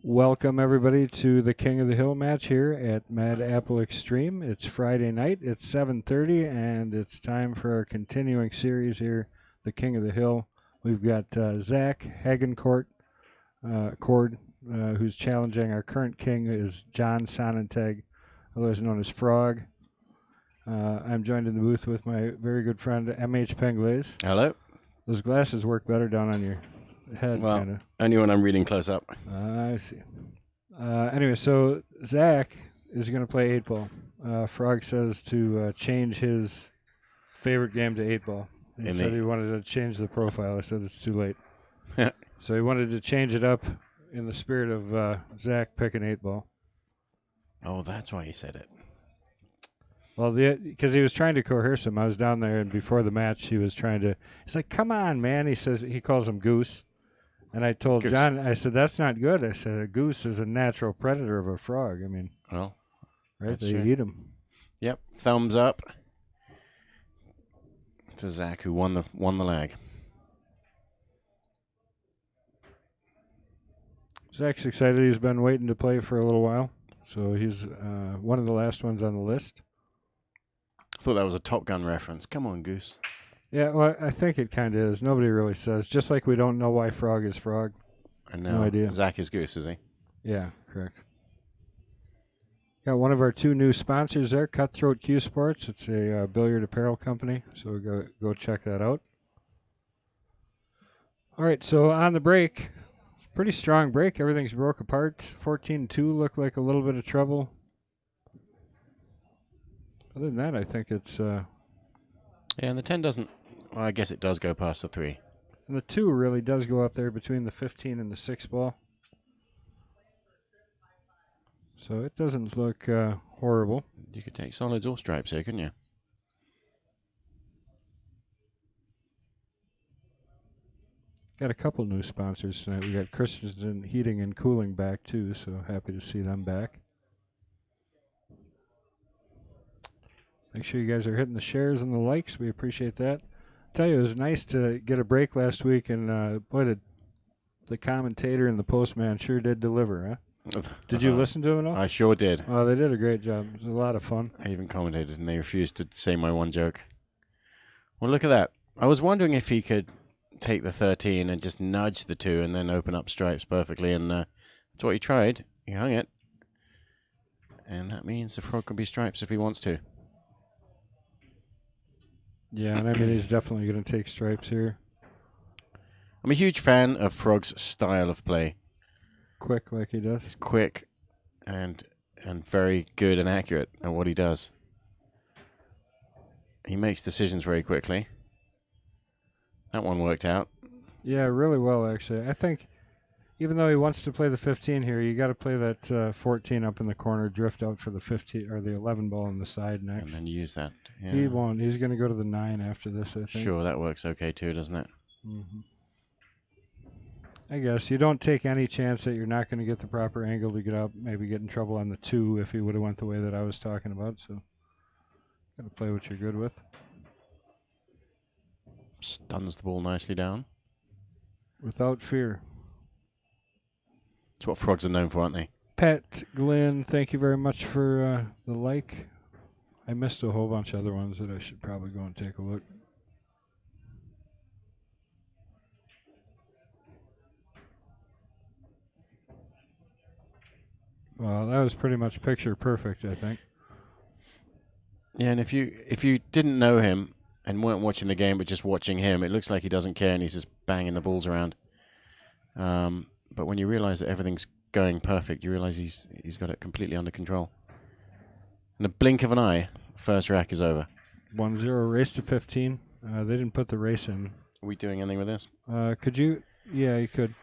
Welcome, everybody, to the King of the Hill match here at Mad Apple Xstream. It's Friday night. It's 7:30, and it's time for our continuing series here, the King of the Hill. We've got Zach Hagenkord, who's challenging our current king, is John Sonnentag, otherwise known as Frog. I'm joined in the booth with my very good friend, M.H. Penglaze. Hello. Those glasses work better down on your head, Well, kind of. only when I'm reading close up. I see. Anyway, so Zach is going to play 8-ball. Frog says to change his favorite game to 8-ball. He said he wanted to change the profile. I said it's too late. So he wanted to change it up in the spirit of Zach picking 8-ball. Oh, that's why he said it. Well, because he was trying to coerce him. I was down there, and before the match, he was trying to. He's like, "Come on, man!" He calls him Goose. And I told Goose. John, I said, that's not good. I said, a goose is a natural predator of a frog. I mean, well, right? They true. eat them. Yep. Thumbs up to Zach, who won the leg. Zach's excited. He's been waiting to play for a little while. So he's one of the last ones on the list. I thought that was a Top Gun reference. Come on, Goose. Yeah, well, I think it kind of is. Nobody really says. Just like we don't know why Frog is Frog. And no idea. Zach is Goose, is he? Yeah, correct. Got one of our two new sponsors there, Cutthroat Q Sports. It's a billiard apparel company, so go check that out. All right, so on the break, it's a pretty strong break. Everything's broke apart. 14-2 looked like a little bit of trouble. Other than that, I think it's... Yeah, and the 10 doesn't... Well, I guess it does go past the 3. And the 2 really does go up there between the 15 and the 6 ball. So it doesn't look horrible. You could take solids or stripes here, couldn't you? Got a couple new sponsors tonight. We got Christensen Heating and Cooling back, too, so happy to see them back. Make sure you guys are hitting the shares and the likes. We appreciate that. I tell you, it was nice to get a break last week, and boy, the commentator and the postman sure did deliver, huh? Did you listen to them at all? I sure did. Oh, they did a great job. It was a lot of fun. I even commentated, and they refused to say my one joke. Well, look at that. I was wondering if he could take the 13 and just nudge the 2 and then open up stripes perfectly, and that's what he tried. He hung it. And that means the frog can be stripes if he wants to. Yeah, and I mean, he's definitely going to take stripes here. I'm a huge fan of Frog's style of play. Quick like he does. He's quick and very good and accurate at what he does. He makes decisions very quickly. That one worked out. Yeah, really well, actually. I think even though he wants to play the 15 here, you got to play that 14 up in the corner, drift out for the 15 or the 11 ball on the side next. And then use that. Yeah. He won't. He's going to go to the 9 after this, I think. Sure, that works okay too, doesn't it? Mm-hmm. I guess you don't take any chance that you're not going to get the proper angle to get up, maybe get in trouble on the 2 if he would have went the way that I was talking about. So got to play what you're good with. Stuns the ball nicely down. Without fear. That's what frogs are known for, aren't they? Pat Glenn, thank you very much for the like. I missed a whole bunch of other ones that I should probably go and take a look. Well, that was pretty much picture perfect, I think. Yeah, and if you didn't know him and weren't watching the game but just watching him, it looks like he doesn't care and he's just banging the balls around. But when you realize that everything's going perfect, you realize he's got it completely under control. In a blink of an eye, first rack is over. 1-0, race to 15. They didn't put the race in. Are we doing anything with this? Could you? Yeah, you could.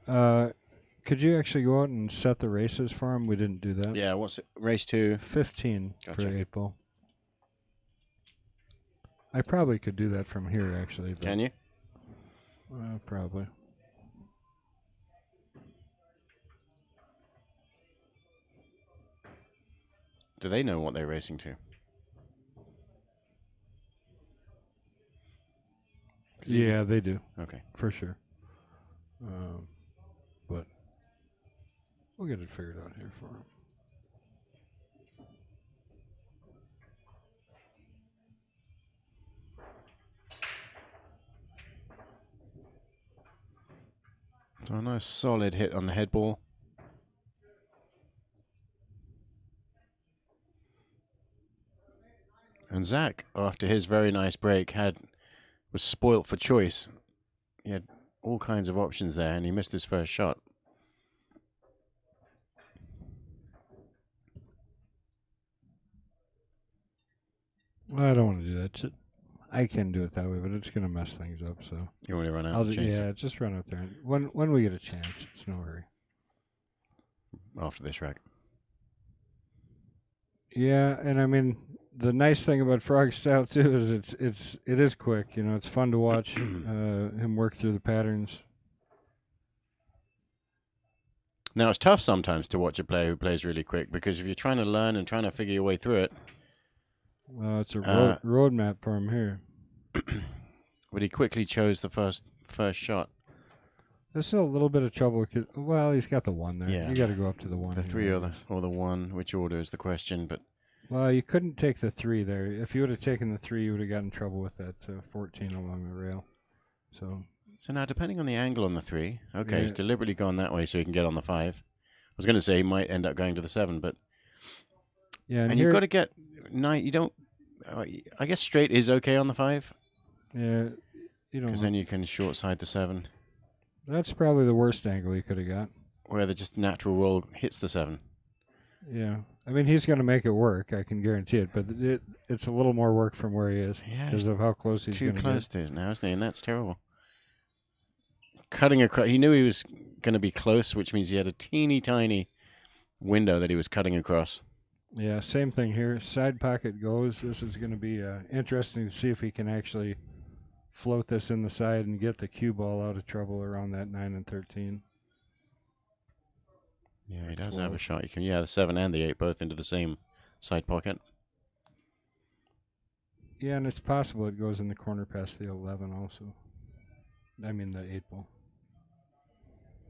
Could you actually go out and set the races for him? We didn't do that. Yeah, what's it? Race 2. 15 Gotcha. for 8-ball. I probably could do that from here, actually. But Can you? Probably. Do they know what they're racing to? Yeah, they do. Okay. For sure. But We'll get it figured out here for him. So a nice solid hit on the head ball. And Zach, after his very nice break, was spoilt for choice. He had all kinds of options there, and he missed his first shot. Well, I don't want to do that. I can do it that way, but it's going to mess things up. So You want to run out? Just run out there. When we get a chance, it's no hurry. After this rack. Yeah, and I mean the nice thing about Frog Style too is it is quick. You know, it's fun to watch him work through the patterns. Now it's tough sometimes to watch a player who plays really quick because if you're trying to learn and trying to figure your way through it. It's a roadmap for him here. But he quickly chose the first shot. There's still a little bit of trouble. Well, he's got the one there. Yeah. You got to go up to the one. The 3 or the 1, which order is the question? But well, you couldn't take the 3 there. If you would have taken the 3, you would have gotten in trouble with that 14 along the rail. So now, depending on the angle on the 3, okay, he's deliberately gone that way so he can get on the 5. I was going to say he might end up going to the 7, but yeah, and you've got to get 9. You don't. I guess straight is okay on the 5. Yeah, you don't. Because then you can short side the 7. That's probably the worst angle you could have got. Where the just natural roll hits the 7. Yeah. I mean, he's going to make it work. I can guarantee it. But it's a little more work from where he is because of how close he's going to get. Too close to it now, isn't he? And that's terrible. Cutting across. He knew he was going to be close, which means he had a teeny tiny window that he was cutting across. Yeah, same thing here. Side pocket goes. This is going to be interesting to see if he can actually float this in the side and get the cue ball out of trouble around that 9 and 13. Yeah, he does 12. Have a shot. You can, the 7 and the 8 both into the same side pocket. Yeah, and it's possible it goes in the corner past the 11 also. I mean the 8 ball.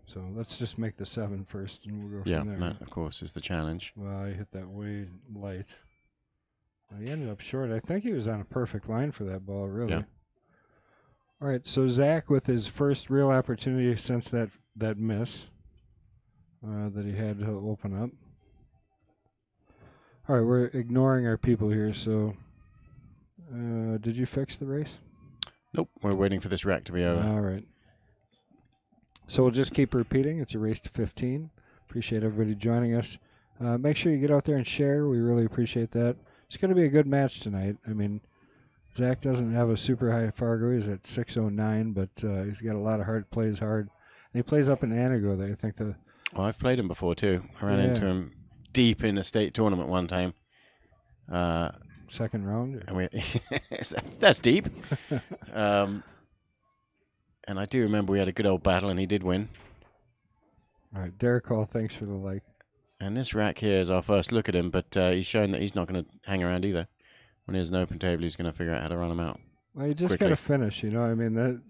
So let's just make the 7 first, and we'll go from there. Yeah, that, of course, is the challenge. Well, I hit that way light. He ended up short. I think he was on a perfect line for that ball, really. Yeah. All right, so Zach with his first real opportunity since that miss that he had to open up. All right, we're ignoring our people here, so did you fix the race? Nope, we're waiting for this rack to be over. All right. So we'll just keep repeating. It's a race to 15. Appreciate everybody joining us. Make sure you get out there and share. We really appreciate that. It's going to be a good match tonight. I mean, Zach doesn't have a super high Fargo. He's at 609, but he's got a lot of hard plays hard. And he plays up in Anago. I think Well, I've played him before, too. I ran into him deep in a state tournament one time. Second round? And that's deep. And I do remember we had a good old battle, and he did win. All right, Derek Hall, thanks for the like. And this rack here is our first look at him, but he's shown that he's not going to hang around either. When he has an open table, he's going to figure out how to run him out. Well, you just got to finish, you know. I mean,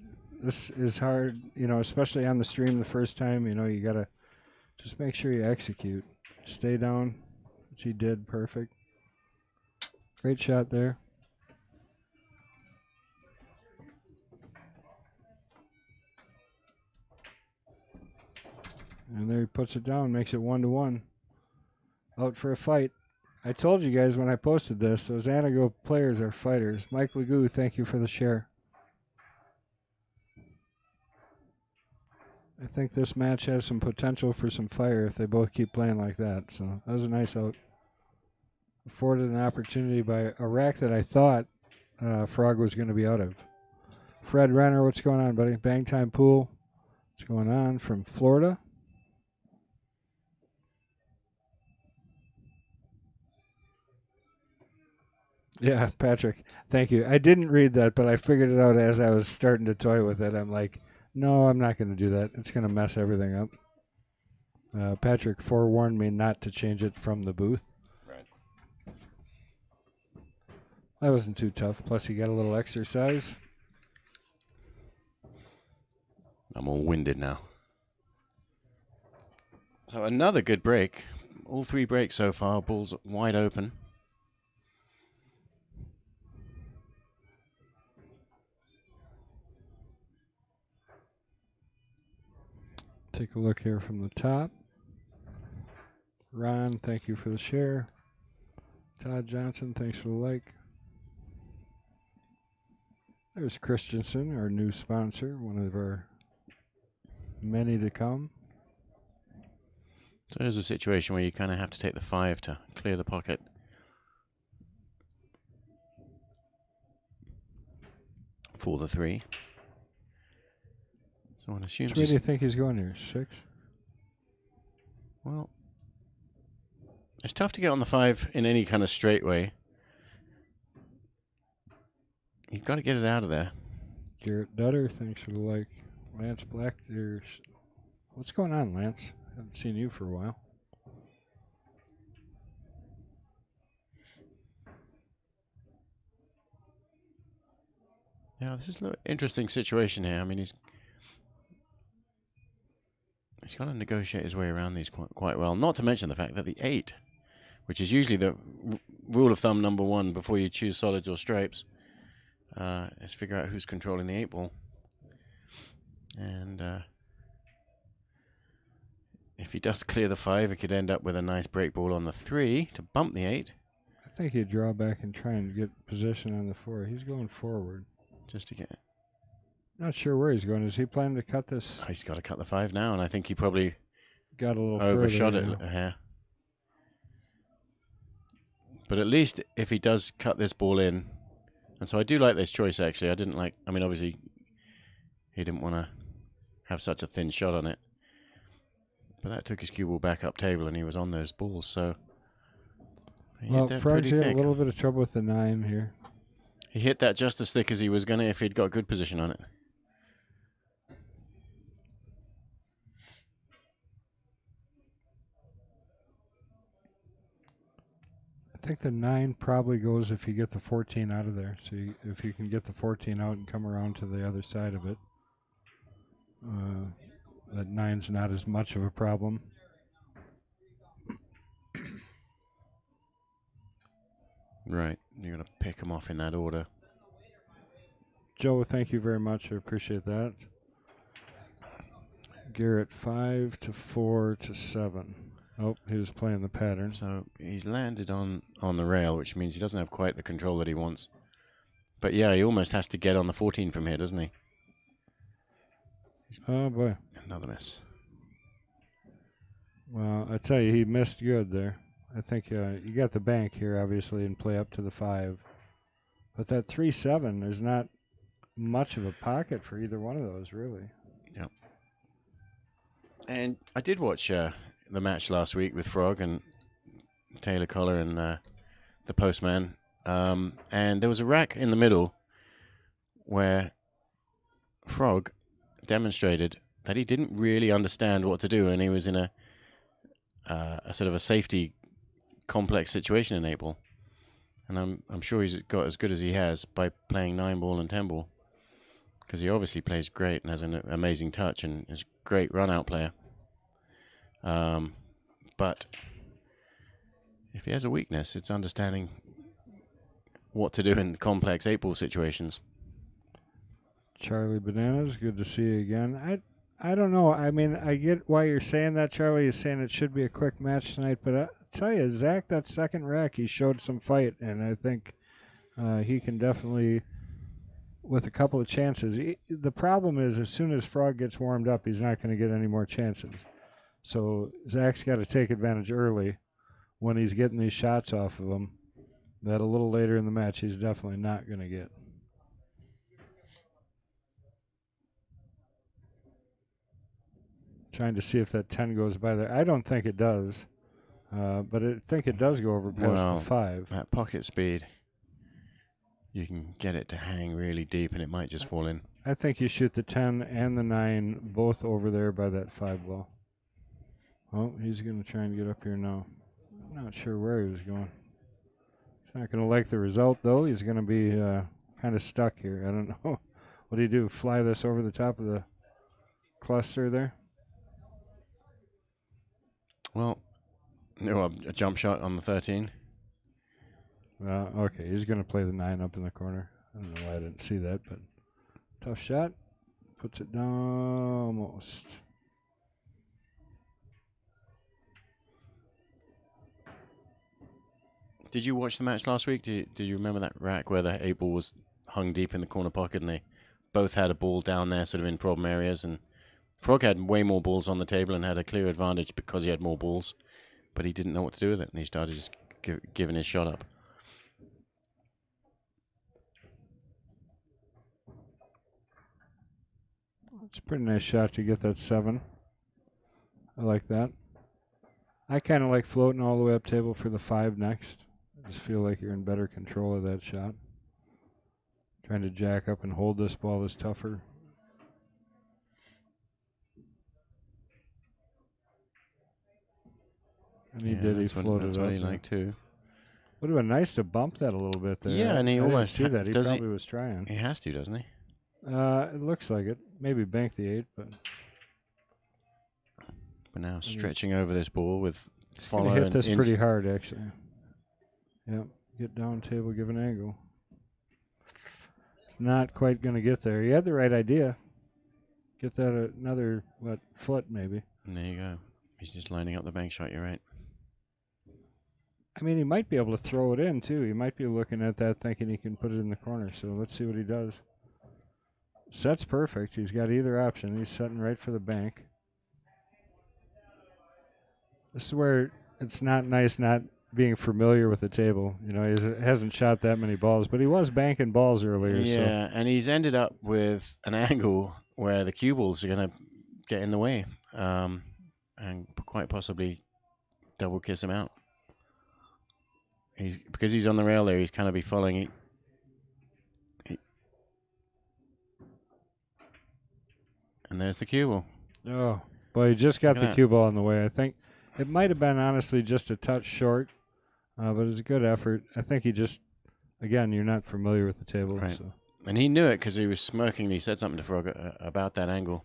this is hard, you know, especially on the stream the first time. You know, you got to just make sure you execute. Stay down, which he did perfect. Great shot there. And there he puts it down, makes it 1-1. Out for a fight. I told you guys when I posted this, those Anago players are fighters. Mike Legoo, thank you for the share. I think this match has some potential for some fire if they both keep playing like that. So that was a nice out. Afforded an opportunity by a rack that I thought Frog was going to be out of. Fred Renner, what's going on, buddy? Bang Time Pool. What's going on from Florida? Yeah, Patrick, thank you. I didn't read that, but I figured it out as I was starting to toy with it. I'm like, no, I'm not going to do that. It's going to mess everything up. Patrick forewarned me not to change it from the booth. Right. That wasn't too tough. Plus, you got a little exercise. I'm all winded now. So another good break. All 3 breaks so far. Balls wide open. Take a look here from the top. Ron, thank you for the share. Todd Johnson, thanks for the like. There's Christensen, our new sponsor, one of our many to come. So there's a situation where you kind of have to take the 5 to clear the pocket. For the 3. So one assumes. Which way do you think he's going here? 6? Well, it's tough to get on the 5 in any kind of straight way. You've got to get it out of there. Garrett Dutter, thanks for the like. Lance Black, what's going on, Lance? Haven't seen you for a while. Yeah, this is an interesting situation here. I mean, he's got to negotiate his way around these quite well. Not to mention the fact that the 8, which is usually the rule of thumb number 1 before you choose solids or stripes, is figure out who's controlling the 8 ball. And if he does clear the 5, he could end up with a nice break ball on the 3 to bump the 8. I think he'd draw back and try and get position on the 4. He's going forward. Just to get. Not sure where he's going. Is he planning to cut this? Oh, he's got to cut the 5 now, and I think he probably got a little overshot further, it here. But at least if he does cut this ball in, and so I do like this choice actually. I mean, obviously he didn't want to have such a thin shot on it, but that took his cue ball back up table, and he was on those balls. So well, Frog's had a little bit of trouble with the 9 here. He hit that just as thick as he was going to if he'd got good position on it. I think the 9 probably goes if you get the 14 out of there. So if you can get the 14 out and come around to the other side of it, that 9's not as much of a problem. Right. You're going to pick them off in that order. Joe, thank you very much. I appreciate that. Garrett 5 to 4 to 7. Oh, he was playing the pattern. So he's landed on the rail, which means he doesn't have quite the control that he wants. But yeah, he almost has to get on the 14 from here, doesn't he? Oh, boy. Another miss. Well, I tell you, he missed good there. I think you got the bank here, obviously, and play up to the 5. But that 3-7, there's not much of a pocket for either one of those, really. Yep. And I did watch the match last week with Frog and Taylor Collar and the Postman. And there was a rack in the middle where Frog demonstrated that he didn't really understand what to do, and he was in a sort of a safety complex situation in 8 ball. And I'm sure he's got as good as he has by playing 9 ball and 10 ball, because he obviously plays great and has an amazing touch and is a great run-out player. But if he has a weakness, it's understanding what to do in complex 8 ball situations. Charlie Bananas, good to see you again. I don't know. I mean, I get why you're saying that, Charlie. You're saying it should be a quick match tonight, but I tell you, Zach, that second rack, he showed some fight, and I think he can definitely, with a couple of chances. The problem is, as soon as Frog gets warmed up, he's not going to get any more chances. So Zach's got to take advantage early when he's getting these shots off of him that a little later in the match he's definitely not going to get. Trying to see if that 10 goes by there. I don't think it does, but I think it does go over past the 5. At pocket speed, you can get it to hang really deep, and it might just fall in. I think you shoot the 10 and the 9 both over there by that 5 ball. Oh, he's going to try and get up here now. I'm not sure where he was going. He's not going to like the result, though. He's going to be kind of stuck here. I don't know. What do you do? Fly this over the top of the cluster there? Well, no, a jump shot on the 13. Okay, he's going to play the 9 up in the corner. I don't know why I didn't see that, but tough shot. Puts it down almost. Did you watch the match last week? Do you remember that rack where the 8 ball was hung deep in the corner pocket and they both had a ball down there sort of in problem areas, and Frog had way more balls on the table and had a clear advantage because he had more balls, but he didn't know what to do with it and he started just giving his shot up. It's a pretty nice shot to get that 7. I like that. I kind of like floating all the way up table for the 5 next. I just feel like you're in better control of that shot. Trying to jack up and hold this ball is tougher. And he did. He floated that's up. What he liked too. Would have been nice to bump that a little bit there. Yeah, and he almost didn't see that. He probably was trying. He has to, doesn't he? It looks like it. Maybe bank the 8, but now stretching over this ball with follow. Hit this pretty hard, actually. Yep. Get down table, give an angle. It's not quite going to get there. He had the right idea. Get that another foot maybe. And there you go. He's just lining up the bank shot. You're right. I mean, he might be able to throw it in too. He might be looking at that thinking he can put it in the corner. So let's see what he does. Set's perfect. He's got either option. He's setting right for the bank. This is where it's not nice not being familiar with the table. You know, he hasn't shot that many balls, but he was banking balls earlier. Yeah, and he's ended up with an angle where the cue balls are going to get in the way and quite possibly double kiss him out. Because he's on the rail there, he's kind of be following it. And there's the cue ball. Oh, boy, he just got the cue ball in the way. I think it might have been, honestly, just a touch short, but it was a good effort. I think he just, again, you're not familiar with the table. Right. So. And he knew it because he was smirking and he said something to Frog about that angle.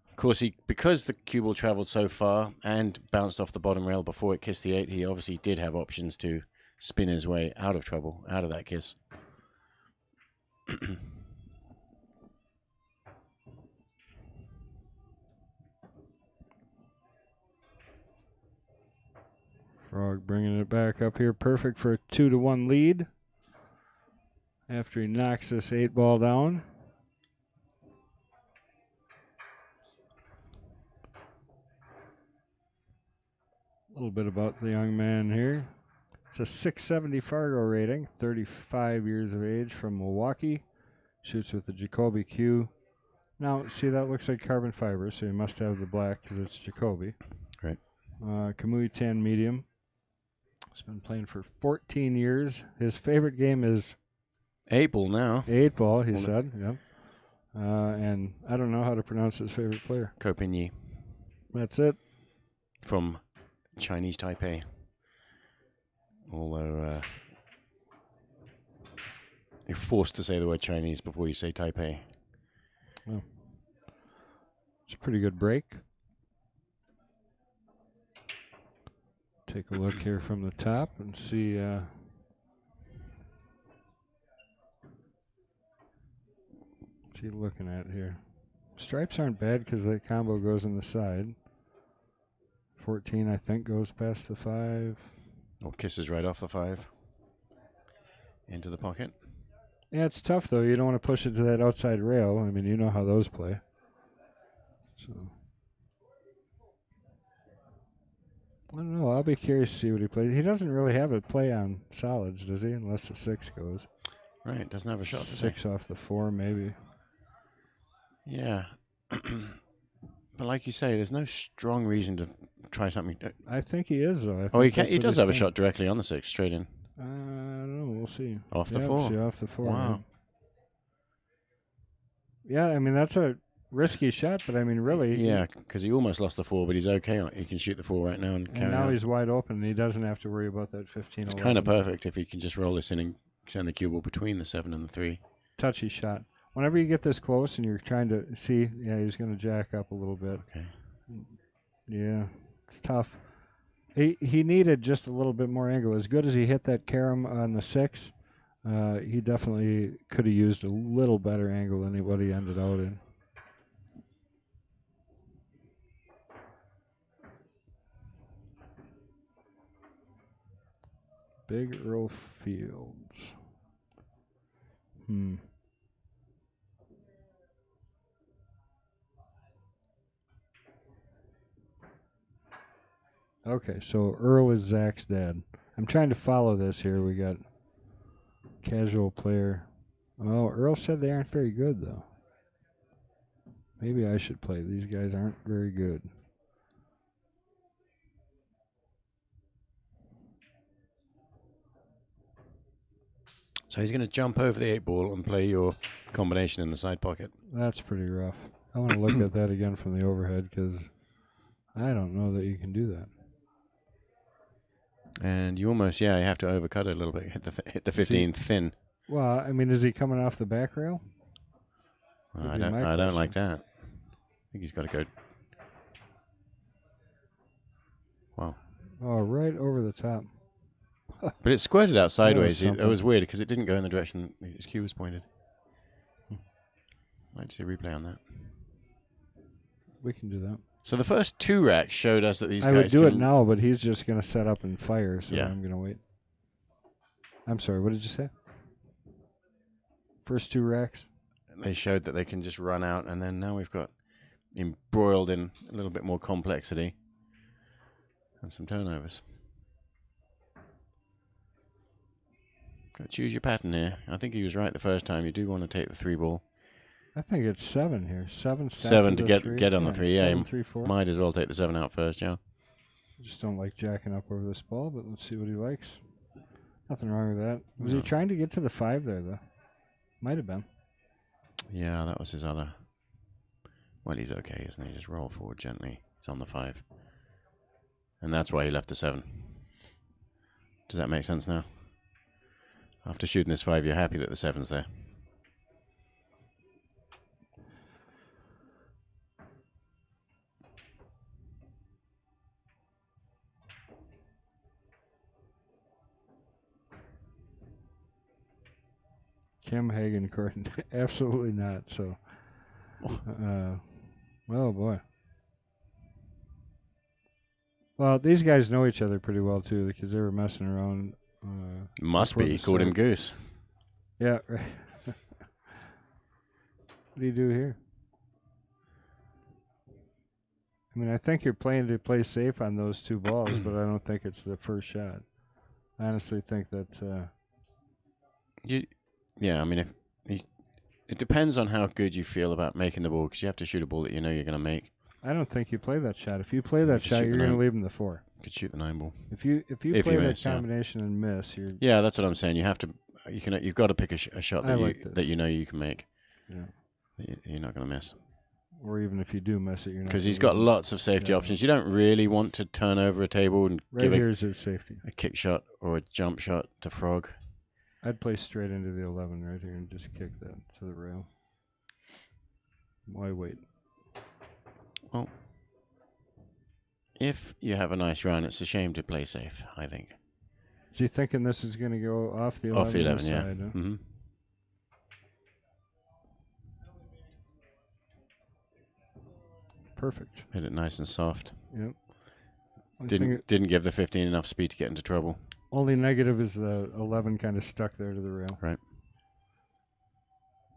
Of course, because the cue ball traveled so far and bounced off the bottom rail before it kissed the 8, he obviously did have options to spin his way out of trouble, out of that kiss. Frog bringing it back up here. Perfect for a 2-1 lead after he knocks this 8 ball down. A little bit about the young man here. It's a 670 Fargo rating, 35 years of age, from Milwaukee. Shoots with the Jacoby Q. Now, see, that looks like carbon fiber, so you must have the black because it's Jacoby. Right. Kamui tan medium. He's been playing for 14 years. His favorite game is 8 ball now. 8 ball, he said. Yep. And I don't know how to pronounce his favorite player. Ko Pin-yi. That's it. From Chinese Taipei. Although you're forced to say the word Chinese before you say Taipei. Oh. It's a pretty good break. Take a look here from the top and see what's he looking at here. Stripes aren't bad because the combo goes in the side. 14, I think, goes past the 5. Or kisses right off the 5. Into the pocket. Yeah, it's tough, though. You don't want to push it to that outside rail. I mean, you know how those play. So, I don't know. I'll be curious to see what he plays. He doesn't really have a play on solids, does he? Unless the 6 goes. Right, doesn't have a shot. 6 off the 4, maybe. Yeah. But like you say, there's no strong reason to try something. I think he is, though. He does have a shot directly on the 6, straight in. I don't know. We'll see. Off the 4. See, off the 4. Wow. Yeah, I mean, that's a risky shot, but I mean, really. Yeah, because he almost lost the 4, but he's okay. He can shoot the 4 right now and carry now on. he's wide open, and he doesn't have to worry about that 15. It's kind of perfect if he can just roll this in and send the cue ball between the 7 and the 3. Touchy shot. Whenever you get this close and you're trying to see, yeah, he's going to jack up a little bit. Okay. Yeah. It's tough. He needed just a little bit more angle. As good as he hit that carom on the 6, he definitely could have used a little better angle than what he ended out in. Big Earl Fields. Okay, so Earl is Zach's dad. I'm trying to follow this here. We got casual player. Oh, Earl said they aren't very good, though. Maybe I should play. These guys aren't very good. So he's going to jump over the 8-ball and play your combination in the side pocket. That's pretty rough. I want to look at that again from the overhead because I don't know that you can do that. And you almost, you have to overcut it a little bit. Hit the 15 thin. Well, I mean, is he coming off the back rail? I don't like that. I think he's got to go. Wow. Oh, right over the top. But it squirted out sideways. It was weird because it didn't go in the direction his cue was pointed. I'd like to see a replay on that. We can do that. So the first 2 racks showed us that these guys I would do it now, but he's just going to set up and fire, so Yeah. I'm going to wait. I'm sorry, what did you say? First 2 racks? They showed that they can just run out, and then now we've got embroiled in a little bit more complexity and some turnovers. Got to choose your pattern here. I think he was right the first time. You do want to take the 3-ball. I think it's 7 here. 7 7 to get on the 3. 7, 3, 4. Might as well take the 7 out first, yeah. I just don't like jacking up over this ball, but let's see what he likes. Nothing wrong with that. Was he trying to get to the 5 there, though? Might have been. Yeah, that was his other. Well, he's okay, isn't he? Just roll forward gently. He's on the 5. And that's why he left the 7. Does that make sense now? After shooting this 5, you're happy that the 7's there. Kim Hagenkord. Absolutely not. So, oh boy. Well, these guys know each other pretty well too because they were messing around. Must be. He called him Goose. Yeah. What do you do here? I mean, I think you're playing to play safe on those 2 balls, but I don't think it's the first shot. I honestly think that. Yeah, I mean, it depends on how good you feel about making the ball because you have to shoot a ball that you know you're going to make. I don't think you play that shot. If you play that shot, you're going to leave him the 4. You could shoot the 9-ball. If you play that combination and miss, you're. Yeah, that's what I'm saying. You have to. You've got to pick a shot that you know you can make. Yeah. That you're not going to miss. Or even if you do miss it, you're not. Because he's got lots of safety options. You don't really want to turn over a table and give here's his safety. A kick shot or a jump shot to Frog. I'd play straight into the 11 right here and just kick that to the rail. Why wait? Well, if you have a nice run, it's a shame to play safe, I think. Is he thinking this is going to go off the 11? Off the 11, yeah. Side, huh? Mm-hmm. Perfect. Hit it nice and soft. Yep. Didn't give the 15 enough speed to get into trouble. Only negative is the 11 kind of stuck there to the rail. Right.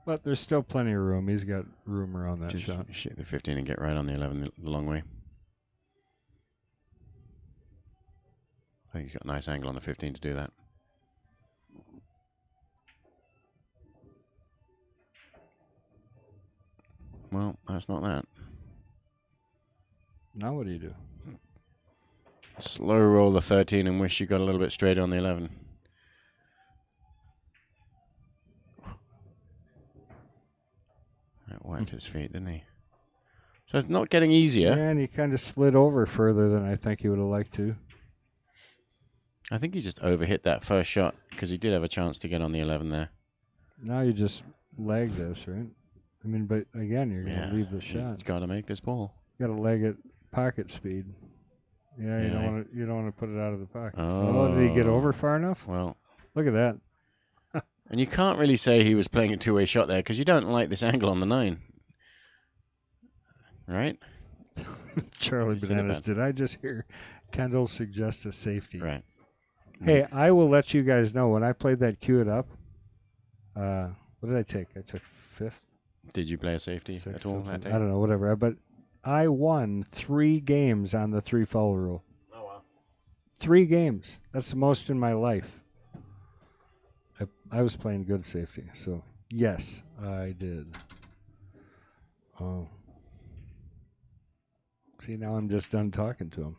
But there's still plenty of room. He's got room around that shot. Shoot the 15 and get right on the 11 the long way. I think he's got a nice angle on the 15 to do that. Well, that's not that. Now what do you do? Slow roll the 13 and wish you got a little bit straighter on the 11. That wiped his feet, didn't he? So it's not getting easier. Yeah, and he kind of slid over further than I think he would have liked to. I think he just overhit that first shot because he did have a chance to get on the 11 there. Now you just leg this, right? I mean, but again, you're going to leave the shot. He's got to make this ball. You got to leg it pocket speed. Yeah, Yeah. you don't want to put it out of the pocket. Oh. Did he get over far enough? Well, Look at that. and you can't really say he was playing a two-way shot there because you don't like this angle on the 9. Right? Charlie You said it Bananas, bad. did I just hear Kendall suggest a safety? Right. Hey, I will let you guys know when I played that Cue It Up. What did I take? I took 5th. Did you play a safety at all that day? I don't know, whatever. But I won 3 games on the 3-foul rule. Oh, wow. 3 games. That's the most in my life. I was playing good safety, so yes, I did. Oh. See, now I'm just done talking to him.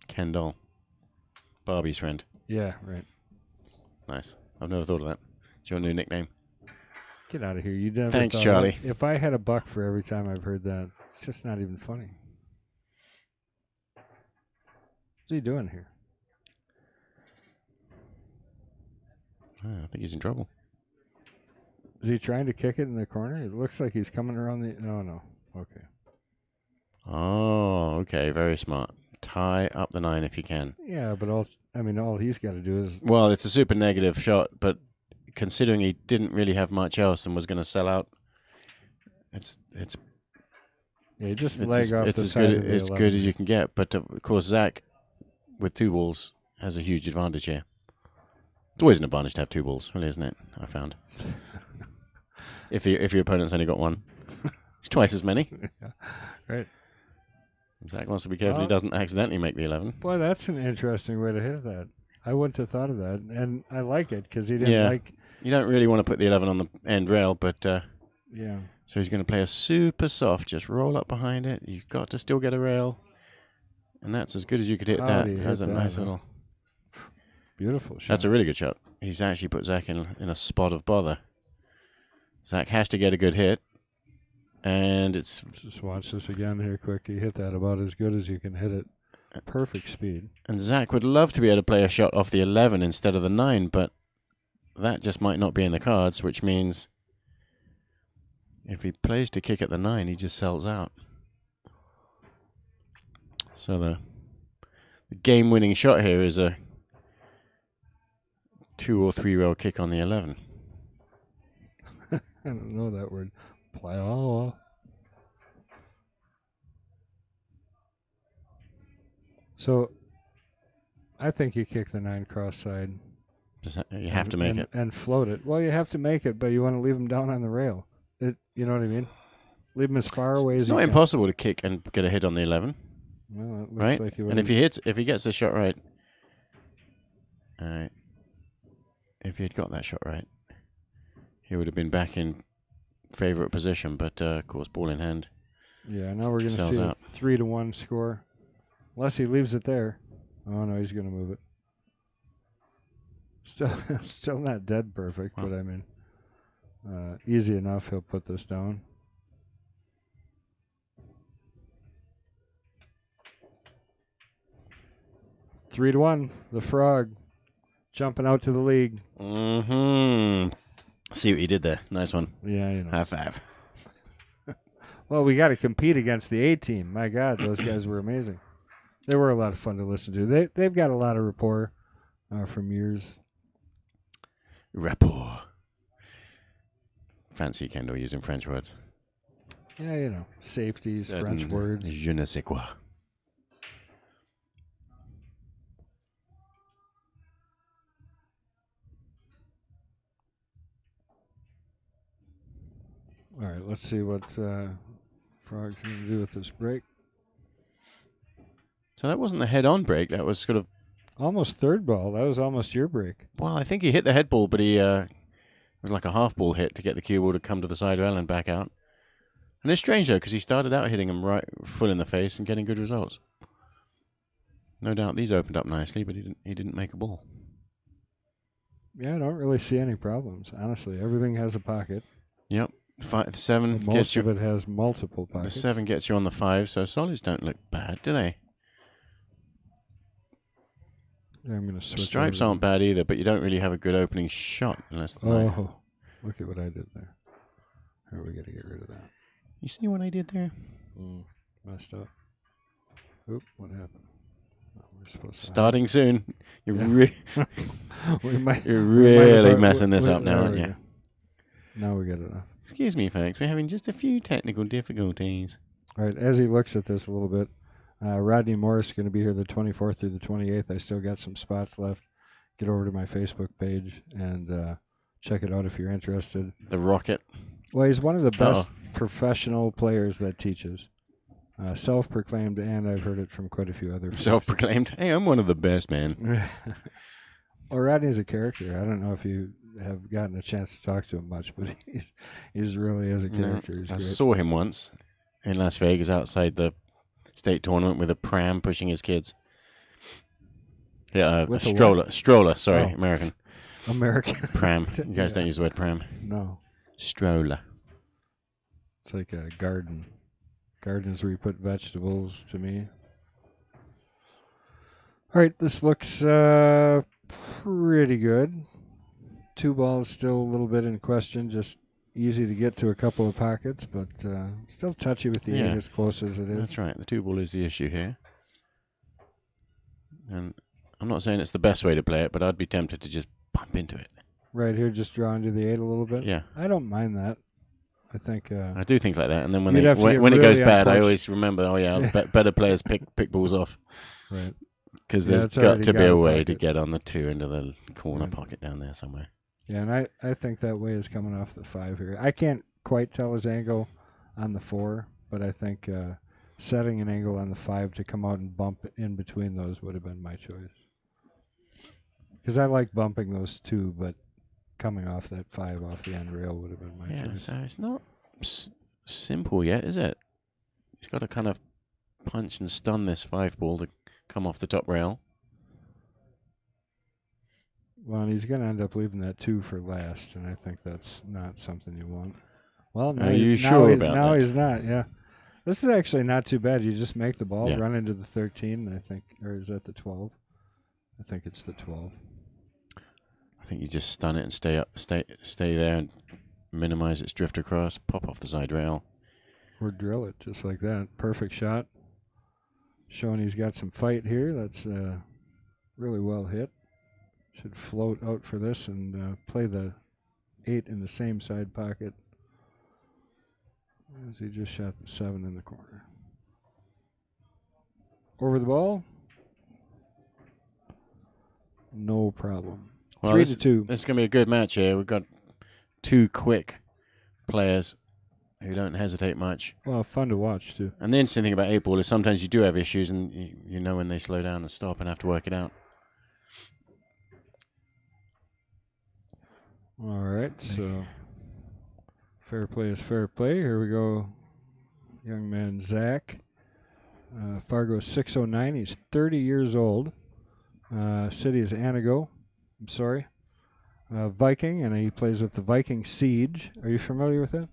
Kendall. Barbie's friend. Yeah, right. Nice. I've never thought of that. Do you want a new nickname? Get out of here. You never Thanks, thought Charlie. that. If I had a buck for every time I've heard that, it's just not even funny. What's he doing here? I think he's in trouble. Is he trying to kick it in the corner? It looks like he's coming around the... No. Okay. Oh, okay. Very smart. Tie up the 9 if you can. Yeah, but all he's got to do is... Well, it's a super negative shot, but considering he didn't really have much else and was going to sell out, it's Yeah, just it's leg as, off it's the as side good of the as 11. good as you can get. But of course, Zach with 2 balls has a huge advantage here. It's always an advantage to have 2 balls, really, isn't it? I found. If your opponent's only got 1, it's twice as many. Yeah, right. Zach wants to be careful he doesn't accidentally make the 11. Boy, that's an interesting way to hit that. I wouldn't have thought of that, and I like it because he didn't like... You don't really want to put the 11 on the end rail, but... Yeah. So he's going to play a super soft, just roll up behind it. You've got to still get a rail. And that's as good as you could hit that. That's a nice little... Beautiful shot. That's a really good shot. He's actually put Zach in a spot of bother. Zach has to get a good hit. And it's... Just watch this again here quick. You hit that about as good as you can hit it. Perfect speed. And Zach would love to be able to play a shot off the 11 instead of the 9, but that just might not be in the cards, which means if he plays to kick at the 9, he just sells out. So the game-winning shot here is a 2 or 3 rail kick on the 11. I don't know that word. Play. So, I think you kick the 9 cross side. You have to make it. And float it. Well, you have to make it, but you want to leave him down on the rail. You know what I mean? Leave him as far away as you can. It's not impossible to kick and get a hit on the 11. Well, it looks right? like And if he gets the shot right, if he had got that shot right, he would have been back in favorite position. But of course, ball in hand. Yeah, now we're going to see a 3-1 score, unless he leaves it there. Oh no, he's going to move it. Still not dead perfect, but I mean, easy enough. He'll put this down. Three to 1. The Frog jumping out to the league. Mm-hmm. See what you did there. Nice one. Yeah, you know. High five. Well, we got to compete against the A team. My God, those guys were amazing. They were a lot of fun to listen to. They've got a lot of rapport from years. Rapport. Fancy Kendall using French words. Yeah, you know, safeties, French words. Je ne sais quoi. All right, let's see what Frog's going to do with this break. So that wasn't the head-on break. That was sort of... Almost third ball. That was almost your break. Well, I think he hit the head ball, but it was like a half ball hit to get the cue ball to come to the side rail and back out. And it's strange, though, because he started out hitting him right full in the face and getting good results. No doubt these opened up nicely, but he didn't make a ball. Yeah, I don't really see any problems, honestly. Everything has a pocket. Yep. 7 Most gets you... of it has multiple pockets. The 7 gets you on the 5, so solids don't look bad, do they? Yeah, I'm going to switch. Stripes aren't bad either, but you don't really have a good opening shot unless the look at what I did there. Here, we got to get rid of that. You see what I did there? Messed up. Oop, what happened? Oh, we're supposed to Starting soon. You're, we might, you're we might have really messing this up now, there aren't we you? go. Now we get it off. Excuse me, folks. We're having just a few technical difficulties. All right, as he looks at this a little bit, Rodney Morris is going to be here the 24th through the 28th. I still got some spots left. Get over to my Facebook page and check it out if you're interested. The Rocket. Well, he's one of the best professional players that teaches. Self-proclaimed, and I've heard it from quite a few other folks. Self-proclaimed. Hey, I'm one of the best, man. Well, Rodney's a character. I don't know if you have gotten a chance to talk to him much, but he's really as a character. He's I great. saw him once in Las Vegas outside the state tournament with a pram pushing his kids. Yeah, a stroller. Stroller, sorry, Oh. American. American. Pram. You guys don't use the word pram. No. Stroller. It's like a garden. Gardens where you put vegetables to me. All right, this looks pretty good. 2 balls still a little bit in question, just easy to get to a couple of pockets, but still touchy with the 8 as close as it is. That's right. The 2 ball is the issue here. And I'm not saying it's the best way to play it, but I'd be tempted to just bump into it. Right here, just draw into the 8 a little bit? Yeah. I don't mind that. I think... I do things like that, and then when when it goes bad, I always remember, better players pick balls off. Right. Because there's got to be a way to get on the 2 into the corner pocket down there somewhere. Yeah, and I think that way is coming off the 5 here. I can't quite tell his angle on the 4, but I think setting an angle on the 5 to come out and bump in between those would have been my choice. Because I like bumping those 2, but coming off that 5 off the end rail would have been my choice. So it's not simple yet, is it? He's got to kind of punch and stun this 5 ball to come off the top rail. Well, and he's going to end up leaving that 2 for last, and I think that's not something you want. Well, now Are you sure about now that? he's not, yeah. This is actually not too bad. You just make the ball, run into the 13, I think, or is that the 12? I think it's the 12. I think you just stun it and stay there and minimize its drift across, pop off the side rail. Or drill it, just like that. Perfect shot. Showing he's got some fight here. That's really well hit. Should float out for this and play the 8 in the same side pocket as he just shot the 7 in the corner. Over the ball. No problem. Well, 3-2. This is going to be a good match here. We've got 2 quick players who don't hesitate much. Well, fun to watch, too. And the interesting thing about 8 ball is sometimes you do have issues and you know when they slow down and stop and have to work it out. All right, so fair play is fair play. Here we go. Young man Zach. Fargo 609. He's 30 years old. City is Anago. I'm sorry. Viking, and he plays with the Viking Siege. Are you familiar with that?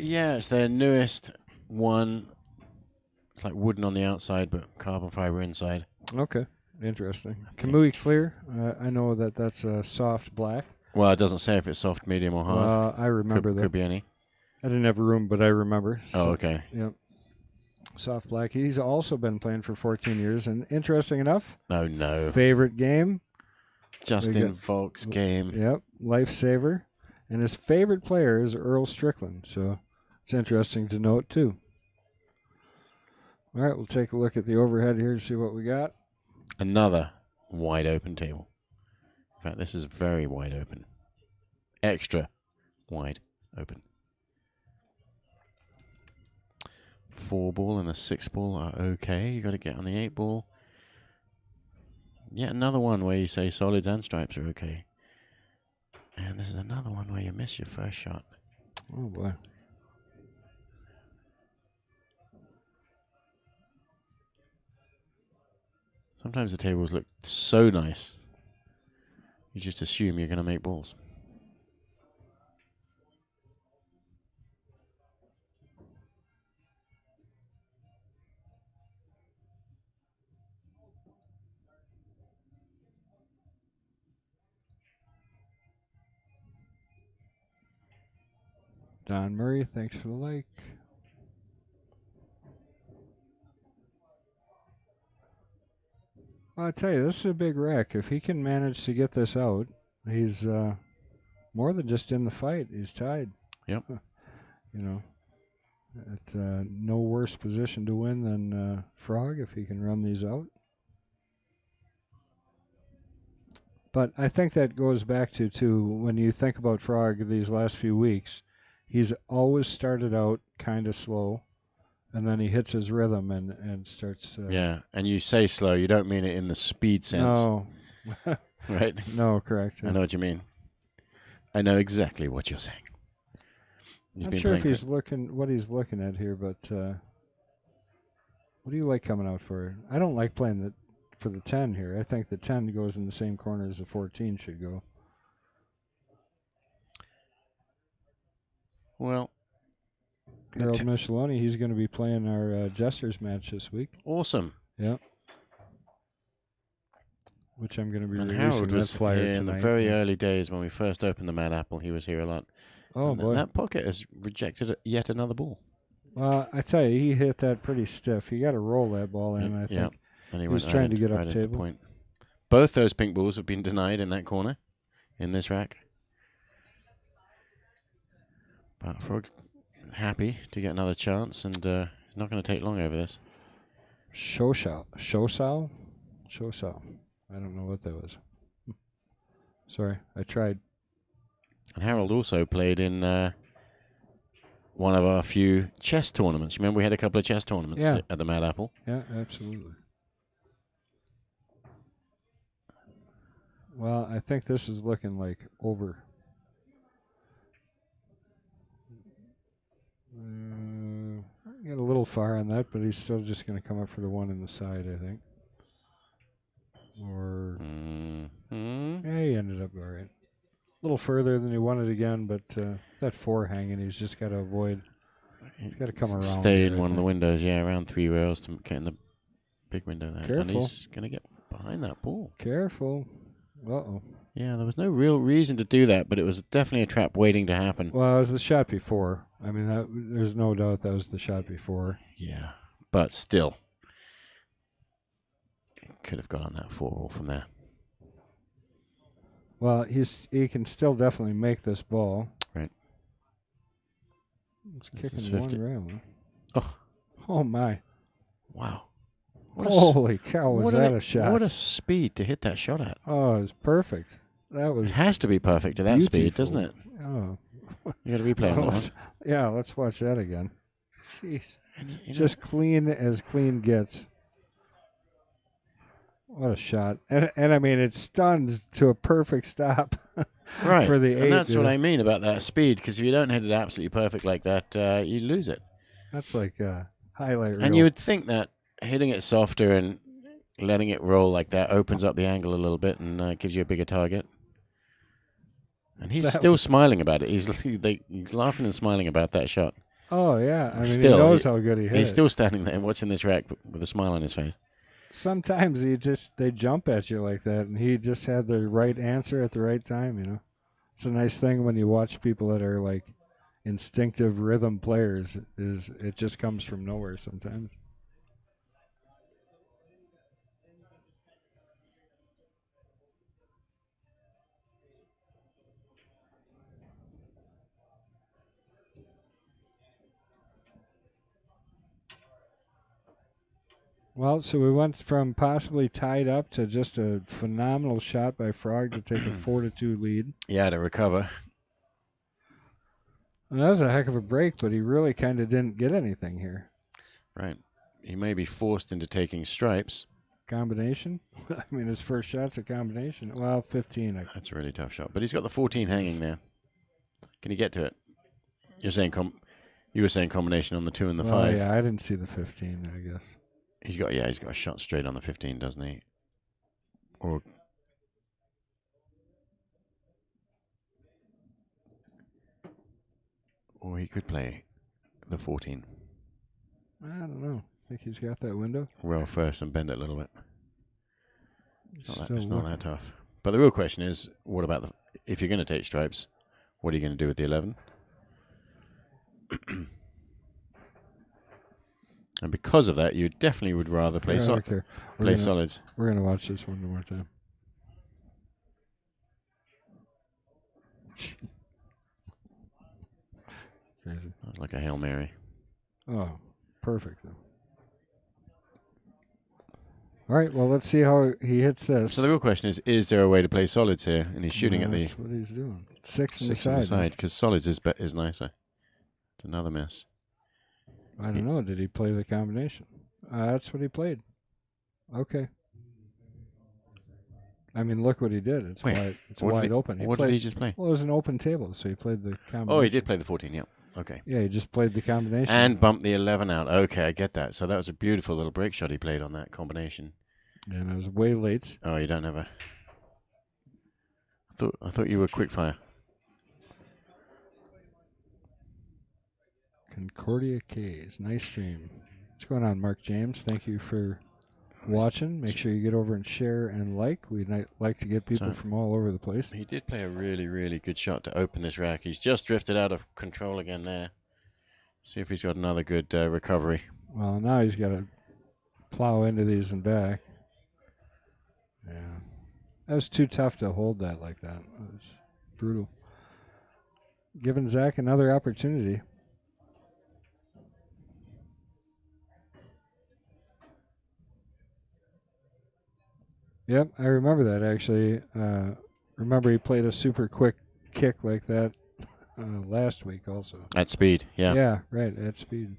Yeah, it's their newest one. It's like wooden on the outside, but carbon fiber inside. Okay, interesting. Kamui Clear. I know that's a soft black. Well, it doesn't say if it's soft, medium, or hard. I remember that. Could be any. I didn't have a room, but I remember. Oh, okay. Yep. Soft black. He's also been playing for 14 years, and interesting enough. Oh, no. Favorite game. Justin Volk's game. Yep, lifesaver. And his favorite player is Earl Strickland, so it's interesting to note, too. All right, we'll take a look at the overhead here to see what we got. Another wide open table. In fact, this is very wide open. Extra wide open. 4 ball and a 6 ball are okay. You got to get on the 8 ball. Yet another one where you say solids and stripes are okay. And this is another one where you miss your first shot. Oh, boy. Sometimes the tables look so nice, you just assume you're going to make balls. Don Murray, thanks for the like. Well, I tell you, this is a big wreck. If he can manage to get this out, he's more than just in the fight. He's tied. Yep. You know, at no worse position to win than Frog if he can run these out. But I think that goes back to, too, when you think about Frog these last few weeks, he's always started out kind of slow, and then he hits his rhythm and starts... yeah, and you say slow, you don't mean it in the speed sense. No. Right? No, correct. Yeah. I know what you mean. I know exactly what you're saying. I'm not sure if he's looking what he's looking at here, but what do you like coming out for? I don't like playing for the 10 here. I think the 10 goes in the same corner as the 14 should go. Well, Harold Micheloni, he's going to be playing our Jesters match this week. Awesome. Yeah. Which I'm going to be and releasing Harold was that flyer here tonight. in the very early days when we first opened the Mad Apple. He was here a lot. Oh, boy. That pocket has rejected yet another ball. Well, I tell you, he hit that pretty stiff. He got to roll that ball in, I think. And he was trying to get up table. Point. Both those pink balls have been denied in that corner, in this rack. But Frog happy to get another chance, and it's not going to take long over this. Shosal. I don't know what that was. Sorry, I tried. And Harold also played in one of our few chess tournaments. Remember, we had a couple of chess tournaments at the Mad Apple. Yeah, absolutely. Well, I think this is looking like over. Got a little far on that, but he's still just going to come up for the one in the side, I think. Or yeah, he ended up all right. A little further than he wanted again, but that 4 hanging, he's just got to avoid. He's got to come around. Stay in one of the windows, around 3 rails to get in the big window there. Careful. And he's going to get behind that ball. Careful. Uh-oh. Yeah, there was no real reason to do that, but it was definitely a trap waiting to happen. Well, it was the shot before. I mean, there's no doubt that was the shot before. Yeah, but still. Could have got on that 4 from there. Well, he can still definitely make this ball. Right. It's kicking one rail. Huh? Oh. Oh, my. Wow. Holy cow, was that a shot? What a speed to hit that shot at. Oh, it was perfect. That was. It has to be perfect at that speed, doesn't it? Oh. You got to replay that one. Yeah, let's watch that again. Jeez. You just clean as clean gets. What a shot. And I mean, it stuns to a perfect stop right. for the 8. And that's what I mean about that speed, because if you don't hit it absolutely perfect like that, you lose it. That's like a highlight reel. And you would think that hitting it softer and letting it roll like that opens up the angle a little bit and gives you a bigger target. And he's still smiling about it. He's laughing and smiling about that shot. Oh, yeah. I mean, still, he knows how good he hit. He's still standing there watching this rack with a smile on his face. Sometimes they jump at you like that, and he just had the right answer at the right time, you know. It's a nice thing when you watch people that are like instinctive rhythm players, is it just comes from nowhere sometimes. Well, so we went from possibly tied up to just a phenomenal shot by Frog to take a 4-2 lead. Yeah, to recover. And that was a heck of a break, but he really kind of didn't get anything here. Right. He may be forced into taking stripes. Combination? I mean, his first shot's a combination. Well, 15. That's a really tough shot. But he's got the 14 hanging there. Can he get to it? You're saying you were saying combination on the 2 and the 5. Yeah, I didn't see the 15, I guess. He's got a shot straight on the 15, doesn't he? Or he could play the 14. I don't know. Think he's got that window? Roll first and bend it a little bit. It's not that tough. But the real question is, what about if you're going to take stripes, what are you going to do with the 11? And because of that, you definitely would rather play solids. We're going to watch this one more time. Crazy. That was like a Hail Mary. Oh, perfect. Though. All right, well, let's see how he hits this. So the real question is there a way to play solids here? And he's shooting at the... That's what he's doing. Six on the side, because solids is nicer. It's another miss. I don't know. Did he play the combination? That's what he played. Okay. I mean, look what he did. It's wide open. What did he just play? Well, it was an open table, so he played the combination. Oh, he did play the 14, yeah. Okay. Yeah, he just played the combination. And bumped the 11 out. Okay, I get that. So that was a beautiful little break shot he played on that combination. And it was way late. Oh, you don't have a... I thought you were quick fire. Concordia K's. Nice stream. What's going on, Mark James? Thank you for watching. Make sure you get over and share and like. We'd like to get people from all over the place. He did play a really, really good shot to open this rack. He's just drifted out of control again there. See if he's got another good recovery. Well, now he's got to plow into these and back. Yeah. That was too tough to hold that like that. It was brutal. Giving Zach another opportunity. Yep, I remember that actually. Remember he played a super quick kick like that last week also. At speed, yeah. Yeah, right, at speed.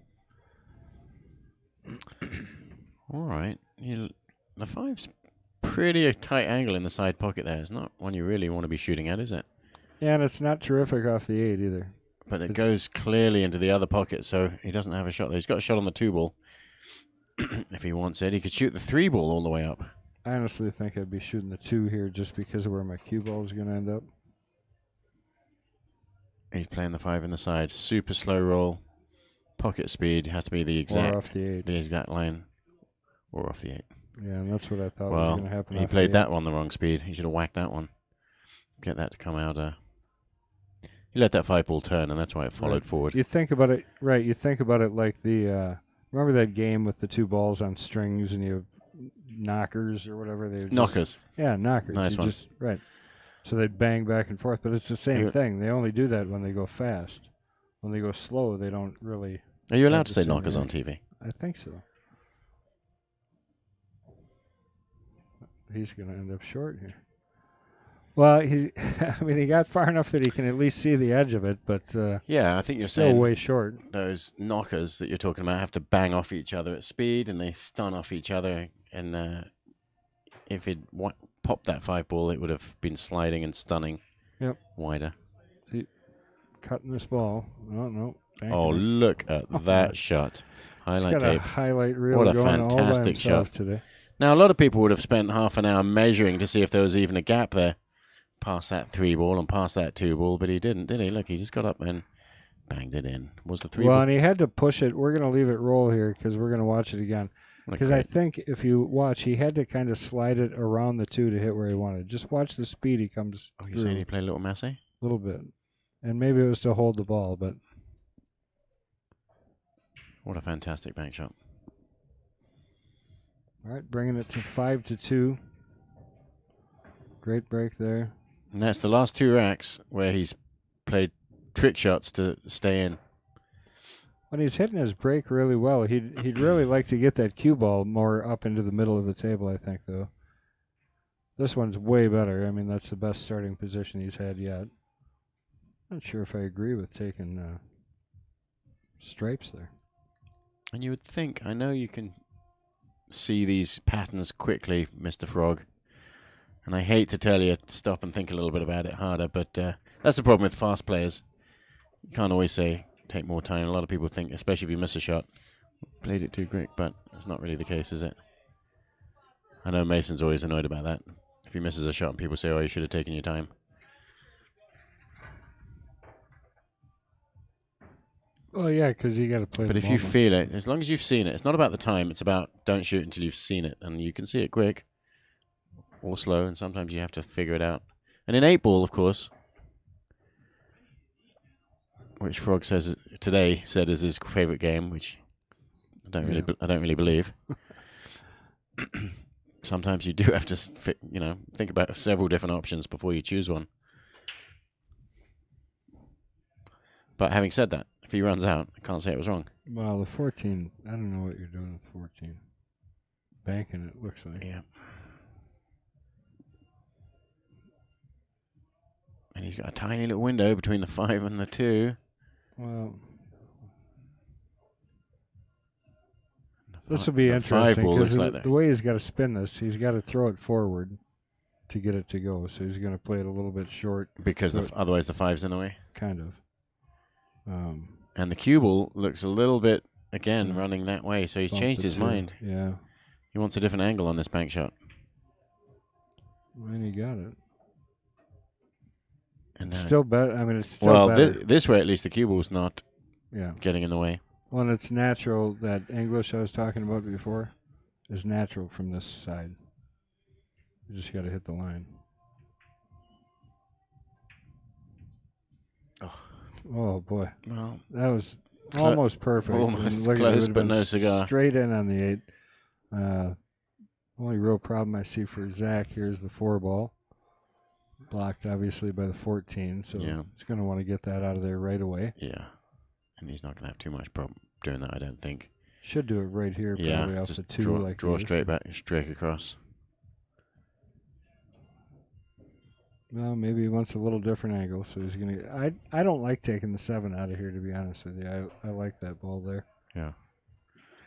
All right. The 5's pretty a tight angle in the side pocket there. It's not one you really want to be shooting at, is it? Yeah, and it's not terrific off the 8 either. But it goes clearly into the other pocket, so he doesn't have a shot there. He's got a shot on the 2 ball. If he wants it, he could shoot the 3 ball all the way up. I honestly think I'd be shooting the 2 here just because of where my cue ball is going to end up. He's playing the 5 in the side. Super slow roll. Pocket speed has to be the exact, or off the 8. The exact line. Or off the 8. Yeah, and that's what I thought was going to happen. He played that one the wrong speed. He should have whacked that one. Get that to come out. He let that 5 ball turn, and that's why it followed forward. You think about it, right? You think about it like the remember that game with the 2 balls on strings and you have knockers or whatever they knockers. Yeah, knockers. Nice one. Right. So they'd bang back and forth, but it's the same thing. They only do that when they go fast. When they go slow, they don't really. Are you allowed to say knockers on TV? I think so. He's going to end up short here. Well, he got far enough that he can at least see the edge of it, but yeah, I think you're still saying way short. Those knockers that you're talking about have to bang off each other at speed, and they stun off each other. And if he'd popped that 5 ball, it would have been sliding and stunning. Yep. Wider. Cutting this ball. No. Oh, look at that shot. Highlight tape. A highlight reel. What a fantastic shot today. Now, a lot of people would have spent half an hour measuring to see if there was even a gap there. Past that 3 ball and past that 2 ball, but he didn't, did he? Look, he just got up and banged it in. Was the 3 ball? Well, and he had to push it. We're going to leave it roll here because we're going to watch it again. Because I think if you watch, he had to kind of slide it around the 2 to hit where he wanted. Just watch the speed he comes through. You're saying he played a little Massey? A little bit. And maybe it was to hold the ball, but... What a fantastic bank shot. All right, bringing it to 5-2. Great break there. And that's the last 2 racks where he's played trick shots to stay in. When he's hitting his break really well, he'd really like to get that cue ball more up into the middle of the table, I think, though. This one's way better. I mean, that's the best starting position he's had yet. Not sure if I agree with taking stripes there. And you would think, I know you can see these patterns quickly, Mr. Frog. And I hate to tell you, stop and think a little bit about it harder, but that's the problem with fast players. You can't always say, take more time. A lot of people think, especially if you miss a shot, played it too quick, but that's not really the case, is it? I know Mason's always annoyed about that. If he misses a shot and people say, oh, you should have taken your time. Oh, yeah, because you got to play. But if you feel it, as long as you've seen it, it's not about the time. It's about don't shoot until you've seen it. And you can see it quick or slow, and sometimes you have to figure it out. And in 8 ball, of course, which Frog says today said is his favorite game, which I don't really believe. Sometimes you do have to think about several different options before you choose one. But having said that, if he runs out, I can't say it was wrong. Well, the 14, I don't know what you're doing with 14. Banking it, looks like. Yeah. And he's got a tiny little window between the 5 and the 2. Well, this will be interesting because the way he's got to spin this, he's got to throw it forward to get it to go. So he's going to play it a little bit short. Because otherwise the 5's in the way? Kind of. And the cue ball looks a little bit, again, running that way. So he's changed his mind. Yeah. He wants a different angle on this bank shot. And he got it. And it's still better. I mean, it's still better. This way, at least, the cue ball's not getting in the way. Well, and it's natural. That English I was talking about before is natural from this side. You just got to hit the line. Oh boy. Well, that was almost perfect. Almost close, but no cigar. Straight in on the 8. Only real problem I see for Zach here is the 4 ball. Blocked, obviously, by the 14, so he's going to want to get that out of there right away. Yeah, and he's not going to have too much problem doing that, I don't think. Should do it right here, probably off the 2. Draw straight back, straight across. Well, maybe he wants a little different angle, so he's going to... I don't like taking the 7 out of here, to be honest with you. I like that ball there. Yeah.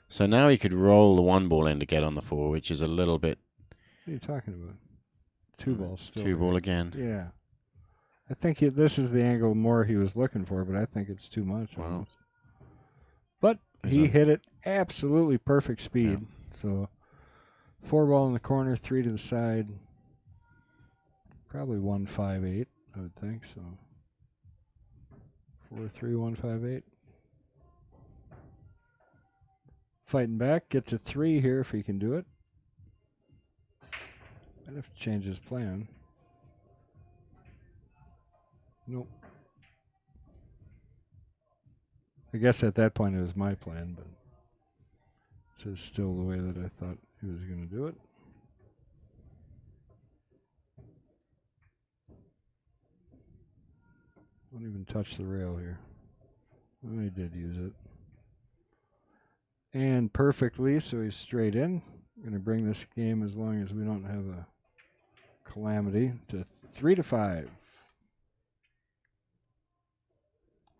So now he could roll the 1 ball in to get on the 4, which is a little bit... What are you talking about? 2 balls still. 2 ball again. Yeah. I think this is the angle more he was looking for, but I think it's too much. Wow. But he hit it absolutely perfect speed. Yeah. So 4 ball in the corner, 3 to the side. Probably 158, I would think. So 4-3, 158. Fighting back, get to 3 here if he can do it. I'd have to change his plan. Nope. I guess at that point it was my plan, but this is still the way that I thought he was going to do it. Don't even touch the rail here. Well, he did use it. And perfectly, so he's straight in. Going to bring this game, as long as we don't have a calamity, to 3-5.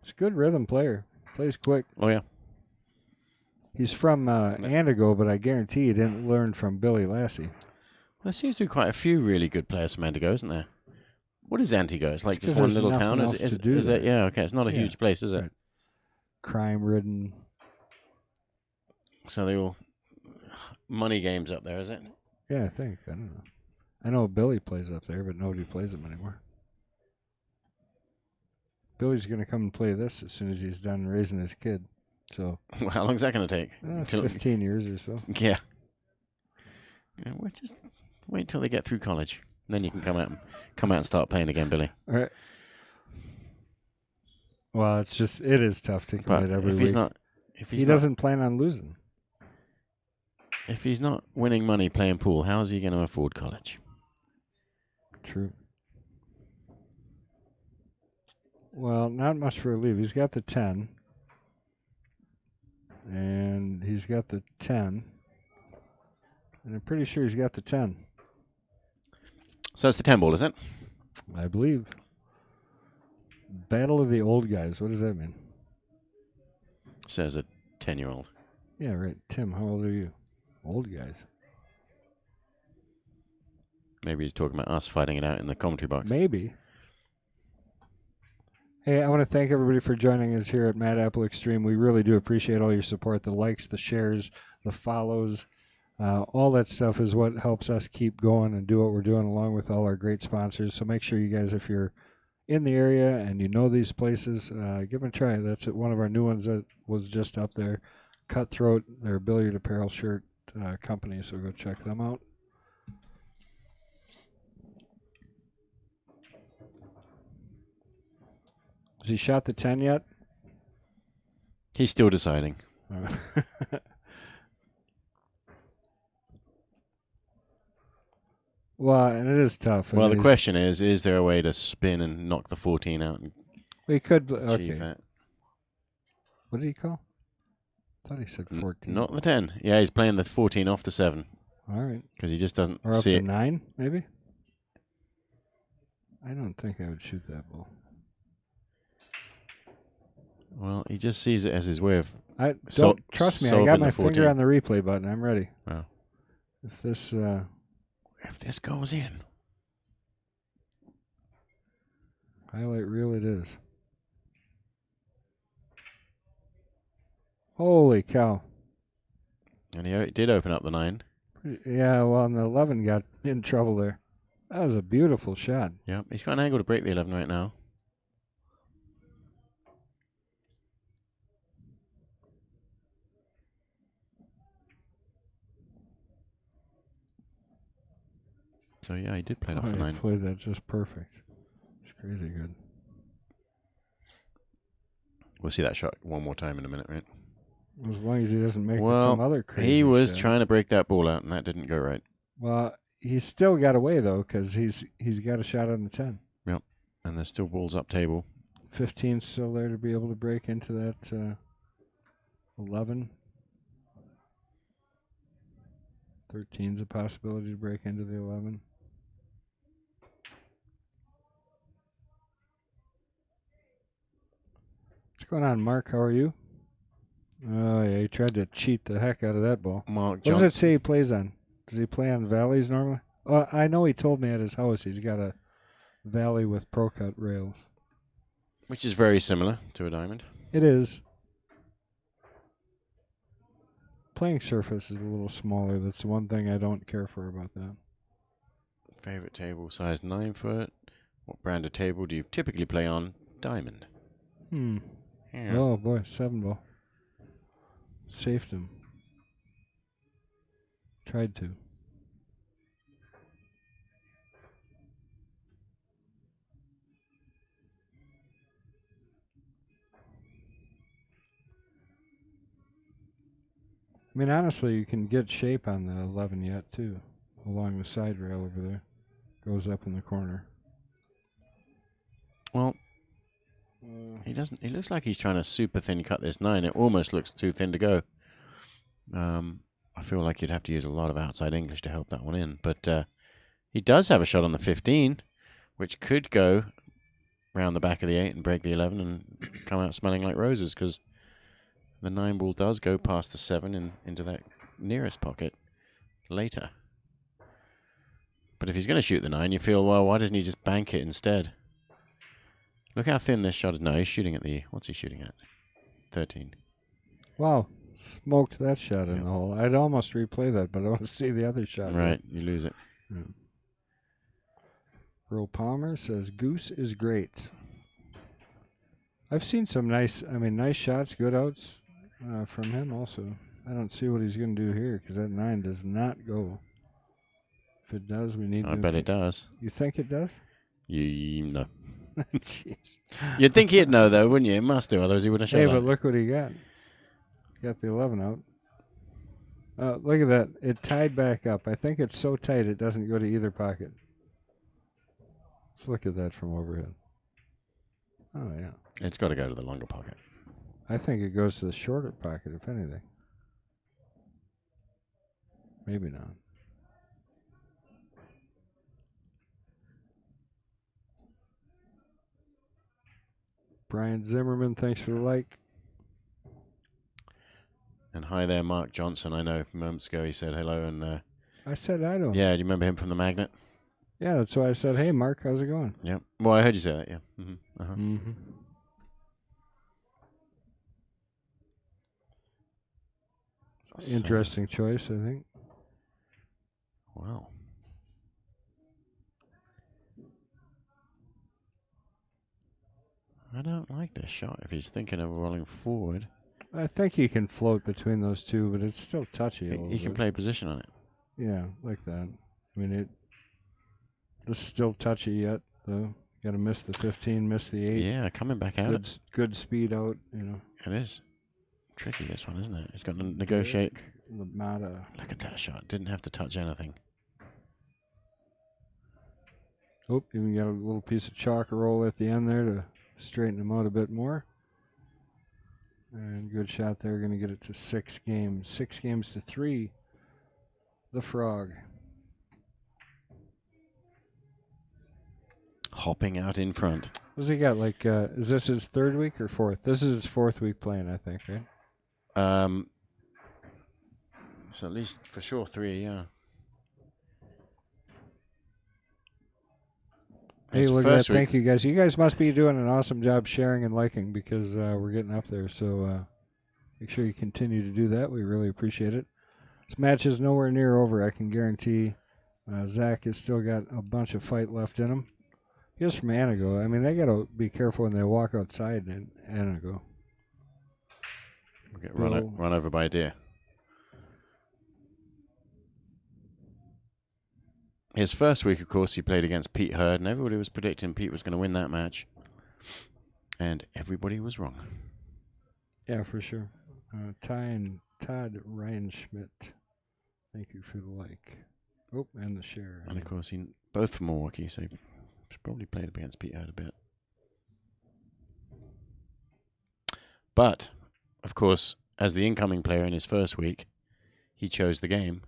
It's a good rhythm player. Plays quick. Oh, yeah. He's from Antigo, but I guarantee he didn't learn from Billy Lassie. There seems to be quite a few really good players from Antigo, isn't there? What is Antigo? It's like just one little town? Is that? Yeah, okay. It's not a huge place, is it? Right. Crime-ridden. So they all... Money games up there, is it? Yeah, I think. I don't know. I know Billy plays up there, but nobody plays them anymore. Billy's going to come and play this as soon as he's done raising his kid. So, well, how long is that going to take? 15 years or so. Yeah. We'll just wait till they get through college. Then you can come out and start playing again, Billy. All right. Well, it is tough to commit every week. If he doesn't plan on losing. If he's not winning money playing pool, how is he going to afford college? True. Well, not much for a leave. He's got the 10. And he's got the 10. And I'm pretty sure he's got the 10. So it's the 10 ball, is it? I believe. Battle of the old guys. What does that mean? Says a 10-year-old. Yeah, right. Tim, how old are you? Old guys. Maybe he's talking about us fighting it out in the commentary box. Maybe. Hey, I want to thank everybody for joining us here at Mad Apple Xstream. We really do appreciate all your support, the likes, the shares, the follows. All that stuff is what helps us keep going and do what we're doing, along with all our great sponsors. So make sure you guys, if you're in the area and you know these places, give them a try. That's one of our new ones that was just up there. Cutthroat, they're a billiard apparel shirt company, so go check them out. Has he shot the 10 yet? He's still deciding. Well, and it is tough. Well, the question is there a way to spin and knock the 14 out and we could achieve that? What did he call? I thought he said 14. Not the 10. Yeah, he's playing the 14 off the 7. All right. Because he just doesn't or see off it. the 9, maybe? I don't think I would shoot that ball. Well, he just sees it as his way of... Trust me, I got my finger on the replay button. I'm ready. Wow. If this goes in. Highlight reel it is. Holy cow. And he did open up the 9. Yeah, well, and the 11 got in trouble there. That was a beautiful shot. Yeah, he's got an angle to break the 11 right now. So, yeah, he did play it off the 9. He played that just perfect. It's crazy good. We'll see that shot one more time in a minute, right? As long as he doesn't make some other crazy he was shot. trying to break that ball out, and that didn't go right. Well, he's still got away, though, because he's got a shot on the 10. Yep, and there's still balls up table. 15's still there to be able to break into that 11. 13's a possibility to break into the 11. What's going on, Mark? How are you? Oh, yeah, he tried to cheat the heck out of that ball. What does it say he plays on? Does he play on valleys normally? I know he told me at his house he's got a valley with pro-cut rails. Which is very similar to a diamond. It is. Playing surface is a little smaller. That's the one thing I don't care for about that. Favorite table size 9 foot. What brand of table do you typically play on? Diamond. Yeah. Oh boy, 7 ball. Saved him. Tried to. I mean, honestly, you can get shape on the 11 yet, too. Along the side rail over there. Goes up in the corner. Well, he doesn't. It looks like he's trying to super thin cut this 9. It almost looks too thin to go. I feel like you'd have to use a lot of outside English to help that one in. But he does have a shot on the 15, which could go round the back of the 8 and break the 11 and come out smelling like roses, because the 9 ball does go past the 7 and into that nearest pocket later. But if he's going to shoot the 9, you feel, well, why doesn't he just bank it instead? Look how thin this shot is. No, he's shooting at the... What's he shooting at? 13. Wow. Smoked that shot in the hole. I'd almost replay that, but I want to see the other shot. Right. You lose it. Yeah. Earl Palmer says, Goose is great. I've seen some nice shots, good outs from him also. I don't see what he's going to do here because that 9 does not go. If it does, we need... I bet it does. You think it does? No. Jeez. You'd think he'd know, though, wouldn't you? It must do, otherwise he wouldn't have Hey, shot but that. look what he got. Got the 11 out. Look at that. It tied back up. I think it's so tight it doesn't go to either pocket. Let's look at that from overhead. Oh, yeah. It's got to go to the longer pocket. I think it goes to the shorter pocket, if anything. Maybe not. Brian Zimmerman, thanks for the like. And hi there, Mark Johnson. I know moments ago he said hello. And I said I don't. yeah, do you remember him from the Magnet? Yeah, that's why I said, hey, Mark, how's it going? Yep. Well, I heard you say that, yeah. Mm-hmm. Uh-huh. Mm-hmm. Interesting choice, I think. Wow. I don't like this shot if he's thinking of rolling forward. I think he can float between those two, but it's still touchy. He can play position on it. Yeah, like that. I mean, it's still touchy yet, though. Got to miss the 15, miss the 8. Yeah, coming back out. Good speed out, you know. It is. Tricky, this one, isn't it? He's got to negotiate. Lamada. Look at that shot. Didn't have to touch anything. Oh, even got a little piece of chalk roll at the end there to straighten him out a bit more. And good shot there. Going to get it to 6 games. 6 games to 3. The Frog. Hopping out in front. What's he got? Like, is this his 3rd week or 4th? This is his 4th week playing, I think, right? So at least for sure 3, yeah. Hey, look at that. Thank you, guys. You guys must be doing an awesome job sharing and liking because we're getting up there. So make sure you continue to do that. We really appreciate it. This match is nowhere near over, I can guarantee. Zach has still got a bunch of fight left in him. He is from Anago. I mean, they got to be careful when they walk outside in Anago. We'll get run over by a deer. His first week, of course, he played against Pete Hurd, and everybody was predicting Pete was going to win that match. And everybody was wrong. Yeah, for sure. Ty and Todd Ryan-Schmidt, thank you for the like. Oh, and the share. And, of course, both from Milwaukee, so he probably played against Pete Hurd a bit. But, of course, as the incoming player in his first week, he chose the game.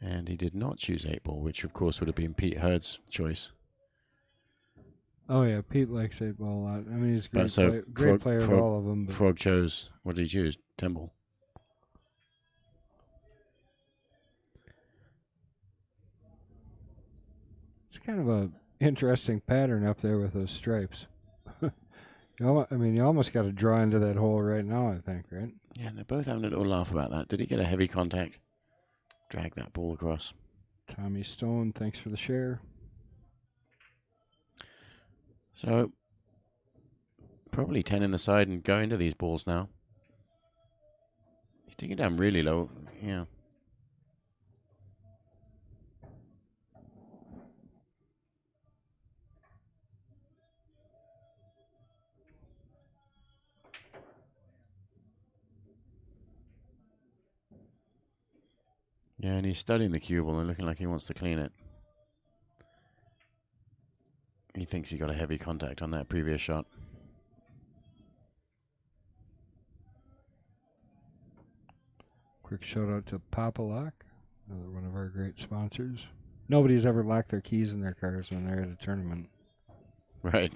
And he did not choose 8-ball, which of course would have been Pete Hurd's choice. Oh yeah, Pete likes 8-ball a lot. I mean, he's a great player of all of them. But Frog chose, what did he choose? 10-ball. It's kind of a interesting pattern up there with those stripes. You almost got to draw into that hole right now, I think, right? Yeah, and they're both having a little laugh about that. Did he get a heavy contact? Drag that ball across. Tommy Stone, thanks for the share. So, probably 10 in the side and go into these balls now. He's taking down really low. Yeah. Yeah, and he's studying the cue ball and looking like he wants to clean it. He thinks he got a heavy contact on that previous shot. Quick shout out to Papa Lock, another one of our great sponsors. Nobody's ever locked their keys in their cars when they're at a tournament. Right.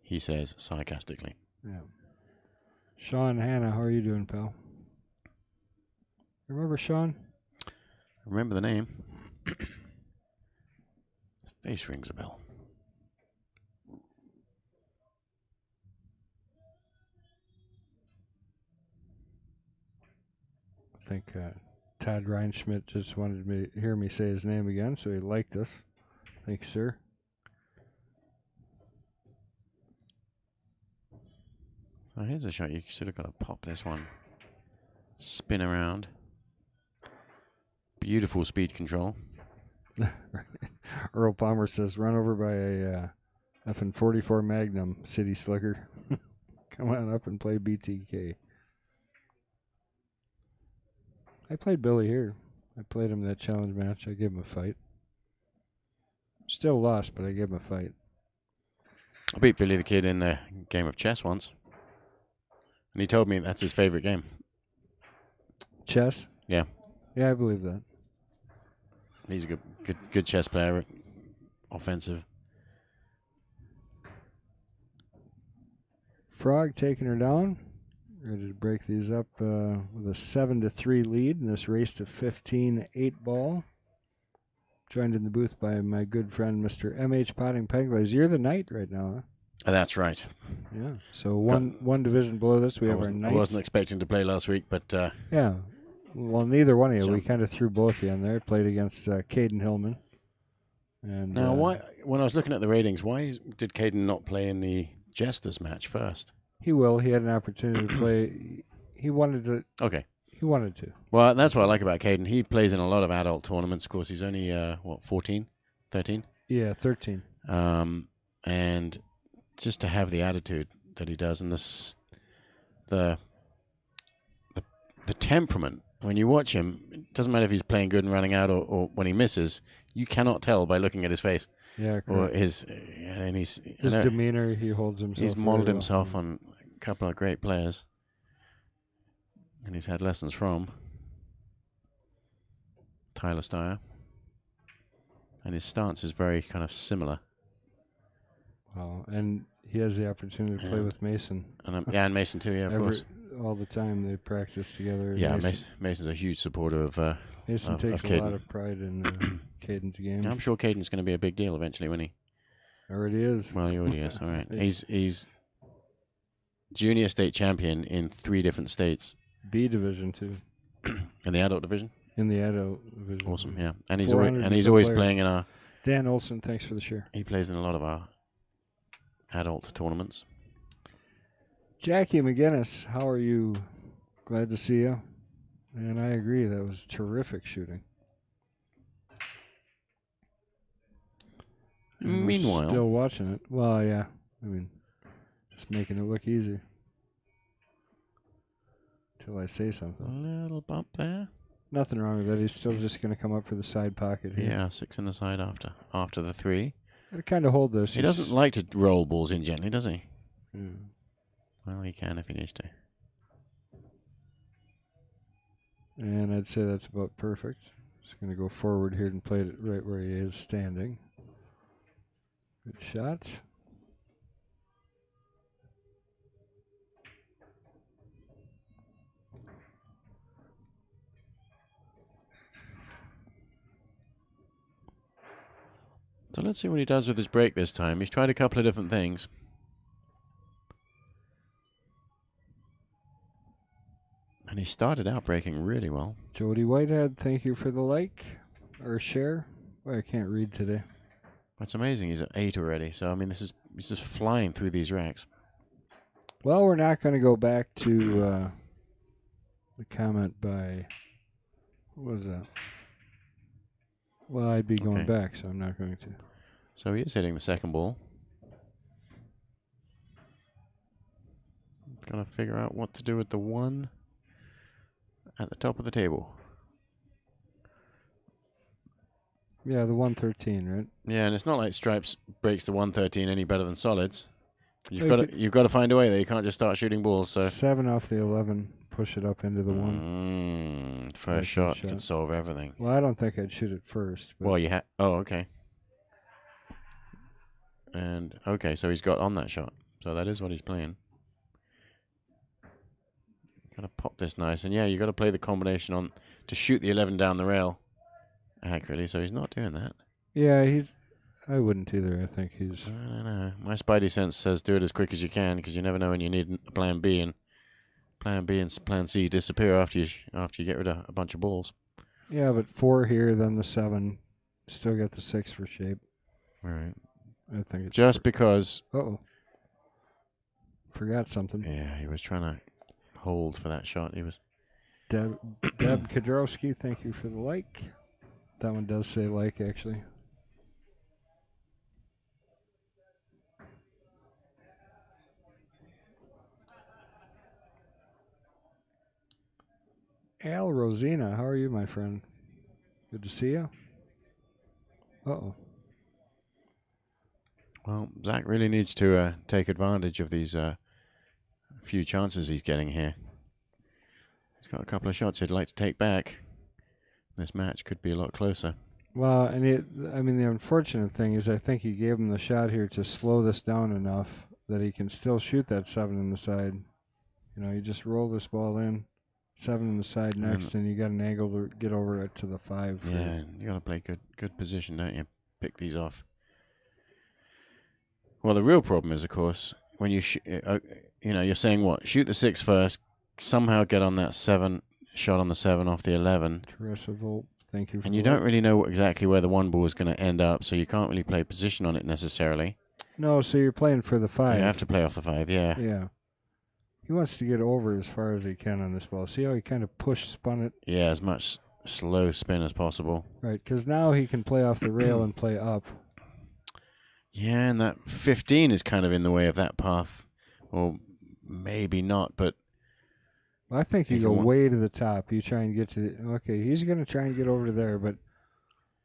He says sarcastically. Yeah. Sean Hanna, how are you doing, pal? Remember Sean? Remember the name. His face rings a bell. I think Todd Reinschmidt just wanted to hear me say his name again, so he liked us. Thank you, sir. So here's a shot. You sort of got to pop this one. Spin around. Beautiful speed control. Earl Palmer says, run over by a effing 44 Magnum City Slicker. Come on up and play BTK. I played Billy here. I played him in that challenge match. I gave him a fight. Still lost, but I gave him a fight. I beat Billy the Kid in a game of chess once. And he told me that's his favorite game. Chess? Yeah. Yeah, I believe that. He's a good chess player. Offensive. Frog taking her down. Ready to break these up with a 7-3 lead in this race to 15 8-ball. Joined in the booth by my good friend, Mr. M.H. Potting Peglays. You're the knight right now, huh? That's right. Yeah. So one division below this, we have our knights. I wasn't expecting to play last week, but... yeah. Well, neither one of you. We kind of threw both of you in there. Played against Caden Hillman. And now, why? When I was looking at the ratings, why did Caden not play in the Jesters match first? He will. He had an opportunity to play. He wanted to. Okay. He wanted to. Well, that's what I like about Caden. He plays in a lot of adult tournaments. Of course, he's only, 14? 13? Yeah, 13. And just to have the attitude that he does and the the temperament. When you watch him, it doesn't matter if he's playing good and running out or when he misses. You cannot tell by looking at his face. Yeah, correct. Or his demeanor. He holds himself. He's modeled himself on a couple of great players, and he's had lessons from Tyler Steyer, and his stance is very kind of similar. Wow, and he has the opportunity to play with Mason. And Mason too. Yeah, of course. All the time they practice together. Yeah, Mason's a huge supporter of. Mason takes a lot of pride in Caden's game. Yeah, I'm sure Caden's going to be a big deal eventually, when he already is. Well, he already is. All right, he's junior state champion in 3 different states. B division too. In the adult division. In the adult division. Awesome, yeah, and he's always playing in our. Dan Olson, thanks for the share. He plays in a lot of our adult tournaments. Jackie McGinnis, how are you? Glad to see you. And I agree, that was terrific shooting. And meanwhile, still watching it. Well, yeah. I mean, just making it look easy. Till I say something. A little bump there. Nothing wrong with that. He's still just going to come up for the side pocket here. Yeah, 6 in the side after the 3. Got to kind of hold this. He doesn't like to roll balls in gently, does he? Yeah. Well, he can if he needs to. And I'd say that's about perfect. Just going to go forward here and play it right where he is standing. Good shot. So let's see what he does with his break this time. He's tried a couple of different things. And he started out breaking really well. Jody Whitehead, thank you for the like or share. Well, I can't read today. That's amazing. He's at 8 already. So, I mean, he's just flying through these racks. Well, we're not going to go back to the comment by, what was that? Well, I'd be going back, so I'm not going to. So he is hitting the second ball. Got to figure out what to do with the 1 at the top of the table. Yeah, the 113, right? Yeah, and it's not like Stripes breaks the 113 any better than Solids. You've got to find a way there. You can't just start shooting balls. So 7 off the 11, push it up into the 1. First shot can solve everything. Well, I don't think I'd shoot it first. Well, you oh, okay. And okay, so he's got on that shot. So that is what he's playing. Gotta pop this nice, and yeah, you got to play the combination on to shoot the 11 down the rail accurately. So he's not doing that. Yeah, I wouldn't either. I think he's. I don't know. My spidey sense says do it as quick as you can because you never know when you need a plan B, and plan B and plan C disappear after you get rid of a bunch of balls. Yeah, but 4 here, then the 7, still got the 6 for shape. All right. I think it's just because. Uh-oh. Forgot something. Yeah, he was trying to hold for that shot. He was. Deb Kadrowski, thank you for the like. That one does say like, actually. Al Rosina, how are you, my friend? Good to see you. Uh-oh. Well, Zach really needs to take advantage of these few chances he's getting here. He's got a couple of shots he'd like to take back. This match could be a lot closer. Well, and the unfortunate thing is I think he gave him the shot here to slow this down enough that he can still shoot that 7 in the side. You know, you just roll this ball in, 7 in the side next, and you got an angle to get over it to the 5. Yeah, you got to play good position, don't you? Pick these off. Well, the real problem is, of course, when you you're saying what? Shoot the 6 first, somehow get on that 7 shot on the 7 off the 11. Teresa Volp, thank you. And you don't really know exactly where the 1 ball is going to end up, so you can't really play position on it necessarily. No, so you're playing for the 5. You have to play off the 5, yeah. Yeah. He wants to get over as far as he can on this ball. See how he kind of spun it? Yeah, as much slow spin as possible. Right, because now he can play off the rail and play up. Yeah, and that 15 is kind of in the way of that path. Or maybe not, but Well, I think you go way to the top. You try and get to okay, he's going to try and get over to there, but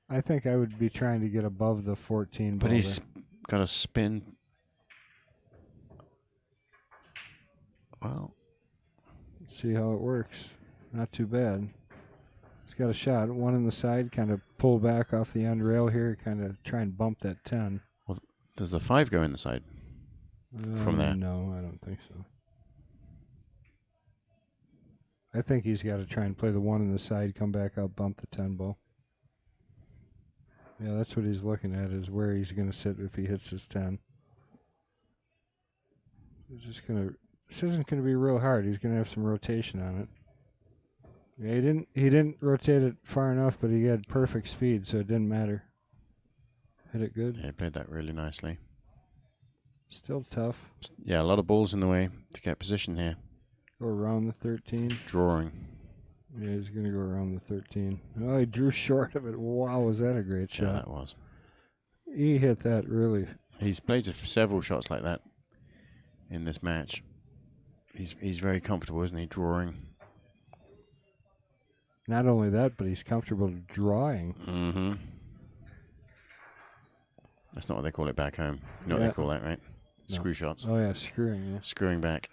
I think I would be trying to get above the 14 But ball he's got to spin. Well, let's see how it works. Not too bad. He's got a shot. One in the side, kind of pull back off the end rail here, kind of try and bump that 10. Well, does the 5 go in the side from there? No, I don't think so. I think he's got to try and play the 1 in the side, come back out, bump the 10 ball. Yeah, that's what he's looking at, is where he's going to sit if he hits his 10. He's just going to... This isn't going to be real hard. He's going to have some rotation on it. Yeah, he didn't rotate it far enough, but he had perfect speed, so it didn't matter. Hit it good. Yeah, he played that really nicely. Still tough. Yeah, a lot of balls in the way to get position here. Go around the 13. Drawing. Yeah, he's going to go around the 13. Oh, he drew short of it. Wow, was that a great shot. Yeah, that was. He hit that really. He's played several shots like that in this match. He's very comfortable, isn't he, drawing? Not only that, but he's comfortable drawing. Mm-hmm. That's not what they call it back home. You know what they call that, right? No. Screw shots. Oh, yeah, screwing. Yeah. Screwing back.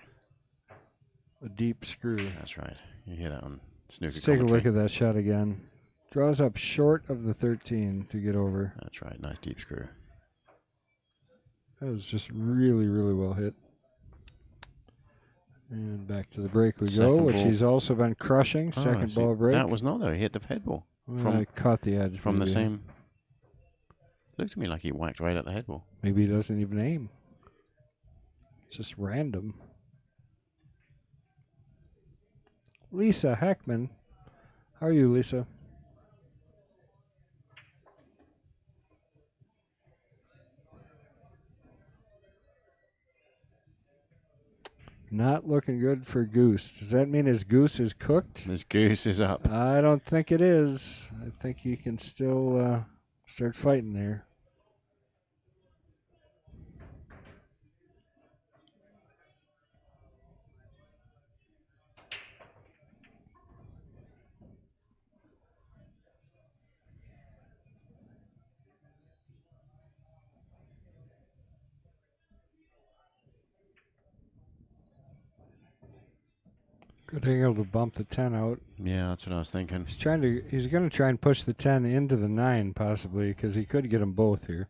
A deep screw. That's right. You hear that on snooker Let's commentary. take a look at that shot again. Draws up short of the 13 to get over. That's right. Nice deep screw. That was just really, really well hit. And back to the break we go, which he's also been crushing. Second ball break. That was not, though. He hit the head ball. I caught the edge. From the same. Looked to me like he whacked right at the head ball. Maybe he doesn't even aim. It's just random. Lisa Heckman. How are you, Lisa? Not looking good for Goose. Does that mean his goose is cooked? His goose is up. I don't think it is. I think he can still start fighting there. Good angle to bump the 10 out. Yeah, that's what I was thinking. He's going to try and push the 10 into the 9 possibly, because he could get them both here.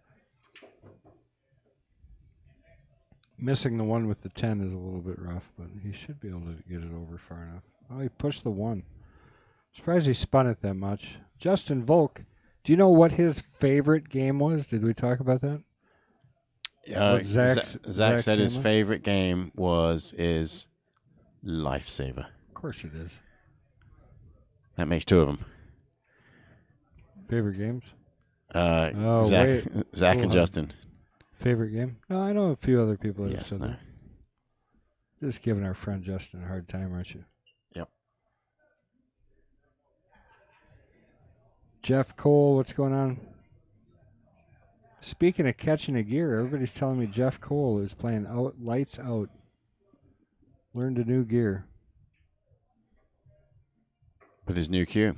Missing the 1 with the 10 is a little bit rough, but he should be able to get it over far enough. Oh, he pushed the 1. Surprised he spun it that much. Justin Volk, do you know what his favorite game was? Did we talk about that? Zach said his favorite game was Lifesaver. Of course it is. That makes 2 of them. Favorite games? Zach and Justin. Favorite game? No, I know a few other people that have said no. that. Just giving our friend Justin a hard time, aren't you? Yep. Jeff Cole, what's going on? Speaking of catching a gear, everybody's telling me Jeff Cole is playing lights out. Learned a new gear. With his new cue.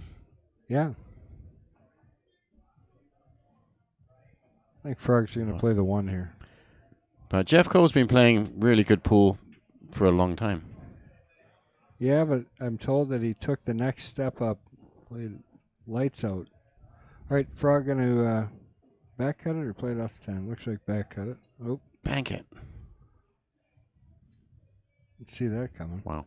Yeah. I think Frog's going to play the 1 here. But Jeff Cole's been playing really good pool for a long time. Yeah, but I'm told that he took the next step up, played lights out. All right, Frog going to back cut it or play it off the 10? Looks like back cut it. Oh. Bank it. Let's see that coming. Wow.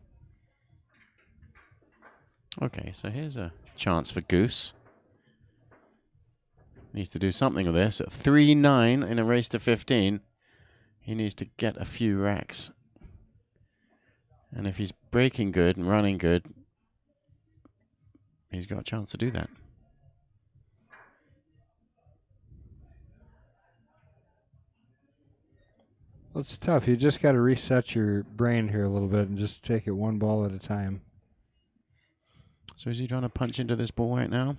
Okay, so here's a chance for Goose. Needs to do something with this. At 3-9 in a race to 15, he needs to get a few racks. And if he's breaking good and running good, he's got a chance to do that. Well, it's tough. You just got to reset your brain here a little bit and just take it 1 ball at a time. So is he trying to punch into this ball right now?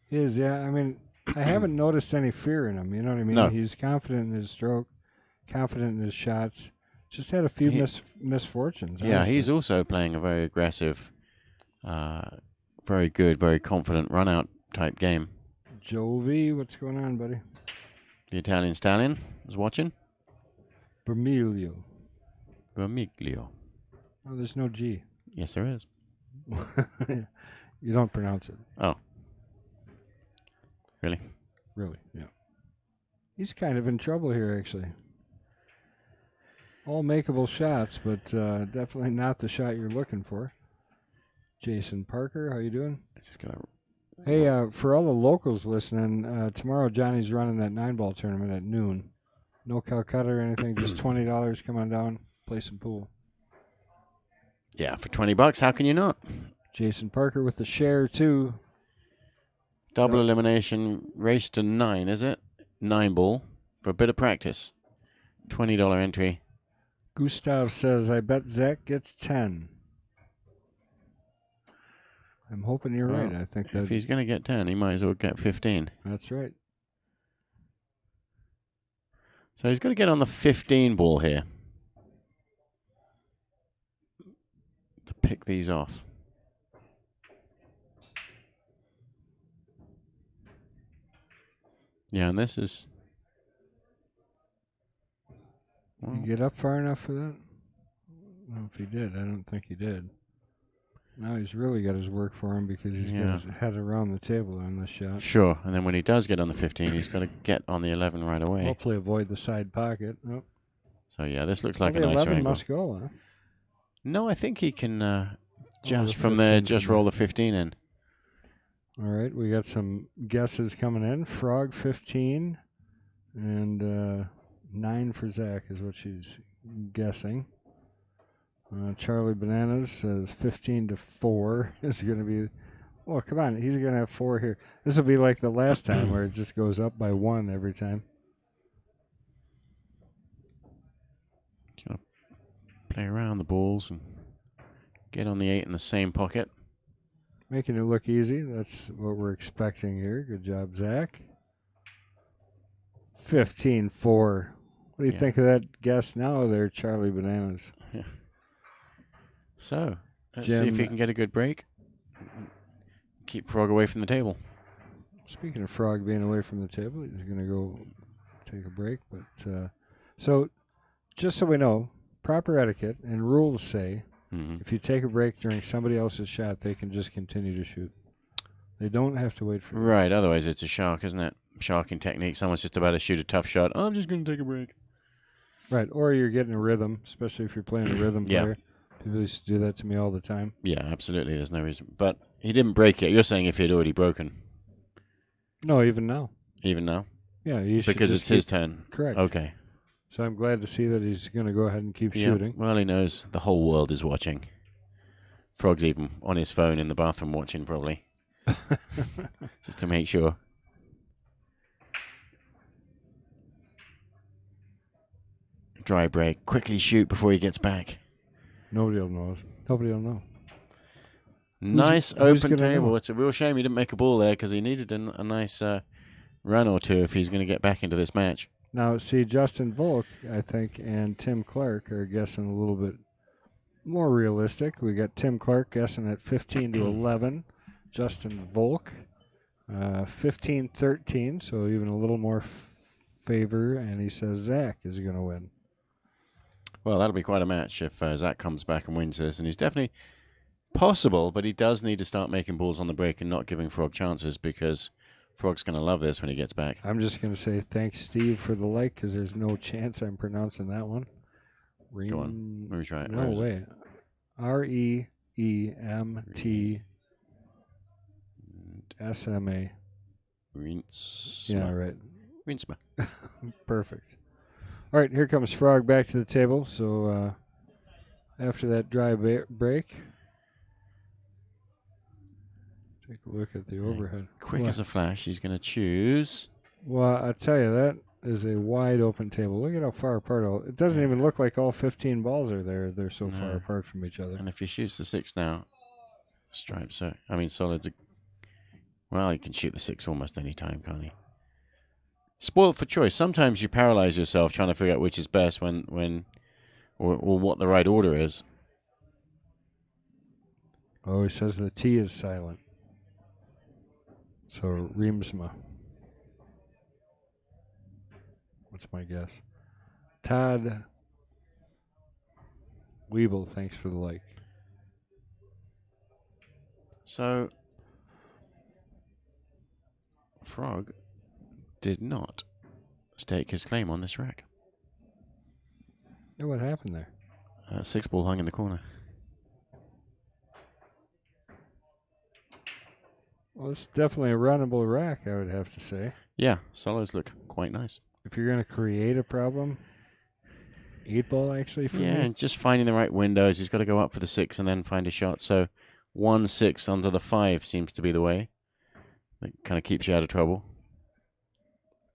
He is, yeah. I mean, I haven't noticed any fear in him. You know what I mean? No. He's confident in his stroke, confident in his shots. Just had a few misfortunes. Yeah, honestly. he's also playing a very aggressive, very good, very confident run-out type game. Jovi, what's going on, buddy? The Italian Stallion is watching. Bermiglio. Vermiglio. Oh, there's no G. Yes, there is. You don't pronounce it. Oh. Really? Really, yeah. He's kind of in trouble here, actually. All makeable shots, but definitely not the shot you're looking for. Jason Parker, how you doing? Just gonna. Hey, for all the locals listening, tomorrow Johnny's running that 9-ball tournament at noon. No Calcutta or anything, just $20. Come on down, play some pool. Yeah, for $20, how can you not? Jason Parker with the share, too. Double elimination, race to 9, is it? 9-ball for a bit of practice. $20 entry. Gustav says, I bet Zach gets 10. I'm hoping you're right. I think that if he's going to get 10, he might as well get 15. That's right. So he's going to get on the 15 ball here to pick these off. Yeah, and this is... Well, you get up far enough for that? I don't know if he did. I don't think he did. Now he's really got his work for him because he's got his head around the table on this shot. Sure, and then when he does get on the 15, he's got to get on the 11 right away. Hopefully avoid the side pocket. Oh. So, yeah, this looks like a the nicer 11 angle. must go, huh? No, I think he can just from there, just roll the 15 in. All right, we got some guesses coming in. Frog 15 and 9 for Zach is what she's guessing. Charlie Bananas says 15-4 is going to be... Oh, come on. He's going to have 4 here. This will be like the last time where it just goes up by 1 every time. Gonna play around the balls and get on the 8 in the same pocket. Making it look easy. That's what we're expecting here. Good job, Zach. 15-4. What do you think of that guess now there, Charlie Bananas? Yeah. So, let's see if he can get a good break. Keep Frog away from the table. Speaking of Frog being away from the table, he's going to go take a break. But so, just so we know, proper etiquette and rules say if you take a break during somebody else's shot, they can just continue to shoot. They don't have to wait for you. Right, otherwise it's a shark, isn't it? Sharking technique. Someone's just about to shoot a tough shot. Oh, I'm just going to take a break. Right, or you're getting a rhythm, especially if you're playing a rhythm player. People used to do that to me all the time. Yeah, absolutely. There's no reason. But he didn't break it. You're saying if he'd already broken. No, even now. Even now? Yeah. You should because it's his turn. Correct. Okay. So I'm glad to see that he's going to go ahead and keep shooting. Well, he knows the whole world is watching. Frog's even on his phone in the bathroom watching, probably. Just to make sure. Dry break. Quickly shoot before he gets back. Nobody will know. Nobody will know. Nice open table. Know? It's a real shame he didn't make a ball there because he needed a nice run or two if he's going to get back into this match. Now, see, Justin Volk, I think, and Tim Clark are guessing a little bit more realistic. We got Tim Clark guessing at 15-11. Justin Volk, 15-13, so even a little more favor, and he says Zach is going to win. Well, that'll be quite a match if Zach comes back and wins this. And he's definitely possible, but he does need to start making balls on the break and not giving Frog chances because Frog's going to love this when he gets back. I'm just going to say thanks, Steve, for the like because there's no chance I'm pronouncing that one. Go on. Let me try it. No way. REEMTSMA. Rinse. Yeah, right. Rinsma. Perfect. All right, here comes Frog back to the table. So after that dry break, take a look at the overhead. Quick as a flash, he's going to choose. Well, I tell you, that is a wide open table. Look at how far apart. It doesn't even look like all 15 balls are there. They're so far apart from each other. And if he shoots the 6 now, stripes, solids are... Well, he can shoot the 6 almost any time, can't he? Spoiled for choice. Sometimes you paralyze yourself trying to figure out which is best when or what the right order is. Oh, he says the T is silent. So Reemsma. What's my guess? Todd Weeble, thanks for the like. So Frog did not stake his claim on this rack. Yeah, what happened there? 6-ball hung in the corner. Well, it's definitely a runnable rack, I would have to say. Yeah, solos look quite nice. If you're going to create a problem, 8-ball actually for me. And just finding the right windows. He's got to go up for the 6 and then find a shot. So 1-6 under the 5 seems to be the way. That kind of keeps you out of trouble.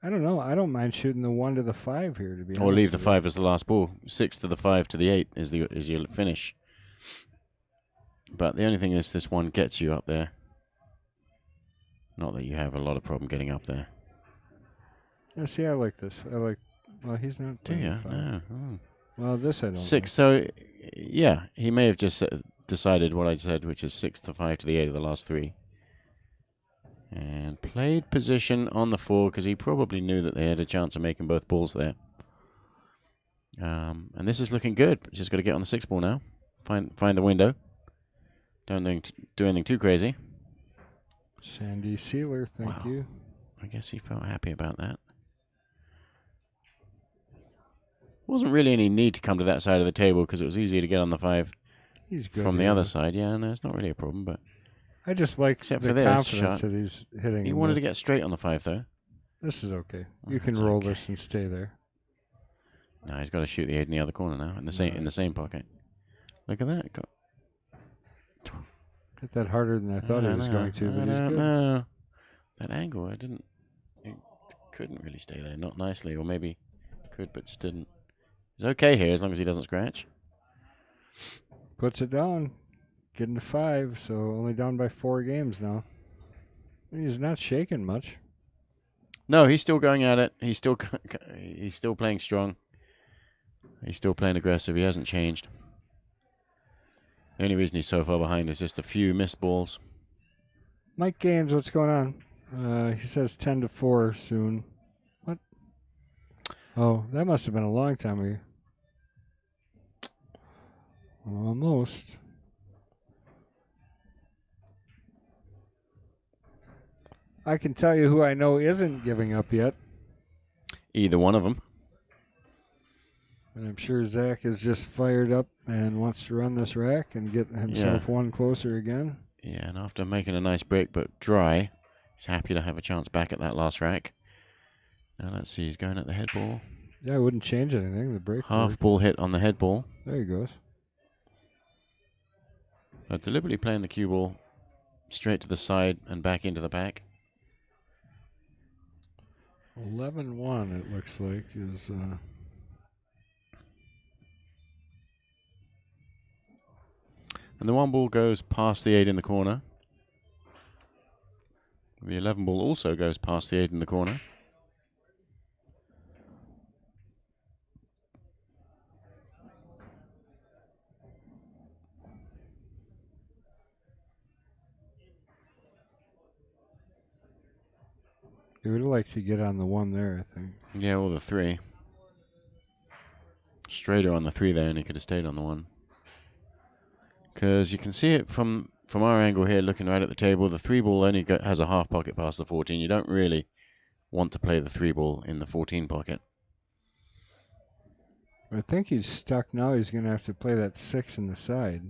I don't know. I don't mind shooting the 1 to the 5 here, to be honest. Or leave the 5 as the last ball. 6 to the 5 to the 8 is your finish. But the only thing is this one gets you up there. Not that you have a lot of problem getting up there. Yeah, see, I like this. Well, he's not. Do you? 5. No. Oh. Well, this I don't 6. like. So, yeah, he may have just decided what I said, which is 6 to 5 to the 8 of the last 3. And played position on the 4 because he probably knew that they had a chance of making both balls there. And this is looking good. Just got to get on the 6 ball now. Find the window. Don't do anything too crazy. Sandy Sealer, thank you. I guess he felt happy about that. Wasn't really any need to come to that side of the table because it was easy to get on the 5 He's good from the other side. Yeah, no, it's not really a problem, but I just like except the for this confidence shot. that he's hitting. He wanted to get straight on the 5, though. This is okay. Oh, You can that's roll okay. this and stay there. No, he's got to shoot the 8 in the other corner now, in the same pocket. Look at that. Hit that harder than I thought he was going to, but he's good. No. That angle, it couldn't really stay there. Not nicely, or maybe could, but just didn't. He's okay here as long as he doesn't scratch. Puts it down. Getting to 5, so only down by 4 games now. He's not shaking much. No, he's still going at it. He's still playing strong. He's still playing aggressive. He hasn't changed. The only reason he's so far behind is just a few missed balls. Mike Gaines, what's going on? He says 10 to 4 soon. What? Oh, that must have been a long time ago. Almost. I can tell you who I know isn't giving up yet. Either one of them. And I'm sure Zach is just fired up and wants to run this rack and get himself one closer again. Yeah, and after making a nice break but dry, he's happy to have a chance back at that last rack. Now let's see, he's going at the head ball. Yeah, I wouldn't change anything. The break. Half ball hit on the head ball. There he goes. Deliberately playing the cue ball straight to the side and back into the back. 11-1, it looks like, is... And the 1 ball goes past the 8 in the corner. The 11 ball also goes past the 8 in the corner. He would have liked to get on the 1 there, I think. Yeah, or the 3. Straighter on the 3 there, and he could have stayed on the 1. Because you can see it from our angle here, looking right at the table. The 3 ball only has a half pocket past the 14. You don't really want to play the 3 ball in the 14 pocket. I think he's stuck now. He's going to have to play that 6 in the side,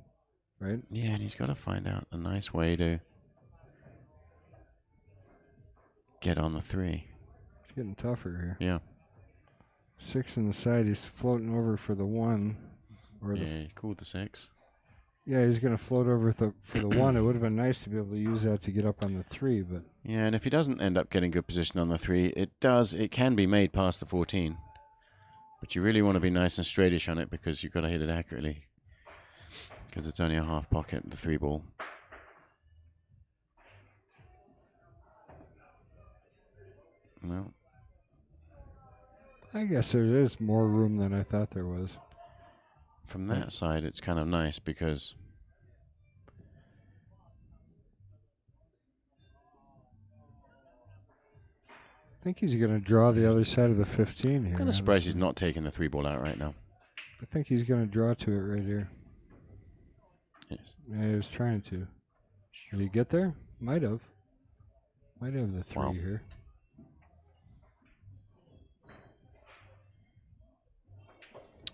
right? Yeah, and he's got to find out a nice way to get on the 3. It's getting tougher here. Yeah. 6 in the side. He's floating over for the 1. Yeah, he called the 6. Yeah, he's going to float over for the 1. It would have been nice to be able to use that to get up on the 3, but... Yeah, and if he doesn't end up getting good position on the 3, it can be made past the 14. But you really want to be nice and straightish on it because you've got to hit it accurately. Because it's only a half pocket, the 3 ball. Well, I guess there is more room than I thought there was. from that side, it's kind of nice because I think he's going to draw the other side of the 15 here. I'm kind of surprised he's not taking the 3 ball out right now. I think he's going to draw to it right here. Yes. Yeah, he was trying to. Did he get there? Might have. Might have the 3 here.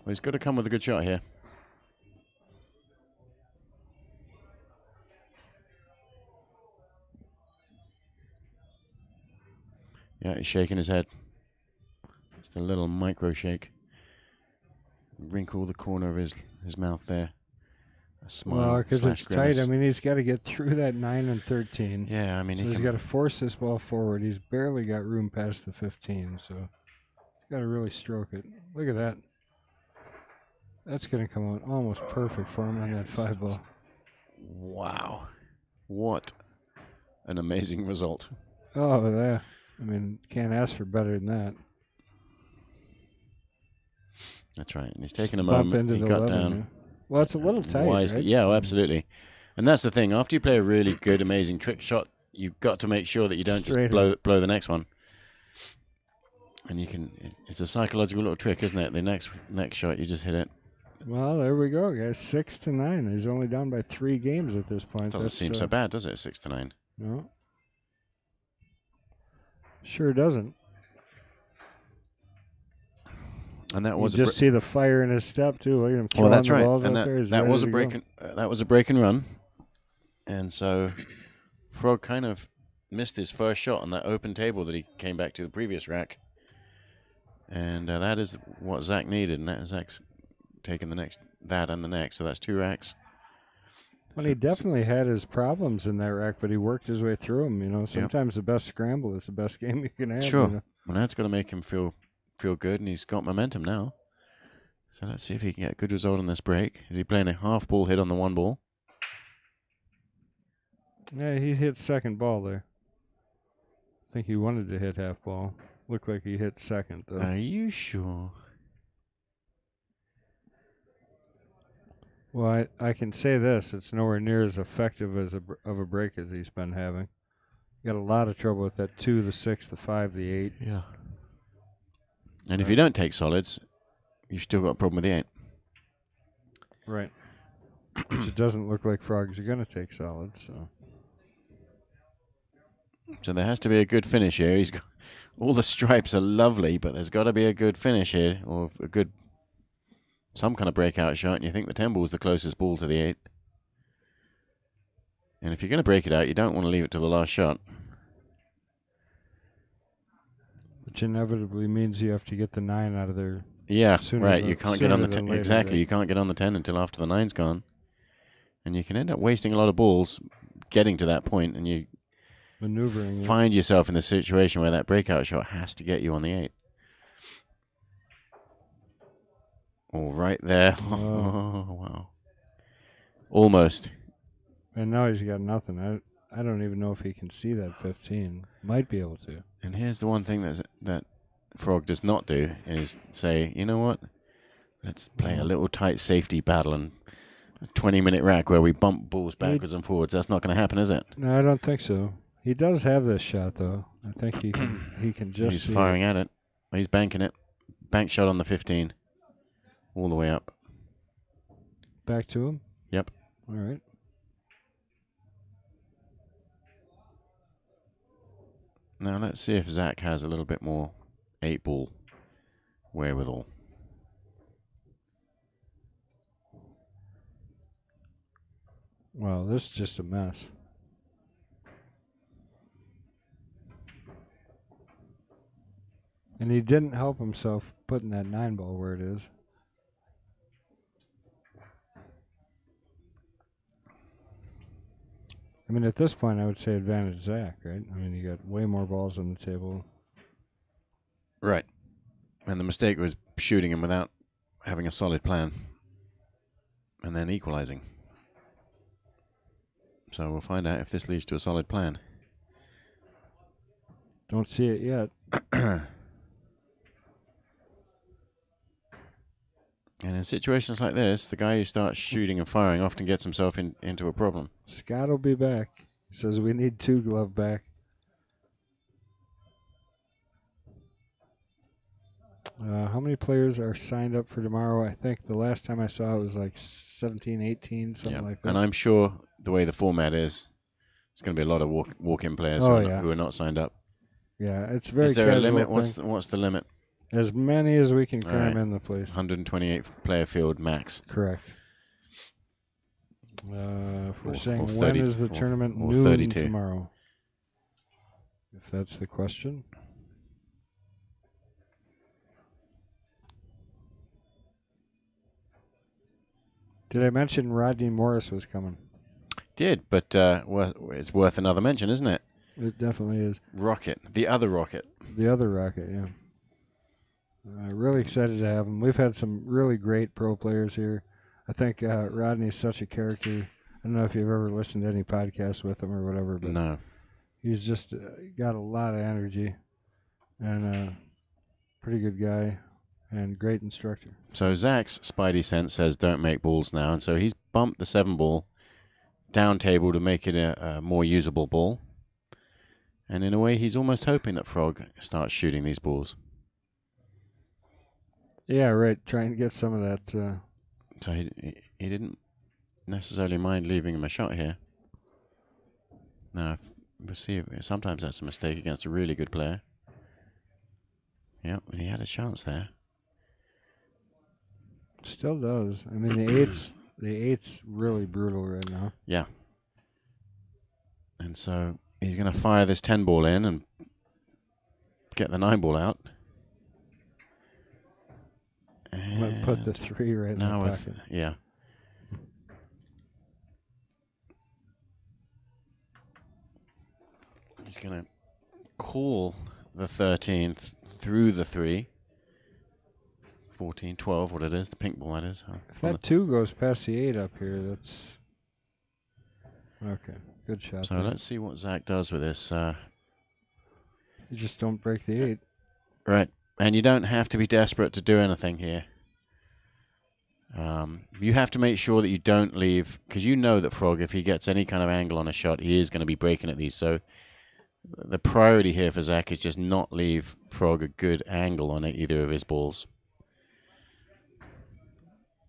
Well, he's got to come with a good shot here. Yeah, he's shaking his head. Just a little micro shake. Wrinkle the corner of his mouth there. A smile. Well, because it's grimace. tight. I mean, he's got to get through that 9 and 13. Yeah, I mean, so he's got to force this ball forward. He's barely got room past the 15, so he's got to really stroke it. Look at that. That's going to come out almost perfect for him on that 5 ball. Wow. What an amazing result. Oh, yeah. I mean, can't ask for better than that. That's right. And he's taking a moment. He got 11, down. yeah. Well, it's a little tight, wisely. right? Yeah, well, absolutely. And that's the thing. After you play a really good, amazing trick shot, you've got to make sure that you don't just blow the next one. And you can. It's a psychological little trick, isn't it? The next shot, you just hit it. Well, there we go, guys. 6-9. He's only down by 3 games at this point. Doesn't seem so bad, does it? 6-9. No. Sure doesn't. And that was you just see the fire in his step too. Look at him throwing that's the right. balls And out there. that was a break. That was a break and run. And so, Frog kind of missed his first shot on that open table that he came back to the previous rack. And that is what Zach needed. And Zach's taking that and the next. So that's 2 racks. Well, he definitely had his problems in that rack, but he worked his way through them. You know, sometimes the best scramble is the best game you can have. Sure. You know? Well, that's going to make him feel good, and he's got momentum now. So let's see if he can get a good result on this break. Is he playing a half ball hit on the 1 ball? Yeah, he hit second ball there. I think he wanted to hit half ball. Looked like he hit second, though. Are you sure? Well, I can say this. It's nowhere near as effective as of a break as he's been having. Got a lot of trouble with that 2, the 6, the 5, the 8. Yeah. And if you don't take solids, you've still got a problem with the 8. Right. Which it doesn't look like Frogs are going to take solids, So there has to be a good finish here. He's got, all the stripes are lovely, but there's got to be a good finish here, or some kind of breakout shot, and you think the 10 ball is the closest ball to the 8. And if you're going to break it out, you don't want to leave it to the last shot. which inevitably means you have to get the 9 out of there. Yeah, right. You can't get on the 10. Exactly. Right? You can't get on the 10 until after the 9's gone. And you can end up wasting a lot of balls getting to that point, and you maneuvering. Find yourself in the situation where that breakout shot has to get you on the 8. All right there. Oh, wow. Almost. And now he's got nothing. I don't even know if he can see that 15. Might be able to. And here's the one thing that Frog does not do is say, you know what? Let's play a little tight safety battle and a 20-minute rack where we bump balls backwards and forwards. That's not going to happen, is it? No, I don't think so. He does have this shot, though. I think he can just He's firing at it. He's banking it. Bank shot on the 15. All the way up. Back to him? Yep. All right. Now let's see if Zach has a little bit more 8-ball wherewithal. Well, this is just a mess. And he didn't help himself putting that 9 ball where it is. I mean, at this point, I would say advantage Zach, right? I mean, you got way more balls on the table. Right. And the mistake was shooting him without having a solid plan and then equalizing. So we'll find out if this leads to a solid plan. Don't see it yet. And in situations like this, the guy who starts shooting and firing often gets himself into a problem. Scott will be back. He says we need 2 glove back. How many players are signed up for tomorrow? I think the last time I saw it was like 17, 18, something like that. And I'm sure the way the format is, it's going to be a lot of walk-in players who are not signed up. Yeah, it's very. Is there a limit? What's the limit? As many as we can cram in the place. 128 player field max. Correct. If we're saying 30, when is the tournament? Or Noon 32 tomorrow. If that's the question. Did I mention Rodney Morris was coming? Did, but it's worth another mention, isn't it? It definitely is. Rocket. The other Rocket. The other Rocket, yeah. Really excited to have him. We've had some really great pro players here. I think Rodney's such a character. I don't know if you've ever listened to any podcasts with him or whatever, but no. He's just got a lot of energy and pretty good guy and great instructor. So Zach's spidey sense says don't make balls now, and so he's bumped the 7 ball down table to make it a more usable ball. And in a way, he's almost hoping that Frog starts shooting these balls. Yeah, right. Trying to get some of that. So he didn't necessarily mind leaving him a shot here. Now, we'll see. Sometimes that's a mistake against a really good player. Yep, and he had a chance there. Still does. I mean, the eight's really brutal right now. Yeah. And so he's going to fire this 10 ball in and get the 9 ball out. And put the 3 right now in the pocket. Yeah. He's going to call the 13 through the 3. 14, 12, what it is, the pink ball that is. If that 2 goes past the 8 up here, that's... Okay, good shot. So let's see what Zach does with this. You just don't break the 8. Right, and you don't have to be desperate to do anything here. You have to make sure that you don't leave, because you know that Frog, if he gets any kind of angle on a shot, he is going to be breaking at these. So the priority here for Zach is just not leave Frog a good angle on either of his balls.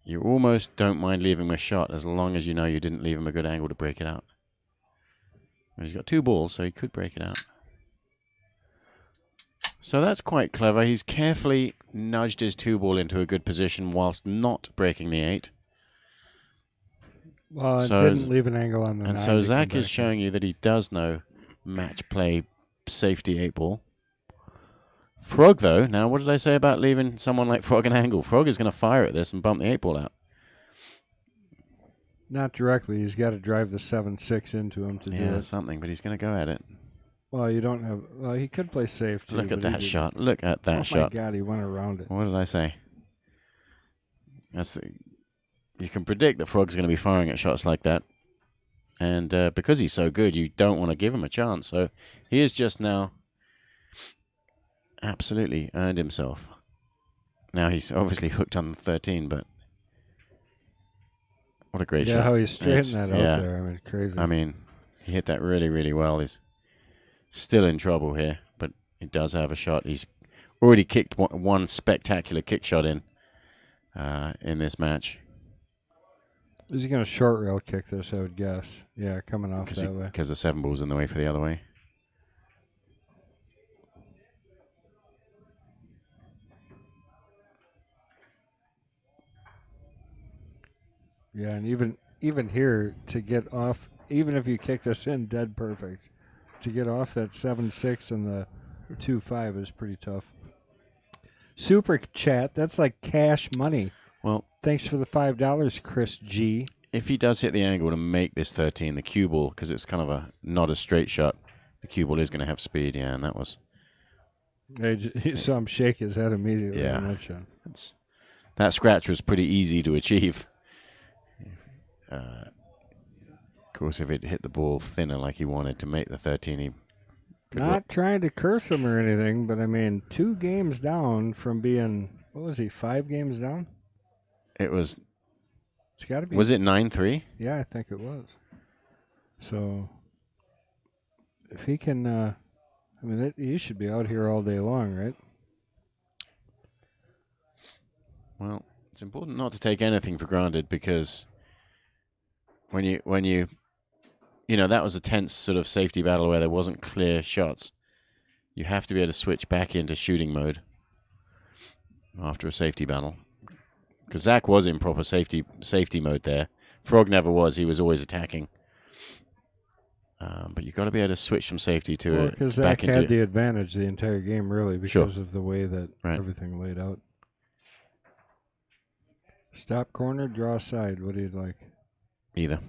You almost don't mind leaving him a shot as long as you know you didn't leave him a good angle to break it out. And he's got 2 balls, so he could break it out. So that's quite clever. He's carefully nudged his 2 ball into a good position whilst not breaking the 8. Well, it didn't leave an angle on the 9. And so Zach is showing you that he does know match play safety 8 ball. Frog, though, now what did I say about leaving someone like Frog an angle? Frog is going to fire at this and bump the 8 ball out. Not directly. He's got to drive the 7-6 into him to do it. Something, but he's going to go at it. Well, you don't have... Well, he could play safe, too. Look at that shot. Look at that shot. Oh, my God, he went around it. What did I say? You can predict that Frog's going to be firing at shots like that. And because he's so good, you don't want to give him a chance. So he is just now... absolutely earned himself. Now he's obviously hooked on the 13, but what a great shot. Yeah, how he straightened that out there. I mean, crazy. I mean, he hit that really, really well. He's still in trouble here, but he does have a shot. He's already kicked one spectacular kick shot in this match. Is he going to short rail kick this, I would guess? Yeah, coming off that way. Because the 7 ball's in the way for the other way. Yeah, and even here, to get off, even if you kick this in dead perfect, to get off that 7-6 and the 2-5 is pretty tough. Super chat, that's like cash money. Well, thanks for the $5, Chris G. If he does hit the angle to make this 13, the cue ball, because it's kind of not a straight shot, the cue ball is going to have speed, and that was... You saw him shake his head immediately on that shot. That scratch was pretty easy to achieve. Of course, if it hit the ball thinner like he wanted to make the 13, he... Not trying to curse him or anything, but I mean, 2 games down from being, what was he, 5 games down? It was. It's got to be. Was it 9-3? Yeah, I think it was. So, if he can, I mean, he should be out here all day long, right? Well, it's important not to take anything for granted because when you that was a tense sort of safety battle where there wasn't clear shots. You have to be able to switch back into shooting mode after a safety battle. Because Zach was in proper safety mode there. Frog never was. He was always attacking. But you've got to be able to switch from safety to because back Zach into had the advantage the entire game, really, because of the way that everything laid out. Stop corner, draw side. What do you like? Either.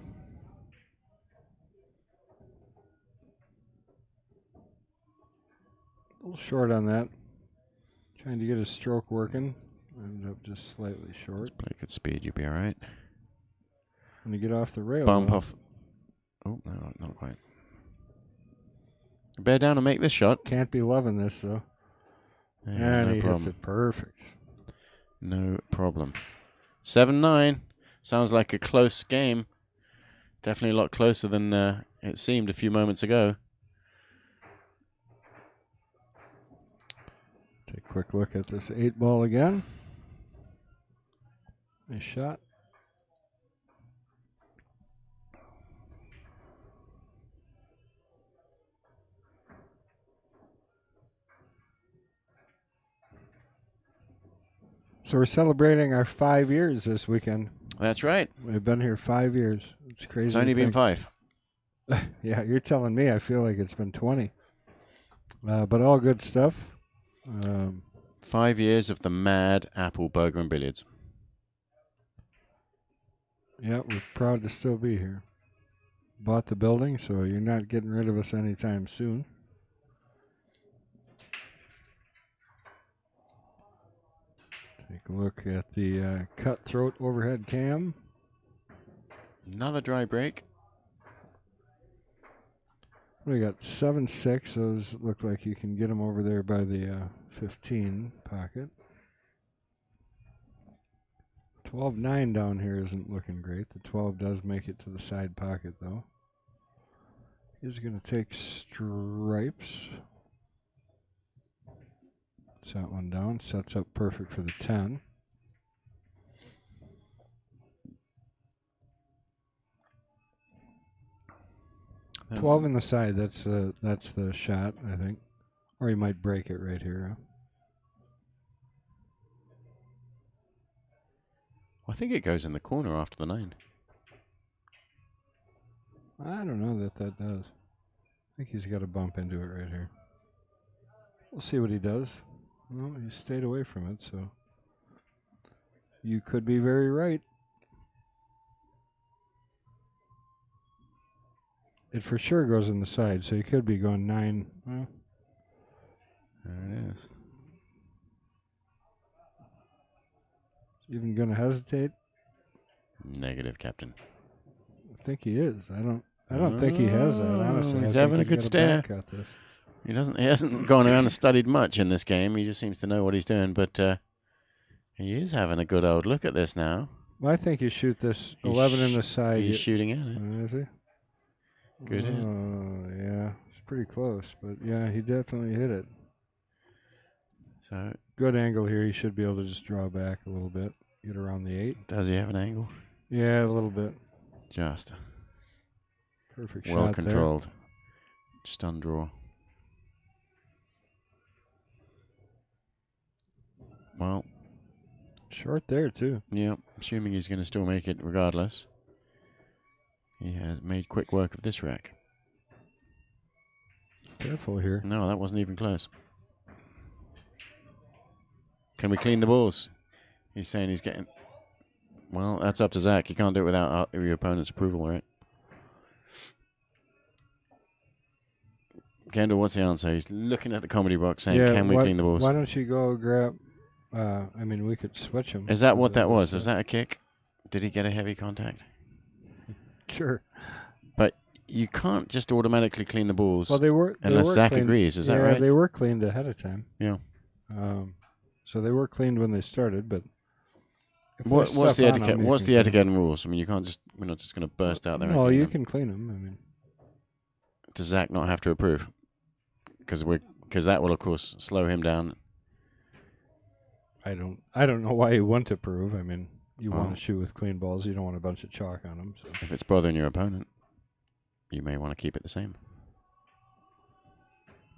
A little short on that. Trying to get his stroke working. Ended up just slightly short. Play good speed, you'll be all right. When you get off the rail. Bump off. Oh, no, not quite. Bear down and make this shot. Can't be loving this, though. Yeah, and no he problem. hits it perfect. No problem. 7-9. Sounds like a close game. Definitely a lot closer than it seemed a few moments ago. Take a quick look at this 8-ball again. Nice shot. So we're celebrating our 5 years this weekend. That's right. We've been here 5 years. It's crazy. It's only been 5. Yeah, you're telling me. I feel like it's been 20. But all good stuff. 5 years of the mad apple burger and billiards. Yeah, we're proud to still be here. Bought the building, so you're not getting rid of us anytime soon. Take a look at the cutthroat overhead cam. Another dry break. We got 7-6. Those look like you can get them over there by the 15 pocket. 12-9 down here isn't looking great. The 12 does make it to the side pocket, though. He's going to take stripes. Set one down. Sets up perfect for the 10. That 12 in the side. That's the shot, I think. Or you might break it right here. Huh? I think it goes in the corner after the 9. I don't know that does. I think he's got to bump into it right here. We'll see what he does. Well, he stayed away from it, so you could be very right. It for sure goes in the side, so he could be going 9. Well, there it is. Even going to hesitate? Negative, Captain. I think he is. I don't think he has that, honestly. He's I think having a good stare. back at this. He hasn't gone around and studied much in this game. He just seems to know what he's doing, but he is having a good old look at this now. Well, I think you shoot this 11 in the side. He's shooting at it. Is he? Good hit. Oh, yeah. It's pretty close, but yeah, he definitely hit it. So good angle here. He should be able to just draw back a little bit, get around the 8. Does he have an angle? Yeah, a little bit. Just. Perfect shot. Well controlled. Just undraw. Well. Short there, too. Yeah, assuming he's going to still make it regardless. He has made quick work of this rack. Careful here. No, that wasn't even close. Can we clean the balls? He's saying he's getting... Well, that's up to Zach. You can't do it without your opponent's approval, right? Kendall, what's the answer? He's looking at the comedy box saying, can we clean the balls? Why don't you go grab... I mean, we could switch them. Is that what that was? Was that a kick? Did he get a heavy contact? Sure. But you can't just automatically clean the balls. Well, they were unless Zach cleaned. agrees. Is that yeah, right? they were cleaned ahead of time. Yeah. So they were cleaned when they started, but What's the etiquette? What's the etiquette and rules? I mean, you can't just. We're not just going to burst out there. No, you can clean them. I mean, does Zach not have to approve? Because that will of course slow him down. I don't know why you want to approve. I mean, you want to shoot with clean balls. You don't want a bunch of chalk on them. So. If it's bothering your opponent, you may want to keep it the same.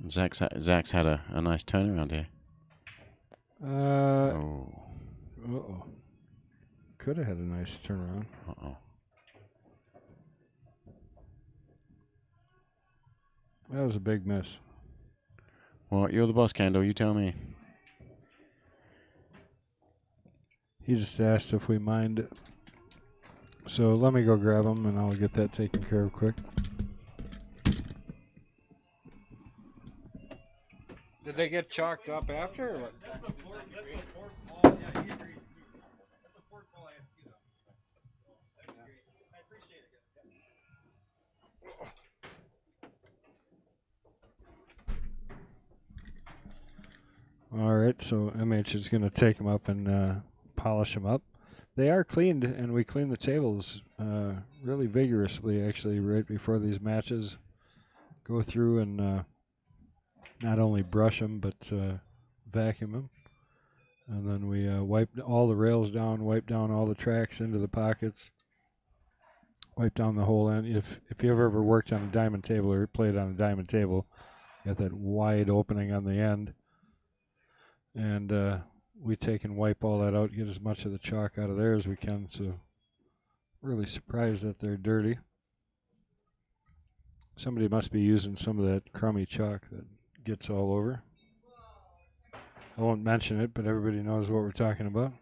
Zach's had a nice turnaround here. Uh-oh. Could have had a nice turnaround. Uh-oh. That was a big miss. Well, you're the boss, Kendall. You tell me. He just asked if we mind. So let me go grab him, and I'll get that taken care of quick. Did they get chalked up after? Or what? That's the fourth ball. Yeah, he agrees. That's the fourth ball I have to do, though. So, I appreciate it. All right, so MH is going to take them up and polish them up. They are cleaned, and we clean the tables really vigorously, actually, right before these matches. Go through and not only brush them, but vacuum them. And then we wipe all the rails down, wipe down all the tracks into the pockets, wipe down the whole end. If you've ever worked on a diamond table or played on a diamond table, you got that wide opening on the end. And we take and wipe all that out, get as much of the chalk out of there as we can. So really surprised that they're dirty. Somebody must be using some of that crummy chalk that gets all over. I won't mention it, but everybody knows what we're talking about.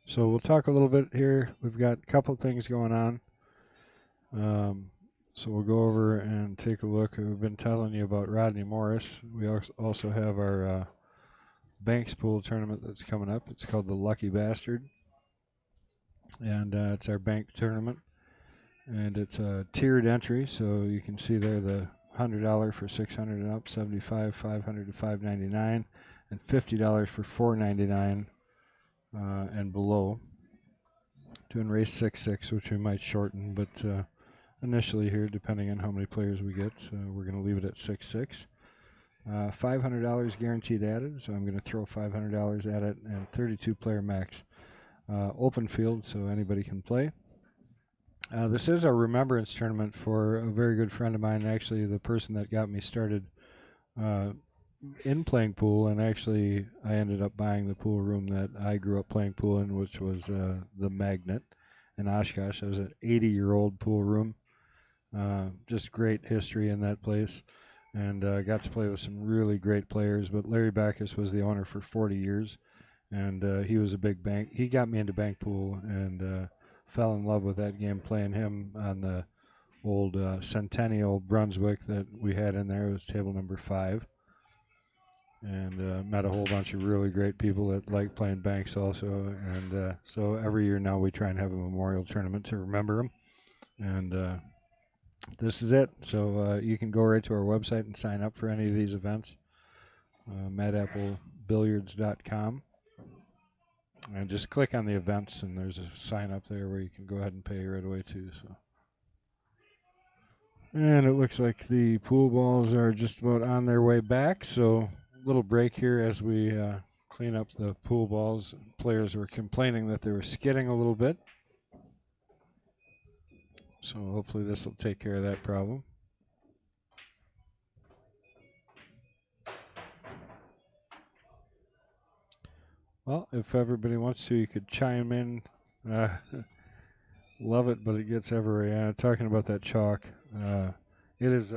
So we'll talk a little bit here. We've got a couple things going on. So we'll go over and take a look. We've been telling you about Rodney Morris. We also have our Banks Pool tournament that's coming up. It's called the Lucky Bastard. And it's our bank tournament. And it's a tiered entry, so you can see there the $100 for 600 and up, $75, $500 to $599, and $50 for $499 and below. Doing race 6-6, which we might shorten, but initially here, depending on how many players we get, we're going to leave it at 6-6. $500 guaranteed added, so I'm going to throw $500 at it, and 32-player max. Open field, so anybody can play. This is a remembrance tournament for a very good friend of mine, actually the person that got me started in playing pool, and actually I ended up buying the pool room that I grew up playing pool in, which was the Magnet in Oshkosh. It was an 80-year-old pool room. Just great history in that place, and got to play with some really great players, but Larry Backus was the owner for 40 years, and he was a big bank. He got me into bank pool, and fell in love with that game, playing him on the old Centennial Brunswick that we had in there. It was table number 5. And met a whole bunch of really great people that like playing banks also. And so every year now we try and have a memorial tournament to remember them. And this is it. So you can go right to our website and sign up for any of these events. MadAppleBilliards.com. And just click on the events, and there's a sign up there where you can go ahead and pay right away too. So, and it looks like the pool balls are just about on their way back. So, a little break here as we clean up the pool balls. Players were complaining that they were skidding a little bit. So, hopefully, this will take care of that problem. Well, if everybody wants to, you could chime in. Love it, but it gets everywhere. Talking about that chalk, it is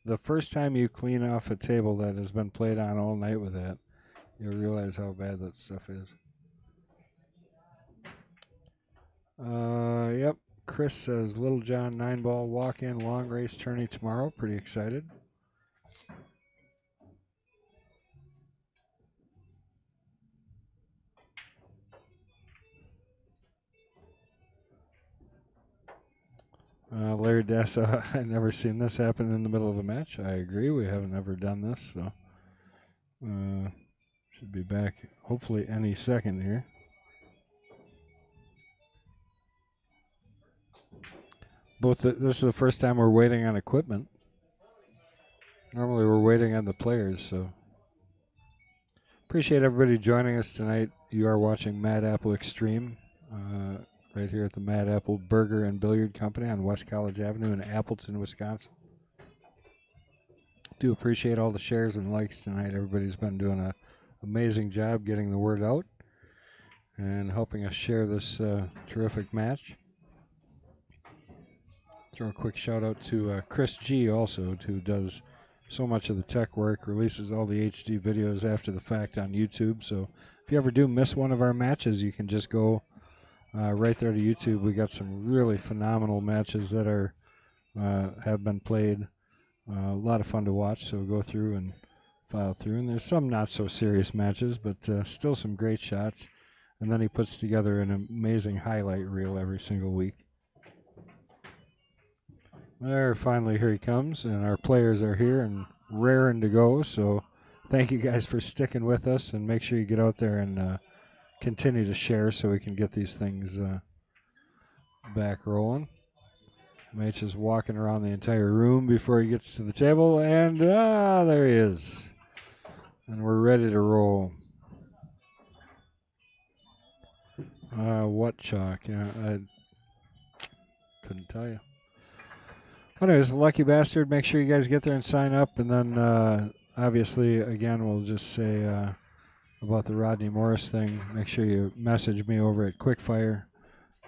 the first time you clean off a table that has been played on all night with that, you'll realize how bad that stuff is. Yep. Chris says Little John 9-ball walk-in long race tourney tomorrow. Pretty excited. Larry Dessa, I've never seen this happen in the middle of a match. I agree. We haven't ever done this. So Should be back hopefully any second here. This is the first time we're waiting on equipment. Normally we're waiting on the players, so appreciate everybody joining us tonight. You are watching Mad Apple Xstream right here at the Mad Apple Burger and Billiard Company on West College Avenue in Appleton, Wisconsin. Do appreciate all the shares and likes tonight. Everybody's been doing an amazing job getting the word out and helping us share this terrific match. Throw a quick shout out to Chris G also, who does so much of the tech work, releases all the HD videos after the fact on YouTube. So if you ever do miss one of our matches, you can just go right there to YouTube. We got some really phenomenal matches that are have been played. A lot of fun to watch, so go through and file through. And there's some not so serious matches, but still some great shots. And then he puts together an amazing highlight reel every single week. There, finally, here he comes, and our players are here and raring to go. So thank you guys for sticking with us, and make sure you get out there and continue to share so we can get these things back rolling. Mage is walking around the entire room before he gets to the table, and there he is. And we're ready to roll. What chalk? Yeah, I couldn't tell you. Anyways, Lucky Bastard, make sure you guys get there and sign up. And then, obviously, again, we'll just say about the Rodney Morris thing. Make sure you message me over at Quickfire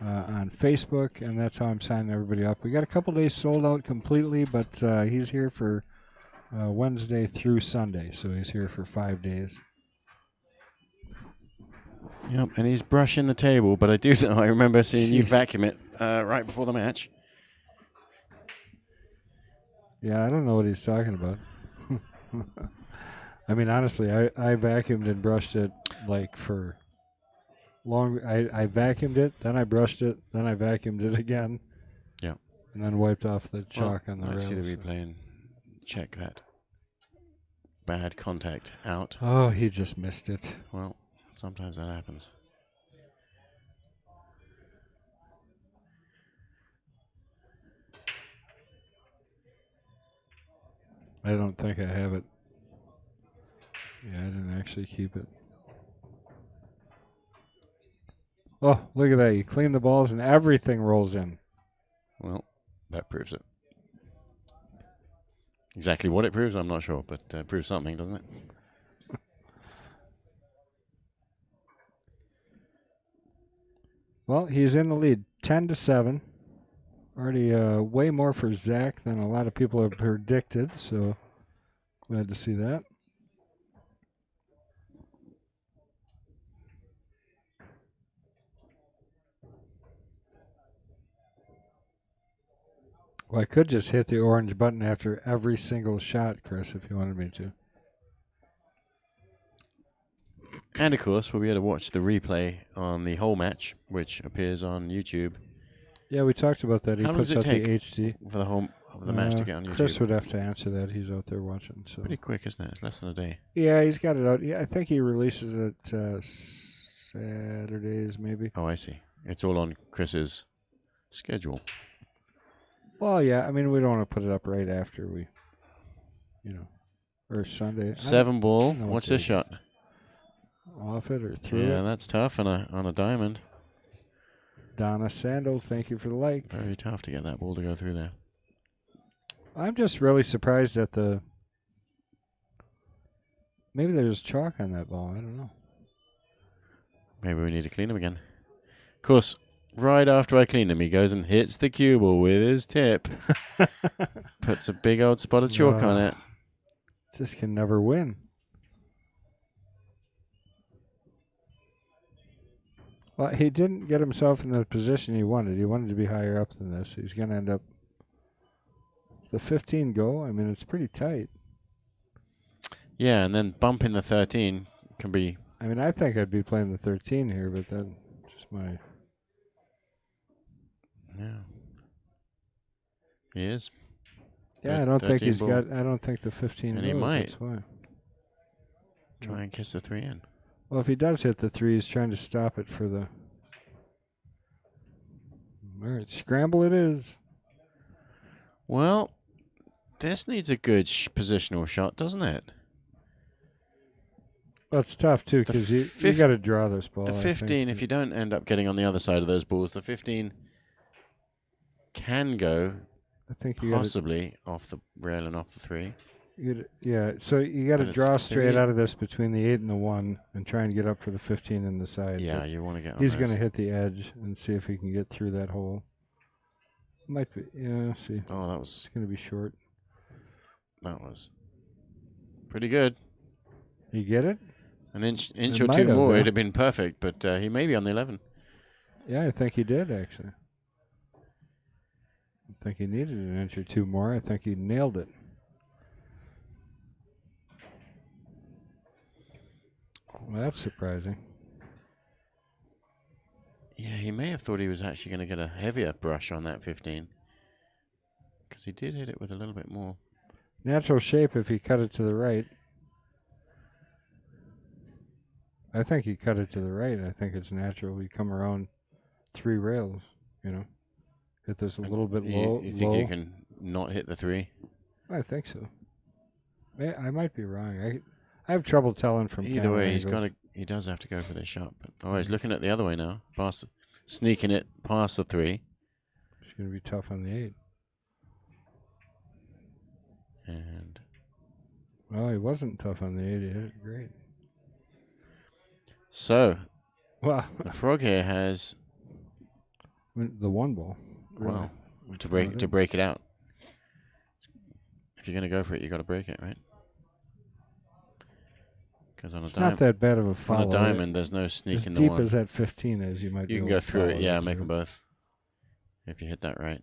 on Facebook, and that's how I'm signing everybody up. We got a couple days sold out completely, but he's here for Wednesday through Sunday, so he's here for 5 days. Yep, and he's brushing the table, but I do know, I remember seeing you vacuum it right before the match. Yeah, I don't know what he's talking about. I mean, honestly, I vacuumed and brushed it like for long. I vacuumed it, then I brushed it, then I vacuumed it again. Yeah. And then wiped off the chalk on the rails. Let's see the replay and check that bad contact out. Oh, he just missed it. Well, sometimes that happens. I don't think I have it. Yeah, I didn't actually keep it. Oh, look at that. You clean the balls and everything rolls in. Well, that proves it. Exactly what it proves, I'm not sure, but it proves something, doesn't it? Well, he's in the lead, 10-7. Already way more for Zach than a lot of people have predicted, so glad to see that. Well, I could just hit the orange button after every single shot, Chris, if you wanted me to. And, of course, we'll be able to watch the replay on the whole match, which appears on YouTube. Yeah, we talked about that. He How long puts does it out take the HD. for the whole of the match to get on YouTube? Chris would have to answer that. He's out there watching. So pretty quick, isn't it? It's less than a day. Yeah, he's got it out. Yeah, I think he releases it Saturdays, maybe. Oh, I see. It's all on Chris's schedule. Well, yeah. I mean, we don't want to put it up right after we, or Sunday. 7 ball. What's this shot? Off it or through it? Yeah, that's tough on a diamond. Donna Sandel, thank you for the like. Very tough to get that ball to go through there. I'm just really surprised at the... Maybe there's chalk on that ball. I don't know. Maybe we need to clean him again. Of course, right after I clean him, he goes and hits the cue ball with his tip. Puts a big old spot of chalk on it. Just can never win. Well, he didn't get himself in the position he wanted. He wanted to be higher up than this. He's going to end up... The 15 go, I mean, it's pretty tight. Yeah, and then bumping the 13 can be... I mean, I think I'd be playing the 13 here, but that's just my... Yeah. He is. Yeah, I don't think he's got... I don't think the 15 and goes. he might. That's why. Try and kiss the 3 in. Well, if he does hit the 3, he's trying to stop it for the... All right, scramble it is. Well, this needs a good positional shot, doesn't it? Well, it's tough, too, because you got to draw this ball. The 15, if you don't end up getting on the other side of those balls, the 15 can go possibly off the rail and off the 3. Yeah, so you got to draw straight out of this between the 8 and the 1 and try and get up for the 15 in the side. Yeah, you want to get on He's going to hit the edge and see if he can get through that hole. Might be, yeah, see. Oh, that was... It's going to be short. That was pretty good. You get it? An inch or two more, it'd have been perfect, but he may be on the 11. Yeah, I think he did, actually. I think he needed an inch or two more. I think he nailed it. Well, that's surprising. Yeah, he may have thought he was actually going to get a heavier brush on that 15. Because he did hit it with a little bit more. Natural shape if he cut it to the right. I think he cut it to the right. I think it's natural. You come around 3 rails, you know. Hit this a little bit low. You think you can not hit the 3? I think so. I might be wrong. I have trouble telling from either way. Angles. He does have to go for this shot. But he's looking at the other way now, sneaking it past the 3. It's going to be tough on the 8. And well, he wasn't tough on the 8. He hit it great. So, well, the frog here has the 1 ball. Really. Well, to break it out. If you're going to go for it, you got to break it, right? Because on it's not that bad of a foul. On a diamond, there's no sneak in the 1. As deep as that 15 is, you might. You can go through it, yeah. Make them both. If you hit that right.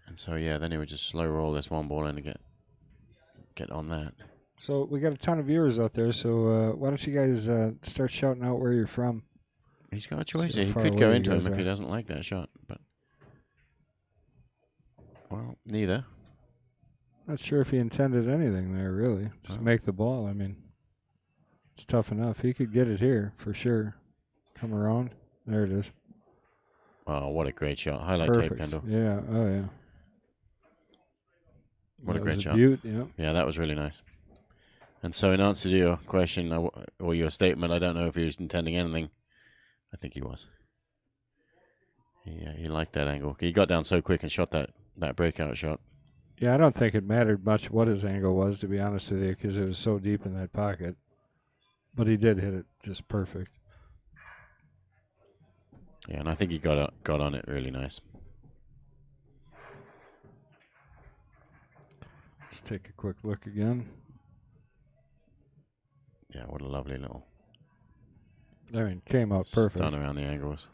And so yeah, then he would just slow roll this 1 ball in to get on that. So we got a ton of viewers out there. So why don't you guys start shouting out where you're from? He's got a choice here. He could go into him if he doesn't like that shot, but well, neither. Not sure if he intended anything there, really. Just make the ball. I mean, it's tough enough. He could get it here for sure. Come around. There it is. Oh, what a great shot. Highlight tape, Kendall. Yeah. Oh, yeah. What a great shot. Yeah. Yeah, that was really nice. And so in answer to your question or your statement, I don't know if he was intending anything. I think he was. He liked that angle. He got down so quick and shot that breakout shot. Yeah, I don't think it mattered much what his angle was, to be honest with you, because it was so deep in that pocket. But he did hit it just perfect. Yeah, and I think he got on it really nice. Let's take a quick look again. Yeah, what a lovely little... I mean, came out perfect. Stun around the angles.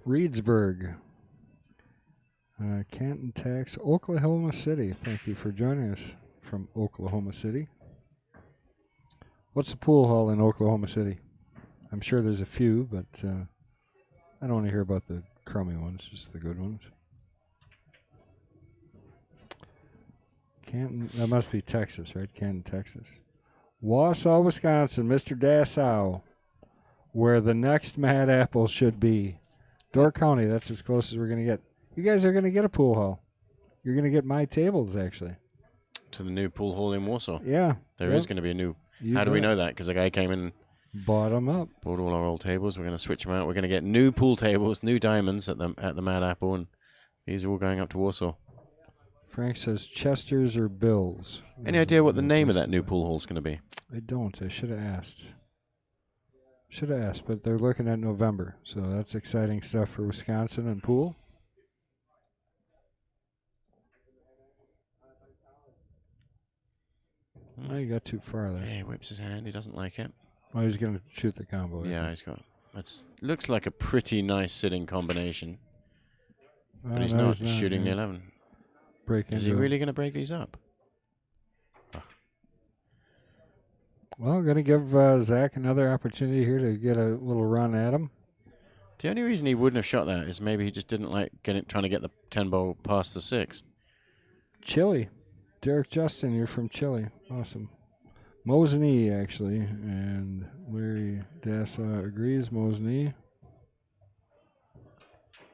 Reedsburg. Canton, Texas, Oklahoma City. Thank you for joining us from Oklahoma City. What's the pool hall in Oklahoma City? I'm sure there's a few, but I don't want to hear about the crummy ones, just the good ones. Canton, that must be Texas, right? Canton, Texas. Wausau, Wisconsin, Mr. Dassau, where the next Mad Apple should be. Door County, that's as close as we're going to get. You guys are going to get a pool hall. You're going to get my tables, actually. To the new pool hall in Warsaw. Yeah. There is going to be a new... How do we know that? Because a guy came in... Bought them up. Bought all our old tables. We're going to switch them out. We're going to get new pool tables, new diamonds at the Mad Apple, and these are all going up to Warsaw. Frank says Chester's or Bill's. Any idea what the name of that new pool hall is going to be? I don't. I should have asked. But they're looking at November, so that's exciting stuff for Wisconsin and pool. Oh, you got too far there. Yeah, he whips his hand. He doesn't like it. Oh, he's going to shoot the combo. Yeah, he's got... Looks like a pretty nice sitting combination. But he's not shooting the 11. Is he really going to break these up? Oh. Well, going to give Zach another opportunity here to get a little run at him. The only reason he wouldn't have shot that is maybe he just didn't like trying to get the 10 ball past the 6. Chile. Derek Justin, you're from Chile. Awesome. Mosney, actually. And Larry Dassa agrees. Mosney.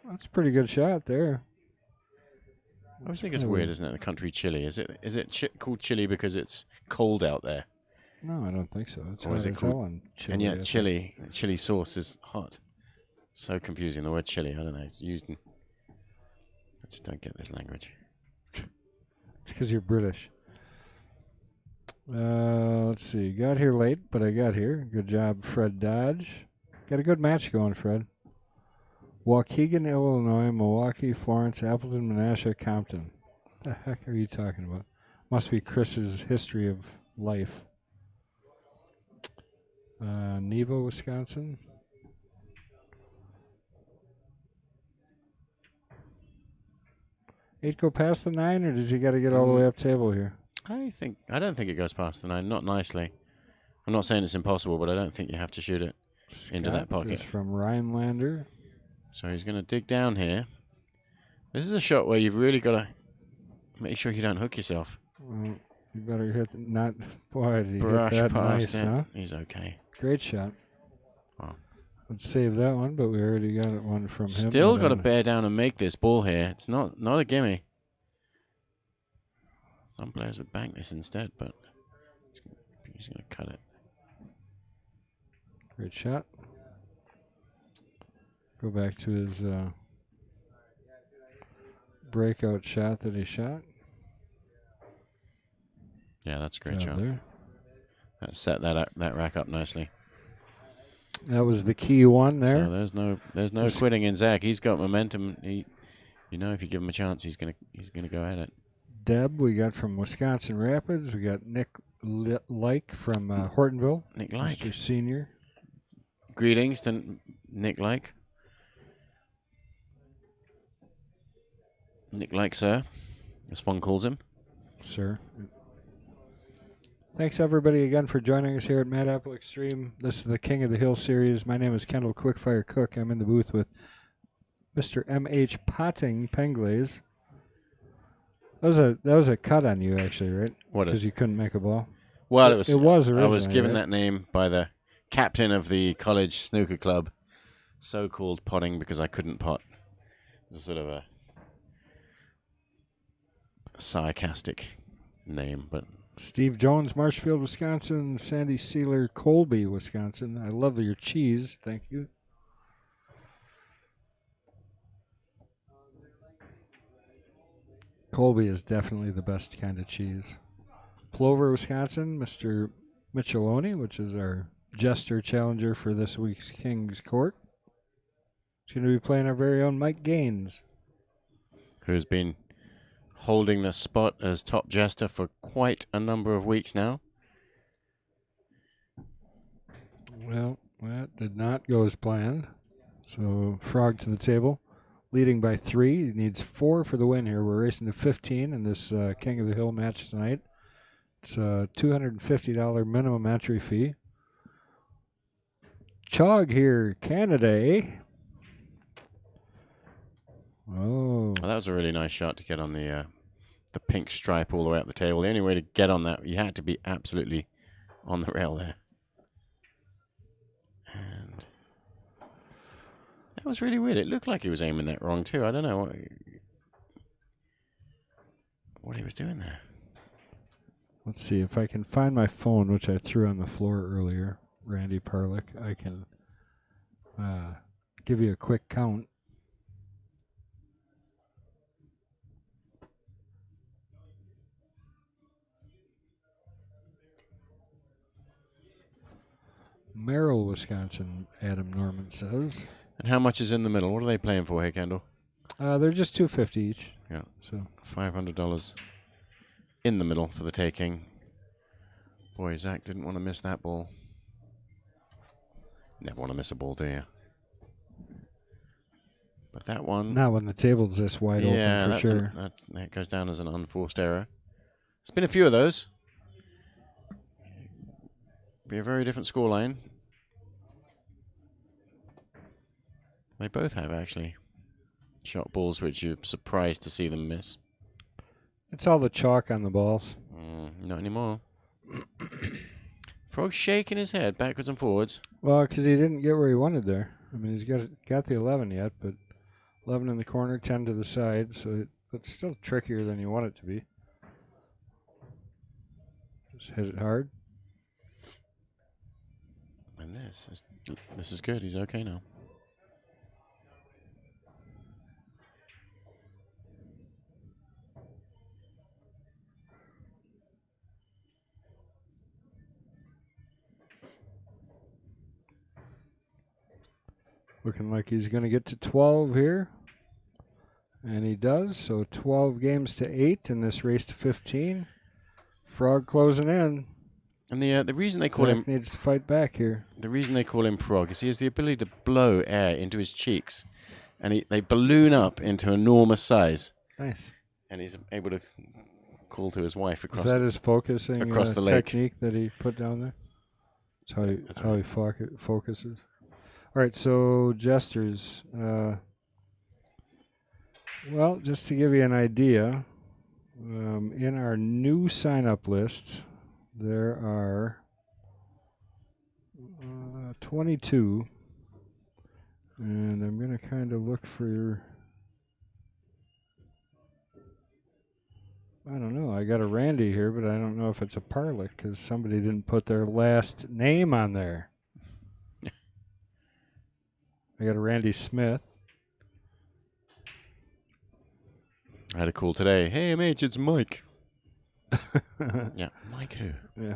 That's a pretty good shot there. I always think it's weird, isn't it? The country Chile. Is it called Chile because it's cold out there? No, I don't think so. It's Or is it called Chile? And yet chili sauce is hot. So confusing. The word chili, I don't know. It's used in... I just don't get this language. It's because you're British. Let's see. Got here late, but I got here. Good job, Fred Dodge. Got a good match going, Fred. Waukegan, Illinois, Milwaukee, Florence, Appleton, Menasha, Compton. What the heck are you talking about? Must be Chris's history of life. Nevo, Wisconsin. Eight go past the 9, or does he got to get all the way up table here? I don't think it goes past the 9. Not nicely. I'm not saying it's impossible, but I don't think you have to shoot it into that pocket. Is from Rhinelander. So he's going to dig down here. This is a shot where you've really got to make sure you don't hook yourself. Well, you better hit not. Boy, did he Brush hit that past nice, it. huh? He's okay. Great shot. Wow. Let's save that one, but we already got one from him. Still got to bear down and make this ball here. It's not a gimme. Some players would bank this instead, but he's going to cut it. Great shot. Go back to his breakout shot that he shot. Yeah, that's a great shot. There. That set that rack up nicely. That was the key one there. So there's no quitting in Zach. He's got momentum. If you give him a chance, he's gonna go at it. Deb, we got from Wisconsin Rapids. We got Nick Like from Hortonville. Nick Like, Mr. Senior. Greetings to Nick Like. Nick Like, sir, as Fon calls him. Sir. Thanks, everybody, again for joining us here at Mad Apple Xstream. This is the King of the Hill series. My name is Kendall Quickfire Cook. I'm in the booth with Mr. M.H. Potting Penglaze. That was a cut on you, actually, right? What is? Because you couldn't make a ball. Well, it was originally, I was given right? that name by the captain of the college snooker club, so-called potting because I couldn't pot. It was sort of a sarcastic name, but... Steve Jones, Marshfield, Wisconsin. Sandy Sealer, Colby, Wisconsin. I love your cheese. Thank you. Colby is definitely the best kind of cheese. Plover, Wisconsin. Mr. Micheloni, which is our jester challenger for this week's King's Court. He's going to be playing our very own Mike Gaines, who's been holding the spot as top jester for quite a number of weeks now. Well, that did not go as planned. So, Frog to the table, leading by 3. He needs 4 for the win here. We're racing to 15 in this King of the Hill match tonight. It's a $250 minimum entry fee. Chog here, Canada, eh? Oh. Well, that was a really nice shot to get on the pink stripe all the way up the table. The only way to get on that, you had to be absolutely on the rail there. And that was really weird. It looked like he was aiming that wrong too. I don't know what he was doing there. Let's see if I can find my phone, which I threw on the floor earlier. Randy Parlick, I can give you a quick count. Merrill, Wisconsin, Adam Norman says. And how much is in the middle? What are they playing for here, Kendall? They're just $250 each. Yeah. So $500 in the middle for the taking. Boy, Zach didn't want to miss that ball. Never want to miss a ball, do you? But that one... Not when the table's this wide open, for sure. That goes down as an unforced error. There's been a few of those. Be a very different scoreline. They both have, actually. Shot balls which you're surprised to see them miss. It's all the chalk on the balls. Not anymore. Frog's shaking his head backwards and forwards. Well, because he didn't get where he wanted there. I mean, he's got the 11 yet, but 11 in the corner, 10 to the side, so it's still trickier than you want it to be. Just hit it hard. And this is good. He's okay now. Looking like he's going to get to 12 here. And he does. So 12 games to 8 in this race to 15. Frog closing in. And the reason they call Zach him needs to fight back here. The reason they call him Frog is he has the ability to blow air into his cheeks, and they balloon up into enormous size. Nice. And he's able to call to his wife across. Is that his focusing across the lake technique that he put down there? That's how he focuses. All right, so gestures. Well, just to give you an idea, in our new sign-up list, there are 22, and I'm going to kind of look for, I don't know, I got a Randy here, but I don't know if it's a Parlick because somebody didn't put their last name on there. I got a Randy Smith. I had a call today. Hey, mate, it's Mike. Yeah, Mike who? Yeah.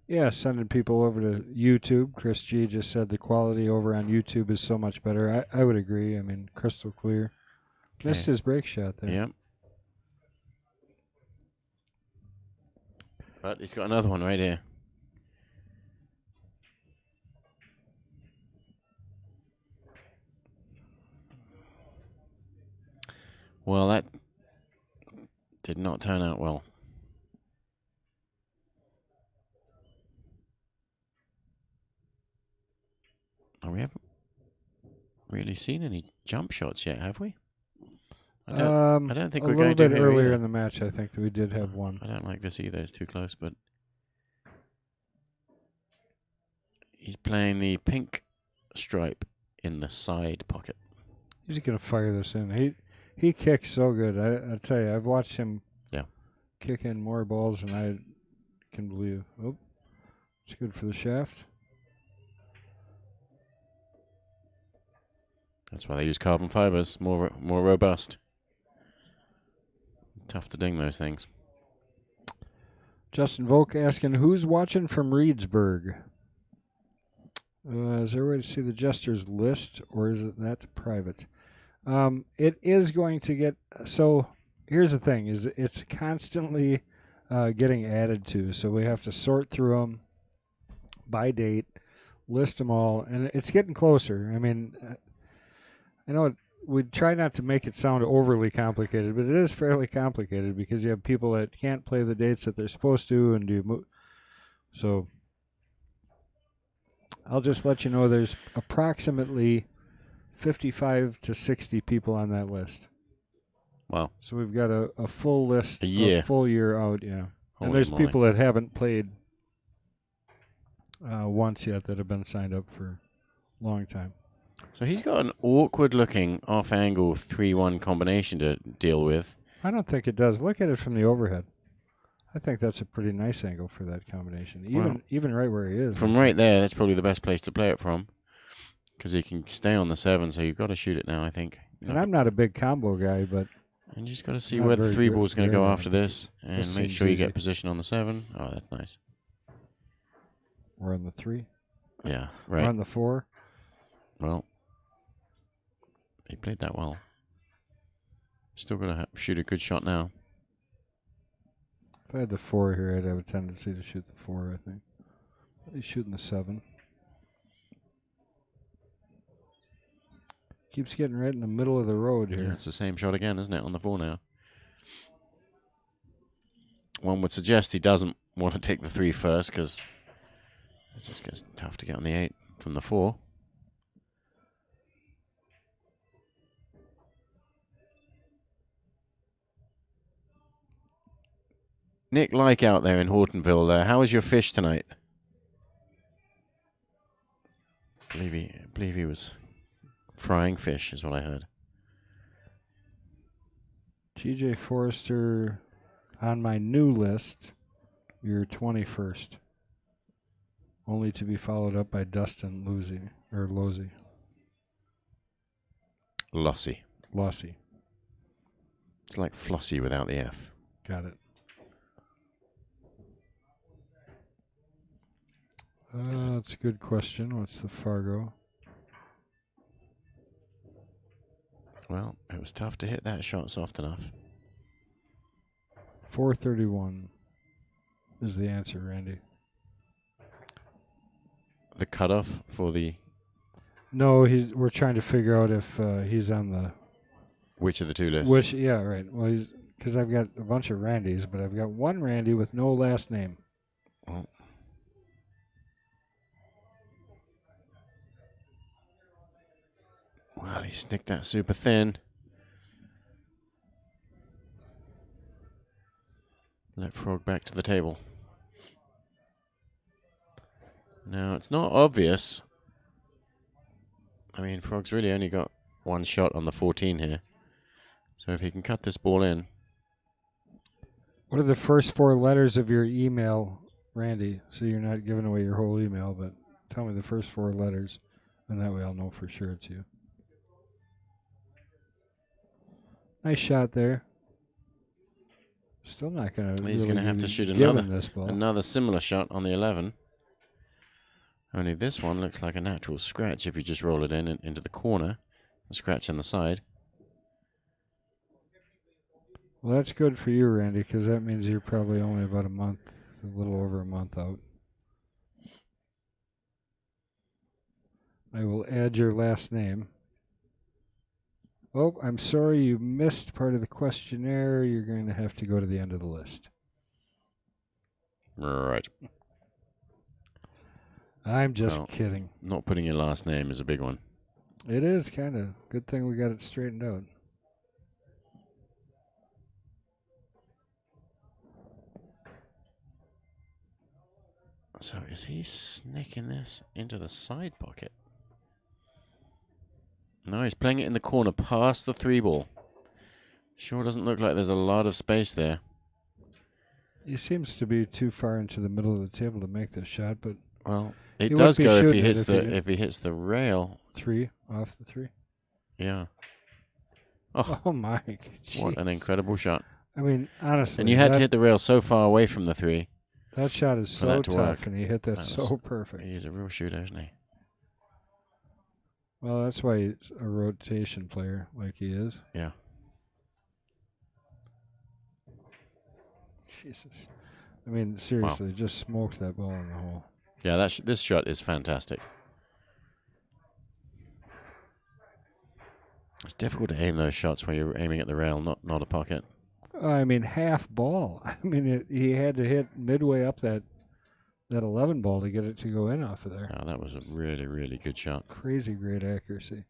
Yeah, sending people over to YouTube. Chris G just said the quality over on YouTube is so much better. I would agree. I mean, crystal clear. Okay. Missed his break shot there. Yep. But he's got another one right here. Well, that did not turn out well. Oh, we haven't really seen any jump shots yet, have we? I don't think we're going to. A little bit earlier in the match, I think that we did have one. I don't like this either. It's too close, but he's playing the pink stripe in the side pocket. He's going to fire this in. He kicks so good. I tell you, I've watched him kick in more balls than I can believe. Oh, it's good for the shaft. That's why they use carbon fibers, more robust. Tough to ding those things. Justin Volk asking, who's watching from Reedsburg? Is there a way to see the Jesters list, or is it that private? It is going to get... So, here's the thing, is it's constantly getting added to, so we have to sort through them by date, list them all, and it's getting closer. I mean, I know we try not to make it sound overly complicated, but it is fairly complicated because you have people that can't play the dates that they're supposed to, and so I'll just let you know there's approximately 55 to 60 people on that list. Wow. So we've got a full list, a full year out, yeah. Holy and there's moly. people that haven't played once yet that have been signed up for a long time. So he's got an awkward-looking off-angle 3-1 combination to deal with. I don't think it does. Look at it from the overhead. I think that's a pretty nice angle for that combination, even right where he is. From right there, that's probably the best place to play it from, because he can stay on the 7, so you've got to shoot it now, I think. And I'm not a big combo guy, but... And you just got to see where the 3 ball's going to go after this, and this make sure you easy. get position on the 7. Oh, that's nice. We're on the 3. Yeah, We're right. on the 4. Well, he played that well. Still going to shoot a good shot now. If I had the 4 here, I'd have a tendency to shoot the 4, I think. He's shooting the 7. Keeps getting right in the middle of the road here. Yeah, it's the same shot again, isn't it, on the 4 now? One would suggest he doesn't want to take the 3 first because it just gets tough to get on the 8 from the 4. Nick Like out there in Hortonville there. How was your fish tonight? Believe he was frying fish is what I heard. GJ Forrester on my new list. You're 21st. Only to be followed up by Dustin Losey. Lossy. It's like Flossie without the F. Got it. That's a good question. What's the Fargo? Well, it was tough to hit that shot soft enough. 431 is the answer, Randy. The cutoff for the... No, we're trying to figure out if he's on the... Which of the 2 lists? Yeah, right. Well, because I've got a bunch of Randys, but I've got one Randy with no last name. Well... Well, he snicked that super thin. Let Frog back to the table. Now, it's not obvious. I mean, Frog's really only got 1 shot on the 14 here. So if he can cut this ball in. What are the first 4 letters of your email, Randy? So you're not giving away your whole email, but tell me the first 4 letters, and that way I'll know for sure it's you. Nice shot there. Still not going to. He's going to have to shoot another similar shot on the 11. Only this one looks like a natural scratch if you just roll it into the corner. A scratch on the side. Well, that's good for you, Randy, because that means you're probably only about a little over a month out. I will add your last name. Oh, I'm sorry you missed part of the questionnaire. You're going to have to go to the end of the list. Right. I'm just kidding. Not putting your last name is a big one. It is kind of. Good thing we got it straightened out. So is he sneaking this into the side pocket? No, he's playing it in the corner past the 3 ball. Sure doesn't look like there's a lot of space there. He seems to be too far into the middle of the table to make this shot, but well, it does go if he hits the rail. 3 off the 3. Yeah. Oh my! Geez. What an incredible shot! I mean, honestly, and you had to hit the rail so far away from the 3. That shot is so tough, work. and he hit that so perfect. He's a real shooter, isn't he? Well, that's why he's a rotation player like he is. Yeah. Jesus. I mean, seriously, just smoked that ball in the hole. Yeah, this shot is fantastic. It's difficult to aim those shots when you're aiming at the rail, not a pocket. I mean, half ball. I mean, he had to hit midway up that 11 ball to get it to go in off of there. Oh, that was a really, really good shot. Crazy great accuracy.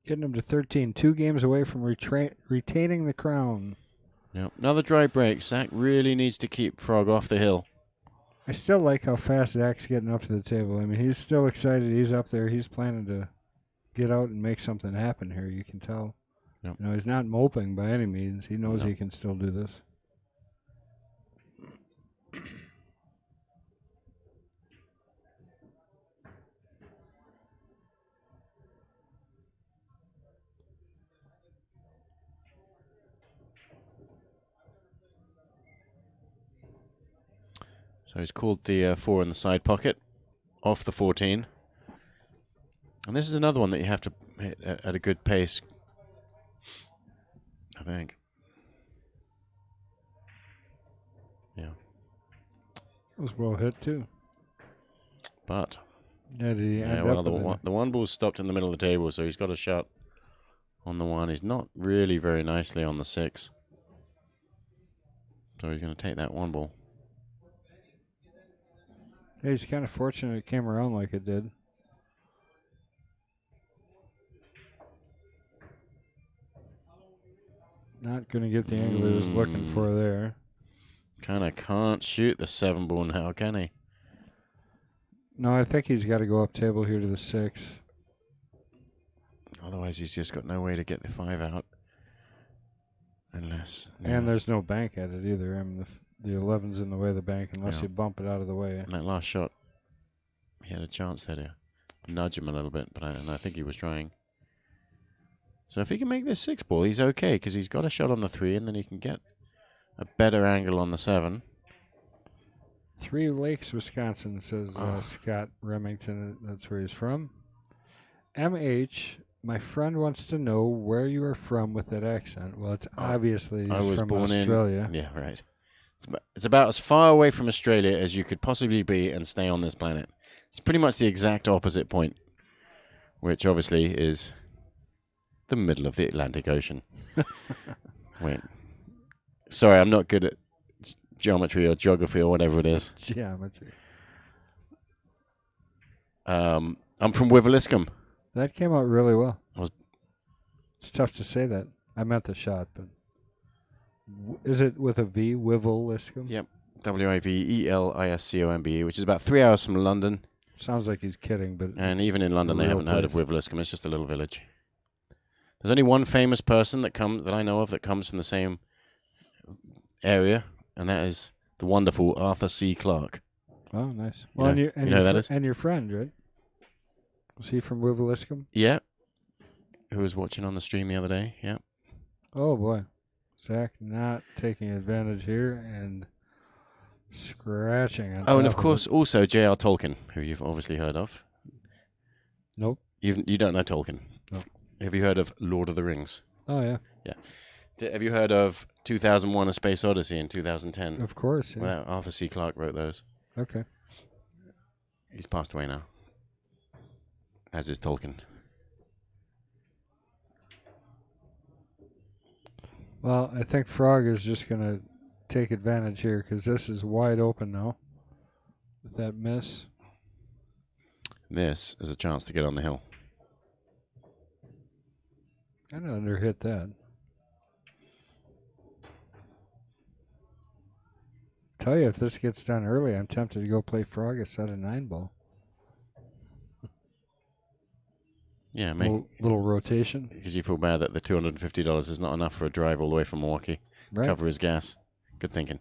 Getting him to 13. 2 games away from retaining the crown. Yep. Another dry break. Zach really needs to keep Frog off the hill. I still like how fast Zach's getting up to the table. I mean, he's still excited. He's up there. He's planning to get out and make something happen here. You can tell. Yep. You know, he's not moping by any means. He knows he can still do this. So he's called the 4 in the side pocket off the 14. And this is another one that you have to hit at a good pace, I think. Yeah. It was well hit, too. But, yeah, the one ball stopped in the middle of the table, so he's got a shot on the 1. He's not really very nicely on the 6. So he's going to take that 1 ball. Yeah, he's kind of fortunate it came around like it did. Not going to get the angle he was looking for there. Kind of can't shoot the 7 ball now, can he? No, I think he's got to go up table here to the 6. Otherwise, he's just got no way to get the 5 out. Unless... And there's no bank at it either. I mean, the 11's in the way of the bank unless Yeah. you bump it out of the way. And that last shot, he had a chance there to nudge him a little bit, but I think he was trying. So if he can make this 6 ball, he's okay, because he's got a shot on the 3, and then he can get a better angle on the 7. 3 Lakes, Wisconsin, says Scott Remington. That's where he's from. MH, my friend wants to know where you are from with that accent. Well, it's obviously he's from Australia. Yeah, right. It's about as far away from Australia as you could possibly be and stay on this planet. It's pretty much the exact opposite point, which obviously is the middle of the Atlantic Ocean. Wait. Sorry, I'm not good at geometry or geography or whatever it is. Geometry. I'm from Wiveliscombe. That came out really well. Was It's tough to say that. I meant the shot, but is it with a V? Wiveliscombe? Yep. Wiveliscombe, which is about 3 hours from London. Sounds like he's kidding, but And even in London, they haven't heard of place. Wiveliscombe. It's just a little village. There's only one famous person that I know of that comes from the same area, and that is the wonderful Arthur C. Clarke. Oh, nice. You Well, know- and you know who that is? And your friend, right? Was he from Wiveliscombe? Yeah. Who was watching on the stream the other day? Yeah. Oh boy, Zach not taking advantage here and scratching on Oh, and top of course, it. also J.R. Tolkien, who you've obviously heard of. Nope. You don't know Tolkien? No. Have you heard of Lord of the Rings? Oh yeah. Have you heard of 2001: A Space Odyssey in 2010? Of course. Yeah. Well, Arthur C. Clarke wrote those. Okay. He's passed away now. As is Tolkien. Well, I think Frog is just going to take advantage here because this is wide open now with that miss. This is a chance to get on the hill. Kind of underhit that. Tell you, if this gets done early, I'm tempted to go play Frog a set of 9 ball. Yeah, maybe. Little rotation. Because you feel bad that the $250 is not enough for a drive all the way from Milwaukee. Right. Cover his gas. Good thinking.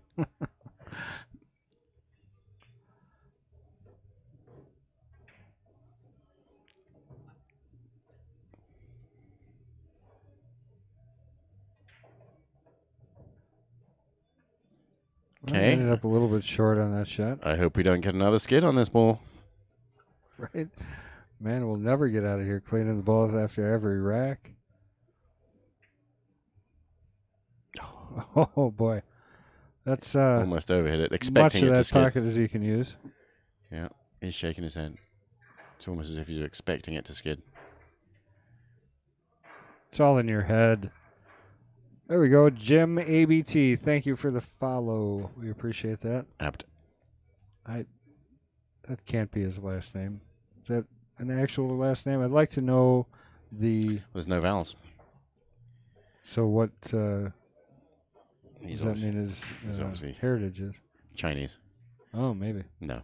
Okay. Ended up a little bit short on that shot. I hope we don't get another skid on this ball. Right. Man, we'll never get out of here cleaning the balls after every rack. Oh boy. That's Almost overhit it, much expecting of it to that skid. pocket as he can use. Yeah, he's shaking his head. It's almost as if he's expecting it to skid. It's all in your head. There we go. Jim ABT. Thank you for the follow. We appreciate that. Apt. That can't be his last name. Is that an actual last name? I'd like to know the. There's no vowels. So what He's does that obviously mean his he's obviously- heritage is? Chinese. Oh, maybe. No.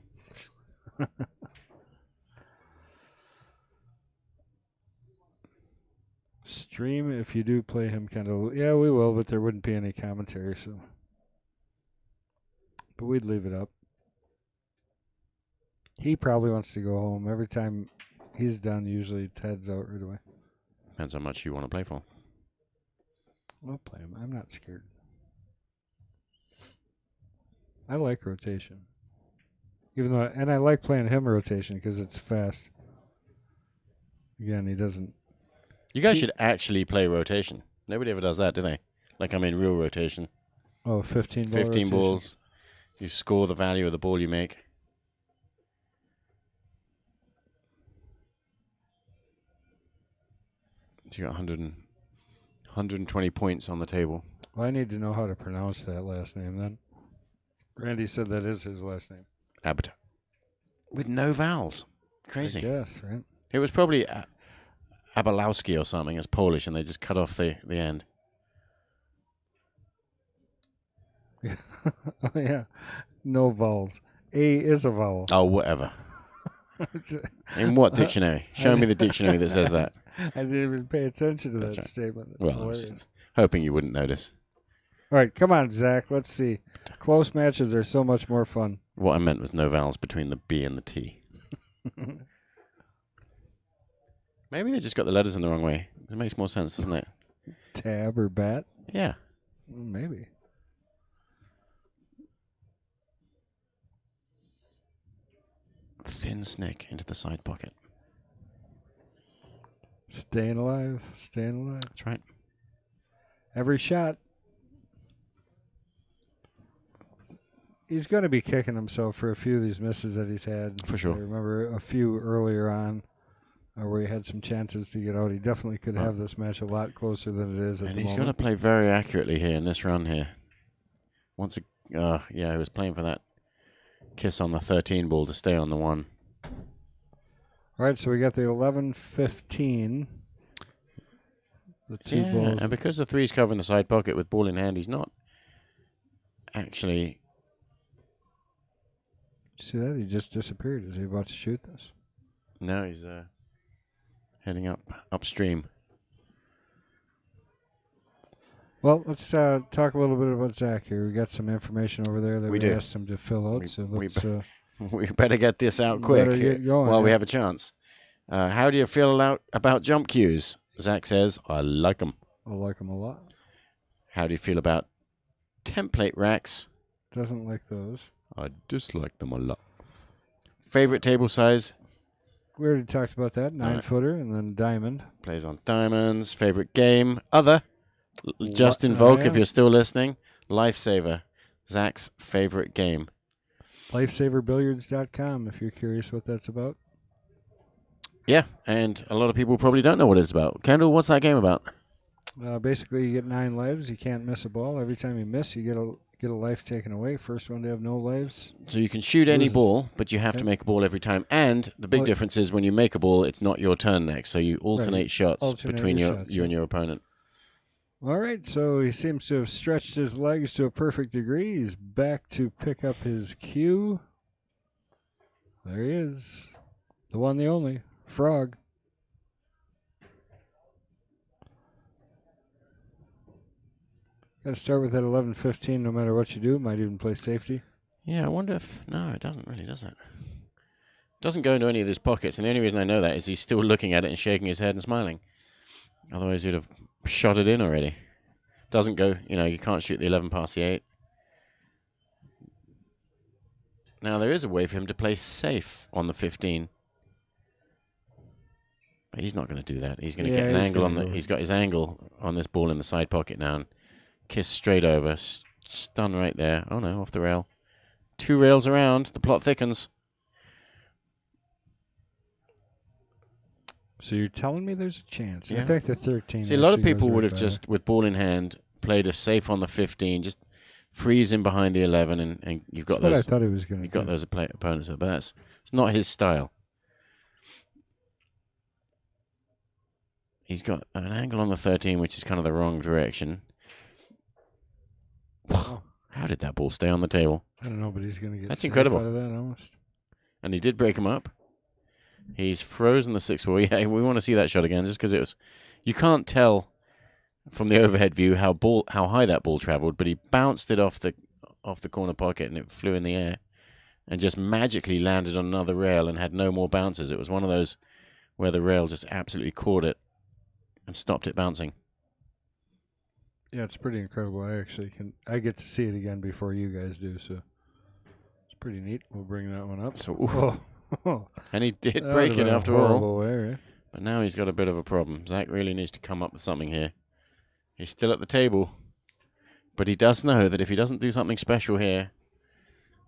Stream if you do play him kind of. Yeah, we will, but there wouldn't be any commentary, so. But we'd leave it up. He probably wants to go home. Every time he's done, usually Ted's out right away. Depends how much you want to play for. I'll play him. I'm not scared. I like rotation. Even though, and I like playing him rotation because it's fast. Again, he doesn't. You guys should actually play rotation. Nobody ever does that, do they? Like, I mean, real rotation. Oh, 15 ball 15 rotation. balls. You score the value of the ball you make. So you got 100 and 120 points on the table. Well, I need to know how to pronounce that last name then. Randy said that is his last name. Abbott. With no vowels. Crazy. I guess, right? It was probably Abalowski or something. It's Polish, and they just cut off the end. Oh, yeah. No vowels. A is a vowel. Oh, whatever. In what dictionary? Show me the dictionary that says that. I didn't even pay attention to that right. statement. Well, I was just hoping you wouldn't notice. All right, come on, Zach. Let's see. Close matches are so much more fun. What I meant was no vowels between the B and the T. Maybe they just got the letters in the wrong way. It makes more sense, doesn't it? Tab or bat? Yeah. Maybe. Thin snick into the side pocket. Staying alive. Staying alive. That's right. Every shot. He's going to be kicking himself for a few of these misses that he's had. For sure. I remember a few earlier on where he had some chances to get out. He definitely could have this match a lot closer than it is at the moment. And he's got to play very accurately here in this run here. He was playing for that kiss on the 13 ball to stay on the 1. All right, so we got the 11-15. The 2 balls. And because the 3's covering the side pocket with ball in hand, he's not actually... See that? He just disappeared. Is he about to shoot this? No, he's heading upstream. Well, let's talk a little bit about Zach here. We got some information over there that we asked him to fill out. We better get this out quick while we have a chance. How do you feel about jump cues? Zach says, I like them. I like them a lot. How do you feel about template racks? Doesn't like those. I dislike them a lot. Favorite table size? We already talked about that. 9-footer and then diamond. Plays on diamonds. Favorite game? Other. Just invoke if you're still listening. Lifesaver. Zach's favorite game. LifesaverBilliards.com if you're curious what that's about. Yeah, and a lot of people probably don't know what it's about. Kendall, what's that game about? Basically, you get 9 lives. You can't miss a ball. Every time you miss, you get a life taken away. First one to have no lives. So you can shoot any ball, but you have to make a ball every time. And the big difference is when you make a ball, it's not your turn next. So you alternate shots between you and your opponent. All right, so he seems to have stretched his legs to a perfect degree. He's back to pick up his cue. There he is. The one, the only. Frog. Got to start with that 11-15 no matter what you do. Might even play safety. Yeah, I wonder if... No, it doesn't really, does it? Doesn't go into any of his pockets, and the only reason I know that is he's still looking at it and shaking his head and smiling. Otherwise, he'd have shot it in already. Doesn't go... you can't shoot the 11 past the 8. Now, there is a way for him to play safe on the 15. But he's not going to do that. He's going to get an angle on the... He's got his angle on this ball in the side pocket now. And kiss straight over. Stun right there. Oh, no, off the rail. 2 rails around. The plot thickens. So you're telling me there's a chance? Yeah. I think the 13. See, a lot of people would have just, with ball in hand, played a safe on the 15, just freeze in behind the 11, and you've got those. I thought he was going to. You've got those opponents, but it's not his style. He's got an angle on the 13, which is kind of the wrong direction. Oh. How did that ball stay on the table? I don't know, but he's going to get. That's incredible. Out of that almost. And he did break him up. He's frozen the 6-4. Yeah, we want to see that shot again, just because it was. You can't tell from the overhead view how high that ball traveled, but he bounced it off the corner pocket and it flew in the air, and just magically landed on another rail and had no more bounces. It was one of those where the rail just absolutely caught it and stopped it bouncing. Yeah, it's pretty incredible. I get to see it again before you guys do, so it's pretty neat. We'll bring that one up. So, and he did break it after all. Way, right? But now he's got a bit of a problem. Zach really needs to come up with something here. He's still at the table, but he does know that if he doesn't do something special here,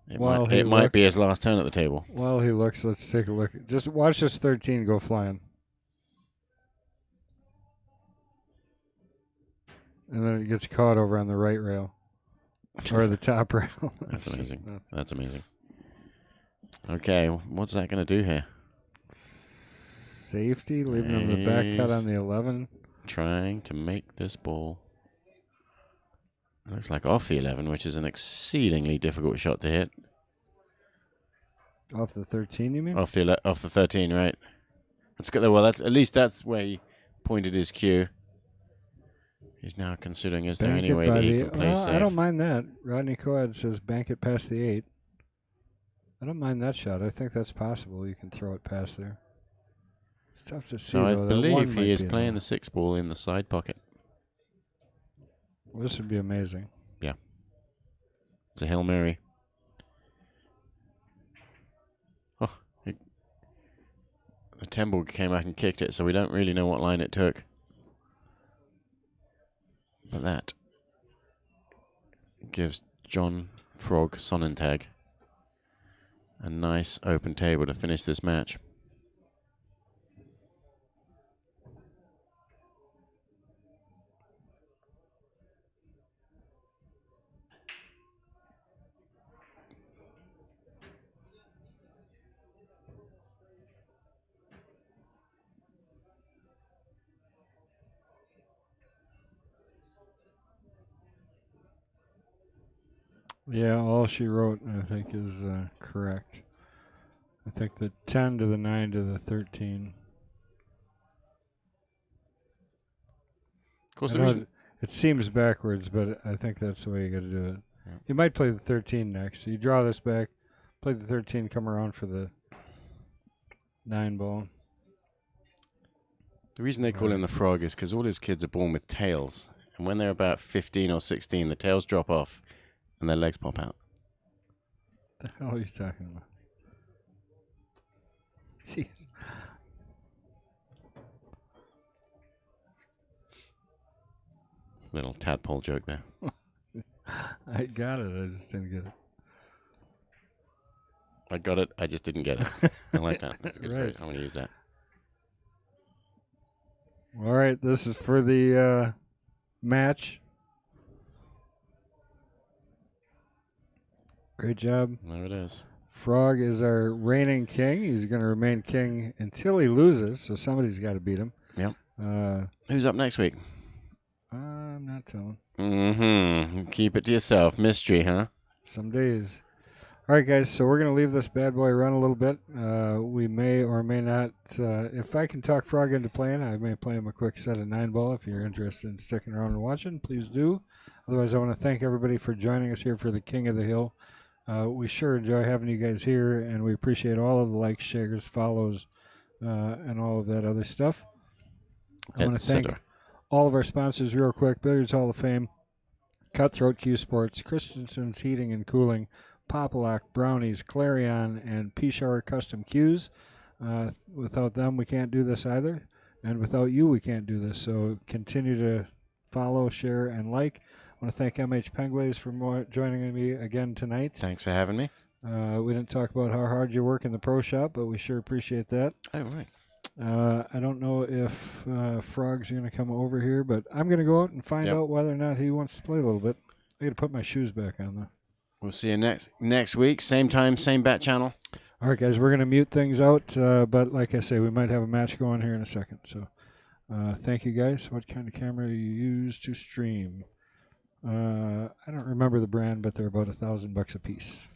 it might be his last turn at the table. While he looks, let's take a look. Just watch this 13 go flying. and then it gets caught over on the right rail or the top rail. That's amazing. That's amazing. Okay, what's that going to do here? Safety, leaving him the back cut on the 11. Trying to make this ball. It looks like off the 11, which is an exceedingly difficult shot to hit. Off the 13, you mean? Off the 13, right? That's good. Well, at least that's where he pointed his cue. He's now considering, is there any way that he can play safe? I don't mind that. Rodney Coed says bank it past the 8. I don't mind that shot. I think that's possible. You can throw it past there. It's tough to see. So I though. believe he is playing the 6 ball in the side pocket. Well, this would be amazing. Yeah. It's a Hail Mary. Oh, the 10 ball came out and kicked it, so we don't really know what line it took. But that gives John Frog Sonnentag a nice open table to finish this match. Yeah, all she wrote, I think, is correct. I think the 10 to the 9 to the 13. Of course, the reason it seems backwards, but I think that's the way you got to do it. Yeah. You might play the 13 next. So you draw this back, play the 13, come around for the 9 ball. The reason they call him the Frog is because all his kids are born with tails. And when they're about 15 or 16, the tails drop off and their legs pop out. What the hell are you talking about? Jeez. Little tadpole joke there. I got it. I just didn't get it. I got it. I just didn't get it. I like that. That's a good Right. phrase. I'm going to use that. All right. This is for the match. Great job. There it is. Frog is our reigning king. He's going to remain king until he loses, so somebody's got to beat him. Yep. Who's up next week? I'm not telling. Mm-hmm. Keep it to yourself. Mystery, huh? Some days. All right, guys, so we're going to leave this bad boy run a little bit. We may or may not. If I can talk Frog into playing, I may play him a quick set of 9 ball. If you're interested in sticking around and watching, please do. Otherwise, I want to thank everybody for joining us here for the King of the Hill. We sure enjoy having you guys here, and we appreciate all of the likes, shares, follows, and all of that other stuff. I want to thank all of our sponsors real quick. Billiards Hall of Fame, Cutthroat Q Sports, Christensen's Heating and Cooling, Popalock, Brownies, Clarion, and P-Shower Custom Cues. Without them, we can't do this either. And without you, we can't do this. So continue to follow, share, and like. I want to thank MH Pengways for joining me again tonight. Thanks for having me. We didn't talk about how hard you work in the pro shop, but we sure appreciate that. Oh, right. I don't know if Frog's going to come over here, but I'm going to go out and find out whether or not he wants to play a little bit. I got to put my shoes back on, though. We'll see you next week. Same time, same bat channel. All right, guys, we're going to mute things out, but like I say, we might have a match going here in a second. So thank you, guys. What kind of camera do you use to stream? I don't remember the brand, but they're about $1,000 a piece.